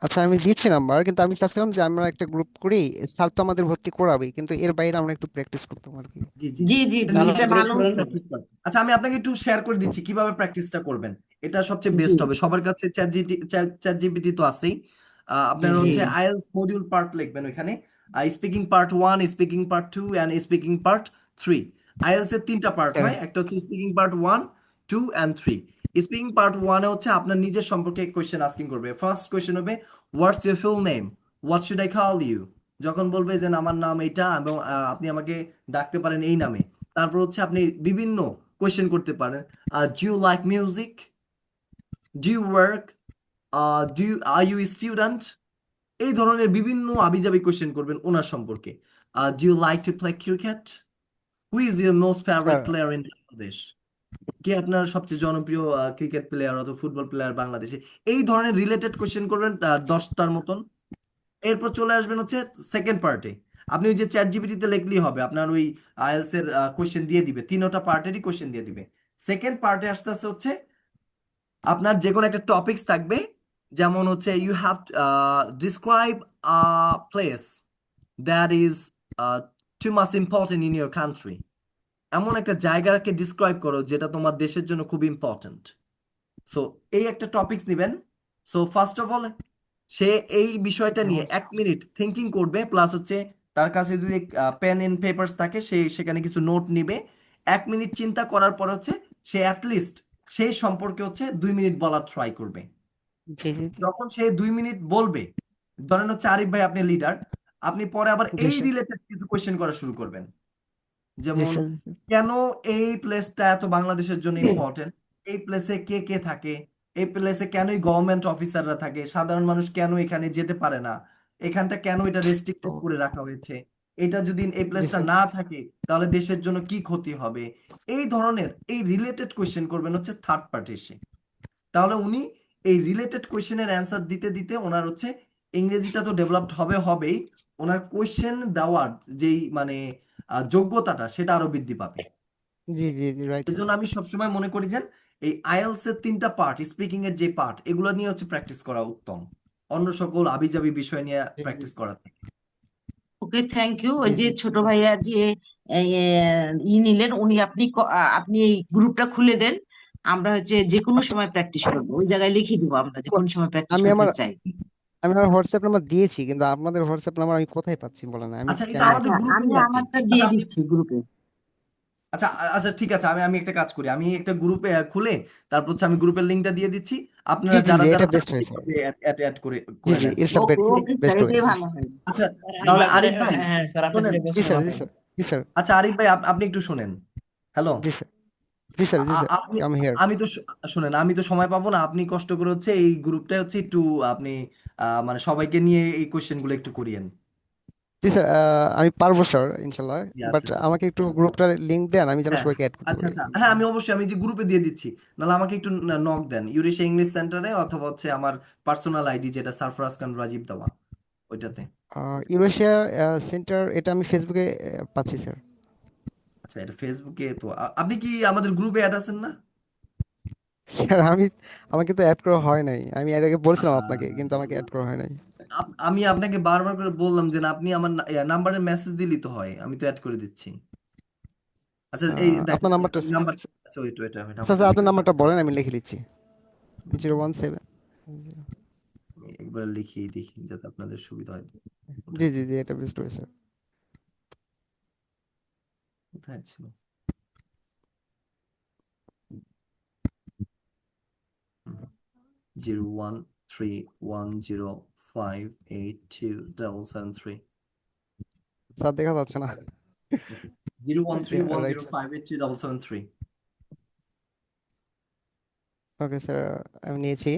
আচ্ছা আমি দিচ্ছি নাম্বার, কিন্তু আমি চাচ্ছিলাম যে আমরা একটা গ্রুপ করি। স্যার তো আমাদের ভর্তি করাবেই, কিন্তু এর বাইরে আমরা একটু প্র্যাকটিস করতাম আর কি। জি জি জি, জি জি এটা জি, তাহলে এটা গ্রুপ ভালো করেন। হতো। প্র্যাকটিস করেন। আচ্ছা, আমি আপনাকে একটু শেয়ার করে দিচ্ছি কিভাবে প্র্যাকটিসটা করবেন, এটা সবচেয়ে জি বেস্ট হবে। সবার কাছে চ্যাট জিপিটি তো আছেই। জি আপনারা জি। জি হচ্ছে আইএলস মডিউল পার্ট লিখবেন ওইখানে, speaking part 1, speaking part 2 and speaking part 3। IELTS এর 3টা পার্ট স্যার হয়, একটা হচ্ছে speaking part 1, 2 and 3। Speaking part 1 এ হচ্ছে আপনার নিজের সম্পর্কে কোয়েশ্চেন আস্কিং করবে। ফার্স্ট কোয়েশ্চেন হবে what's your full name, what should I call you. যখন বলবে যে আমার নাম এইটা এবং আপনি আমাকে ডাকতে পারেন এই নামে, তারপর হচ্ছে আপনি বিভিন্ন কোয়েশ্চেন করতে পারেন। Do you like music, do you work, are you student, এই ধরনের বিভিন্ন আবিজাবি কোয়েশ্চেন করবেন ওনার সম্পর্কে। Do you like to play cricket, who is your most favourite sir player in Bangladesh. কে আপনার সবচেয়ে জনপ্রিয় ক্রিকেট প্লেয়ার অথবা ফুটবল প্লেয়ার বাংলাদেশে? এই ধরনের রিলেটেড কোশ্চেন করবেন 10টার মতন। এরপর চলে আসবেন হচ্ছে সেকেন্ড পার্টে। আপনি ওই যে চ্যাট জিপিটিতে লিখলেই হবে, আপনার ওই আইএলস এর কোশ্চেন দিয়ে দিবে, 3টা পার্টেরই কোশ্চেন দিয়ে দিবে। সেকেন্ড পার্টে আসতে আসতে হচ্ছে আপনার যে কোনো একটা টপিকস থাকবে, যেমন হচ্ছে you have describe a place that is too much important in your country. এমন একটা জায়গাকে ডিসক্রাইব করো যেটা তোমার দেশের জন্য খুব ইম্পর্টেন্ট। সো এই একটা টপিকস নেবেন। সো ফার্স্ট অফ অল সে এই বিষয়টা নিয়ে 1 মিনিট থিঙ্কিং করবে, প্লাস হচ্ছে তার কাছে যদি পেন এন্ড পেপারস থাকে সে সেখানে কিছু নোট নিবে। 1 মিনিট চিন্তা করার পর হচ্ছে সে অ্যাটলিস্ট সেই সম্পর্কে হচ্ছে 2 মিনিট বলার ট্রাই করবে। জি জি জি যখন সে 2 মিনিট বলবে, ধরেন হচ্ছে আরিফ ভাই আপনি লিডার, আপনি পরে আবার জি এই স্যার রিলেটেড কিছু কোয়েশ্চেন করা শুরু করবেন। জি যেমন স্যার কেন এই প্লেসটা এত বাংলাদেশের জন্য ইম্পর্টেন্ট, এই প্লেসে কে কে থাকে, এই প্লেসে কেনই গভর্নমেন্ট অফিসাররা থাকে, সাধারণ মানুষ কেন এখানে যেতে পারে না, এখানটা কেন এটা রেস্ট্রিক্টেড করে রাখা হয়েছে, এটা যদি এই জি প্লেসটা স্যার না থাকে তাহলে দেশের জন্য কি ক্ষতি হবে। এই ধরনের এই রিলেটেড কোয়েশ্চেন করবেন হচ্ছে থার্ড পার্টি এসে। তাহলে উনি এই রিলেটেড কোয়েশ্চেনের অ্যান্সার দিতে দিতে ওনার হচ্ছে ইংরেজিটা তো ডেভেলপড হবেই, ওনার কোয়েশ্চেন দেওয়ার যেই মানে যোগ্যতাটা সেটা আরো বৃদ্ধি পাবে। জি জি জি রাইট স্যার এজন্য আমি সবসময় মনে করি যে এই আইএলস এর 3টা পার্ট, স্পিকিং এর যে পার্ট, এগুলো নিয়ে হচ্ছে প্র্যাকটিস করা উত্তম অন্য সকল আবিজাবি বিষয় নিয়ে জি জি প্র্যাকটিস করা থেকে। ওকে, থ্যাংক ইউ। জি ওই যে জি ছোট ভাইয়া যে এই, নিলেন উনি, আপনি এই গ্রুপটা খুলে দেন, আমরা হচ্ছে যে কোনো সময় প্র্যাকটিস করবো, ওই জায়গায় লিখে দিব আমরা যে কোন সময় প্র্যাকটিস আমি করতে আমার চাই। আমি আমার হোয়াটসঅ্যাপ নাম্বার দিয়েছি, কিন্তু আপনাদের হোয়াটসঅ্যাপ নাম্বার আমি কোথায় পাচ্ছি বলেন, আমি আচ্ছা এটা কেমনে আমাদের পাবো? গ্রুপেই আমি আছে। আমারটা আচ্ছা দিয়ে দিচ্ছি গ্রুপে। আচ্ছা আচ্ছা ঠিক আছে, আমি আমি একটা কাজ করি, আমি একটা গ্রুপে খুলে তারপর হচ্ছে আমি গ্রুপের লিংকটা দিয়ে দিচ্ছি, জি আপনারা জি যারা জি যারা এটা চান বেস্ট হয় স্যার। এইভাবে অ্যাড করে জি করে জি নেন। It's a okay okay sir, best way. এটাই ভালো হয়। আচ্ছা তাহলে আরিফ ভাই হ্যাঁ হ্যাঁ স্যার, আপনি শোনেন। যেটা জি বলছেন স্যার জি ভালোই। স্যার জি স্যার আচ্ছা আরিফ ভাই আপনি একটু শোনেন। হ্যালো, জি স্যার জি স্যার জি স্যার আপনি আই এম হিয়ার। আমি তো শুনেন, আমি তো সময় পাবো না, আপনি কষ্ট করে হচ্ছে এই গ্রুপটা হচ্ছে একটু আপনি মানে সবাইকে নিয়ে এই কোশ্চেন গুলো একটু করিয়েন। জি স্যার আমি পারবো স্যার ইনশাল্লাহ, জি, বাট আচ্ছা ঠিক আমাকে আছে। একটু গ্রুপটার লিংক দেন, আমি যেন হ্যাঁ সবাইকে অ্যাড করতে আচ্ছা পারি। আচ্ছা, হ্যাঁ আমি অবশ্যই আমি যে গ্রুপে দিয়ে দিচ্ছি, নাহলে আমাকে একটু নক দেন ইউরেশিয়া ইংলিশ সেন্টারে, অথবা হচ্ছে আমার পার্সোনাল আইডি যেটা সারফরাজ খান রাজীব দেওয়া ওইটাতে। ইউরেশিয়া সেন্টার এটা আমি ফেসবুকে পাচ্ছি স্যার। আচ্ছা এটা ফেসবুকে তো আপনি কি আমাদের গ্রুপে অ্যাড আছেন না? স্যার আমাকে তো অ্যাড করা হয় নাই, আমি এর আগে বলছিলাম আপনাকে, কিন্তু আমাকে আহ, অ্যাড করা হয় নাই। আমি আপনাকে বারবার করে বললাম যে না, আপনি আমার নাম্বারে মেসেজ দিলেই তো হয়, আমি তো অ্যাড করে দিচ্ছি। আচ্ছা এই দেখেন আপনার নাম্বারটা নাম্বার, আচ্ছা ওইটা এটা এটা স্যার আমারটা স্যার আপনার লিখে দিন। নাম্বারটা বলেন, আমি লিখে দিচ্ছি। 017 আমি একবার লিখিয়ে দেখি যাতে আপনাদের সুবিধা হয় জি উঠাতে। জি জি এটা বেস্ট হয়েছে। কোথায় ছিল? 01310582773। স্যার দেখা যাচ্ছে না। Zero one three one right zero sir. Five eight three double seven three okay sir আমি নিয়েছি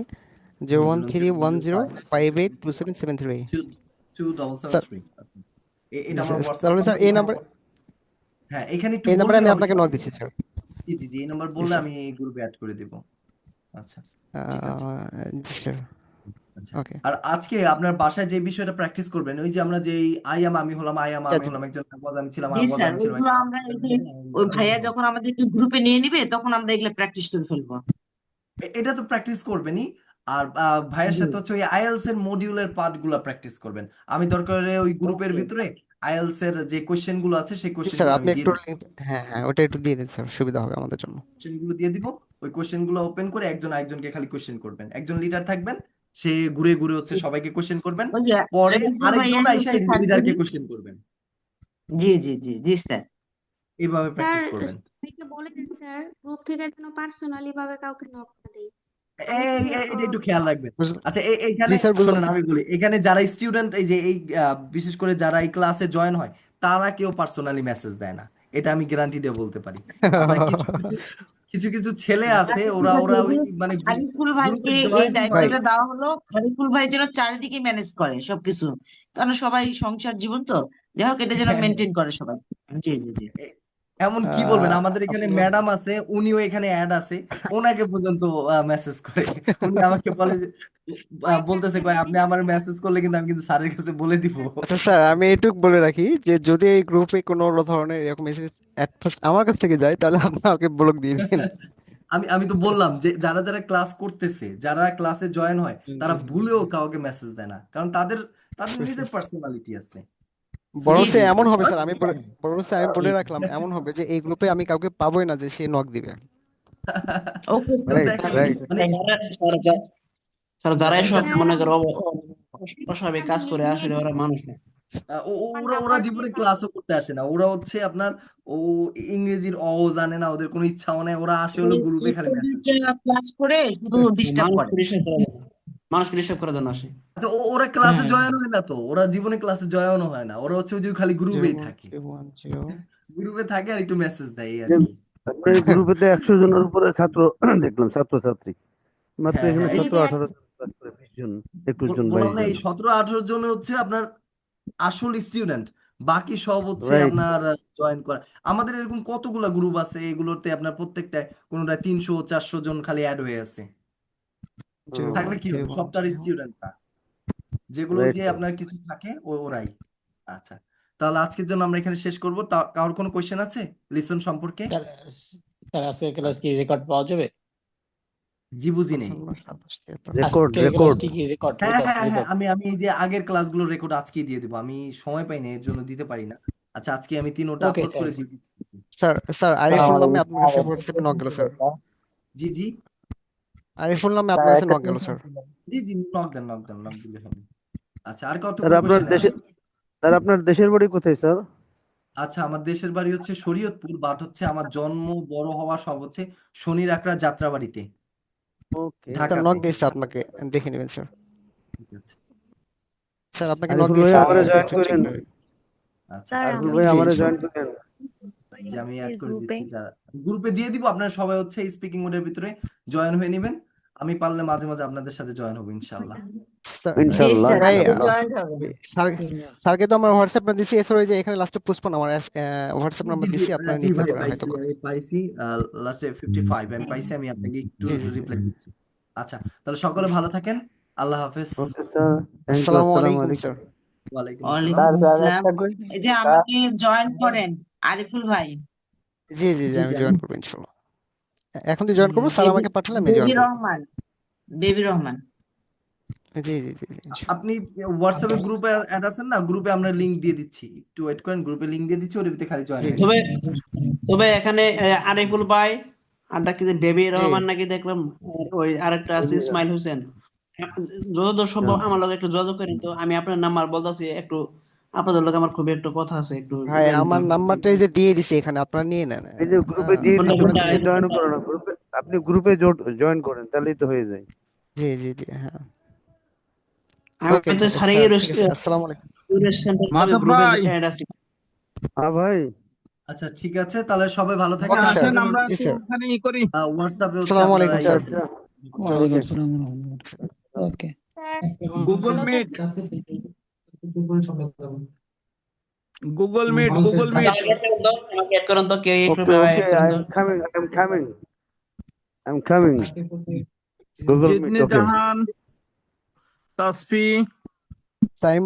01310582773। স্যার 27773। এটা জি আমার স্যার, হোয়াটসঅ্যাপ তাহলে স্যার নাম্বার। এই নাম্বার হ্যাঁ এখানে একটু এই নাম্বারে বললেই আমি হবে। আপনাকে নক দিচ্ছি স্যার। জি জি জি, এই নাম্বার জি বললে স্যার আমি এই গ্রুপে অ্যাড করে দিব। আচ্ছা ঠিক আছে। জি স্যার আচ্ছা ওকে। আর আজকে আপনার বাসায় যে বিষয়টা প্র্যাকটিস করবেন, ওই যে আমরা যে আমি হলাম, আমি হলাম একজন, আমি ছিলাম, জি স্যার, আমি ছিলাম ওইগুলো আমরা এই যে ওই ভাইয়া যখন আমাদের গ্রুপে নিয়ে নিবে তখন আমরা এগুলো প্র্যাকটিস করে ফেলবো। এটা তো প্র্যাকটিস করবেনই। আর ভাইয়ের জি সাথে হচ্ছে ওই আইএলস এর মডিউলের পার্ট গুলো প্র্যাকটিস করবেন। আমি দরকার হলে ওই গ্রুপের ওকে। ভিতরে আইএলস এর যে কোশ্চেন গুলো আছে সেই জি কোশ্চেন স্যার গুলো আমি আপনি দিয়ে একটু দিব। হ্যাঁ হ্যাঁ ওটা একটু দিয়ে দিন স্যার, সুবিধা হবে আমাদের জন্য। কোশ্চেন গুলো দিয়ে দিব, ওই কোশ্চেন গুলো ওপেন করে একজন আরেকজনকে খালি কোশ্চেন করবেন, একজন লিডার থাকবেন, সে ঘুরে ঘুরে হচ্ছে সবাইকে কোশ্চেন করবেন, ওই যে পরে আরিফুল আরেকজন ভাইয়া আইসা হচ্ছে লিডারকে থাকবেনই। কোশ্চেন করবেন। জি জি জি জি স্যার। এইভাবে স্যার প্র্যাকটিস করবেন। সবাইকে বলে দেন স্যার, গ্রুপ থেকে যেন পার্সোনালি ভাবে কাউকে নক না দেয়। এটা একটু খেয়াল রাখবেন। আচ্ছা জি এইখানে স্যার বুঝলাম। শোনেন আমি বলি, এখানে যারা স্টুডেন্ট এই যে এই বিশেষ করে যারা এই ক্লাসে জয়েন হয়, তারা কেউ পার্সোনালি মেসেজ দেয় না, এটা আমি গ্যারান্টি দিয়ে বলতে পারি। আপনার কিছু কিছু কিছু কিছু ছেলে আছে, আচ্ছা ঠিক ওরা আছে, ওরা এই ওই যে মানে আরিফুল গ্রুপে ভাইকে এই জয়েন হয়। দায়িত্বটা দেওয়া হলো, আরিফুল ভাই যেন চারিদিকে ম্যানেজ করে সবকিছু, কারণ সবাই সংসার জীবন তো, যাই হোক এটা যেন মেনটেন করে সবাই। জি জি জি। এমন কি বলবেন, আমাদের এখানে ম্যাডাম আছে, উনিও এখানে অ্যাড আছে, ওনাকে পর্যন্ত মেসেজ করে। উনি আমাকে বলে যে, বলতেছে কয় আপনি আমার মেসেজ করলে কিন্তু আমি কিন্তু স্যারের কাছে বলে দিব। আচ্ছা স্যার, আমি এটুক বলে রাখি যে যদি এই গ্রুপে কোনো ধরনের এরকম মেসেজ এট ফার্স্ট আমার কাছ থেকে যায়, তাহলে আপনি আমাকে ব্লক দিয়ে দিন। আমি আমি তো বললাম যে যারা যারা ক্লাস করতেছে, যারা ক্লাসে জয়েন হয়, তারা ভুলেও কাউকে মেসেজ দেয় না, কারণ তাদের তাদের নিজের পার্সোনালিটি আছে। জি বরঞ্চ জি এমন হবে স্যার, বরঞ্চ আমি বলে রাখলাম, এমন হবে যে এই গ্রুপে আমি কাউকে পাবোই না যে সে নক দিবে। ওকে তো দেখেন মানে স্যার যারা দেখা এসব যাচ্ছে মনে করো অস্বাভাবিক কাজ করে আসলে ওরা মানুষ না। ওরা ওরা জীবনে ক্লাসও করতে আসে না, ওরা হচ্ছে আপনার ও ইংরেজির জানে না, ওদের কোনো ইচ্ছাও নেই, ওরা আসে হলো গ্রুপে খালি মেসেজ। ক্লাস করে শুধু ডিস্টার্ব করে। মানুষকে ডিস্টার্ব করার জন্য আসে। আচ্ছা ওরা ক্লাসে জয়েন হয় না, তো ওরা জীবনে ক্লাসে জয়েনও হয় না, ওরা হচ্ছে ওই যে খালি গ্রুপেই থাকে, 01310 গ্রুপে থাকে আর একটু মেসেজ দেয় এই আর কি। আপনার এই গ্রুপেতে 100 জনের উপরে ছাত্র দেখলাম, ছাত্রছাত্রী মাত্র হ্যাঁ এখানে হ্যাঁ, এই 17-18 জন ক্লাস করে, 20 জন, 21 জন, বললাম 22 না, জন। এই 17-18 জন হচ্ছে আপনার আসল স্টুডেন্ট, বাকি সব হচ্ছে রাইট। আপনার জয়েন করা। আমাদের এরকম কতগুলা গ্রুপ আছে, এগুলোতে আপনার প্রত্যেকটা কোনোটা 300-400 জন খালি অ্যাড হয়ে আছে, থাকলে কি হবে, সব তো আর 01310 স্টুডেন্ট না, যেগুলো ওই রাইট যে তো। আপনার কিছু থাকে ওরাই। আচ্ছা, তাহলে আজকের জন্য আমরা এখানে শেষ করবো। তা কারোর কোনো কোয়েশ্চেন আছে লিসন সম্পর্কে? স্যার স্যার আজকের ক্লাস কি রেকর্ড পাওয়া যাবে? জি বুঝি নেই। 58 রেকর্ড আজকের রেকর্ড ক্লাসটি কি রেকর্ড হ্যাঁ রেকর্ড হ্যাঁ হ্যাঁ, রেকর্ড? আমি এই যে আগের ক্লাসগুলো রেকর্ড আজকেই দিয়ে দেবো, আমি সময় পাই না এর জন্য দিতে পারি না। আচ্ছা, আজকে আমি 3টা ওকে আপলোড করে থ্যাঙ্কস। দিয়ে দিচ্ছি। স্যার, স্যার স্যার আরিফুল আমার নামে আপনার কাছে হোয়াটসঅ্যাপে নক গেল স্যার। জি জি আরিফুল নামে আপনার কাছে নক গেল স্যার। জি জি, নক দিলে হবে। আচ্ছা, আর কত স্যার কোনো আপনার কোয়েশ্চেন আছে? দেশে, স্যার আপনার দেশের বাড়ি কোথায় স্যার? আচ্ছা, আমার দেশের বাড়ি হচ্ছে শরীয়তপুর, বাট হচ্ছে আমার জন্ম বড় হওয়া সব হচ্ছে শনির আকড়া যাত্রাবাড়িতে, ওকে। স্যার ঢাকাতে। নক দিয়েছে আপনাকে, দেখে নেবেন স্যার। ঠিক আছে। স্যার আপনাকে নক আরিফুল ভাই দিয়েছে, আমারে জয়েন একটু চেক করেন, করে। আচ্ছা স্যার ঠিক আরিফুল আমি ভাই আছে, জি আমারে স্যার। জয়েন করেন। যে আমি অ্যাড এই করে গ্রুপে দিচ্ছি, যারা গ্রুপে দিয়ে দিব, আপনারা সবাই হচ্ছে স্পিকিং মোডের ভিতরে জয়েন হয়ে নেবেন। আমি পারলে মাঝে মাঝে আপনাদের সাথে জয়েন হবো ইনশাল্লাহ। স্যার জি ইনশাআল্লাহ স্যার ভাই আপনি ইনশাআল্লাহ। জয়েন্ট হবেন। স্যার, স্যারকে তো আমার হোয়াটসঅ্যাপ নাম্বার দিছি, এছাড়া ওই যে এখানে লাস্টে পুষ্পন আমার হোয়াটসঅ্যাপ জি নাম্বার জি দিছি, আপনারা জি রিপ্লাই ভাই, করেন হয়তো পাইছি, বা। আমি পাইছি লাস্টে 55 আমি পাইছি, আমি আপনাকে একটু জি জি জি। রিপ্লাই দিচ্ছি। আচ্ছা, তাহলে সকলে ভালো থাকেন, আল্লাহ হাফেজ। ওকে স্যার, থ্যাংক ইউ, আসসালামু আসসালামু আলাইকুম আলাইকুম। স্যার। ওয়ালাইকুম আসসালাম। ওয়ালাইকুম আসসালাম। এই যে আমাকে জয়েন করেন আরিফুল ভাই। জি জি জি, জি আমি জি জয়েন করবো ইনশাল্লাহ। এখন তো জয়েন করবো, স্যার বেবি আমাকে পাঠালে আমি জয়েন বেবি করবো। রহমান, বেবি রহমান। জি জি জি জি, ইনশাল্লাহ। আপনি হোয়াটসঅ্যাপে গ্রুপে অ্যাড আছেন না, গ্রুপে আমরা লিংক দিয়ে দিচ্ছি, একটু ওয়েট করেন, গ্রুপে লিংক দিয়ে দিচ্ছি, ওর ভিতরে খালি জয়েন জি হয়ে জি তবে নেবেন। তবে এখানে আরিফুল ভাই আড্ডা কি বেবি জি রহমান নাকি দেখলাম, আর ওই আরেকটা আছে ইসমাইল হোসেন। যতদূর সম্ভব আমার লগে একটু যোগাযোগ করেন তো, আমি আপনার নাম্বার বলতেছি একটু, আপনাদের লগে আমার খুবই একটু কথা আছে, একটু ভাই, দেন তো। আমার নাম্বারটা এই যে দিয়ে দিছি এখানে, আপনারা নিয়ে নেন। এই যে গ্রুপে দিয়ে কোনটা দিচ্ছি, কোনটা? গ্রুপে জয়েন করেন না, গ্রুপে আপনি গ্রুপে জয়েন করেন, তাহলেই তো হয়ে যায়। জি জি জি, হ্যাঁ। আমি ওকে তো স্যার, সারি ঠিক আছে, আসসালামু আলাইকুম। মাধব গ্রুপে ভাই, অ্যাড আছি। হ্যাঁ ভাই। আচ্ছা ঠিক আছে, তাহলে সবাই ভালো থাকেন। ওকে স্যার, আজকের আসেন জন্য আমরা জি একটু স্যার, ওখানে ই করি। হোয়াটসঅ্যাপে হচ্ছে আসসালামু আপনারা আলাইকুম ইয়ে স্যার। দিন। ওয়ালাইকুম ওকে। আসসালাম ওকে। গুগল মিট, গুগল আচ্ছা মিট। আমাকে অ্যাড করেন তো, কে একটু ওকে অ্যাড ওকে, করেন আই তো। Am coming, I am coming, I am coming. Google Meet, Jitni okay. Jahan, Tasfi. Time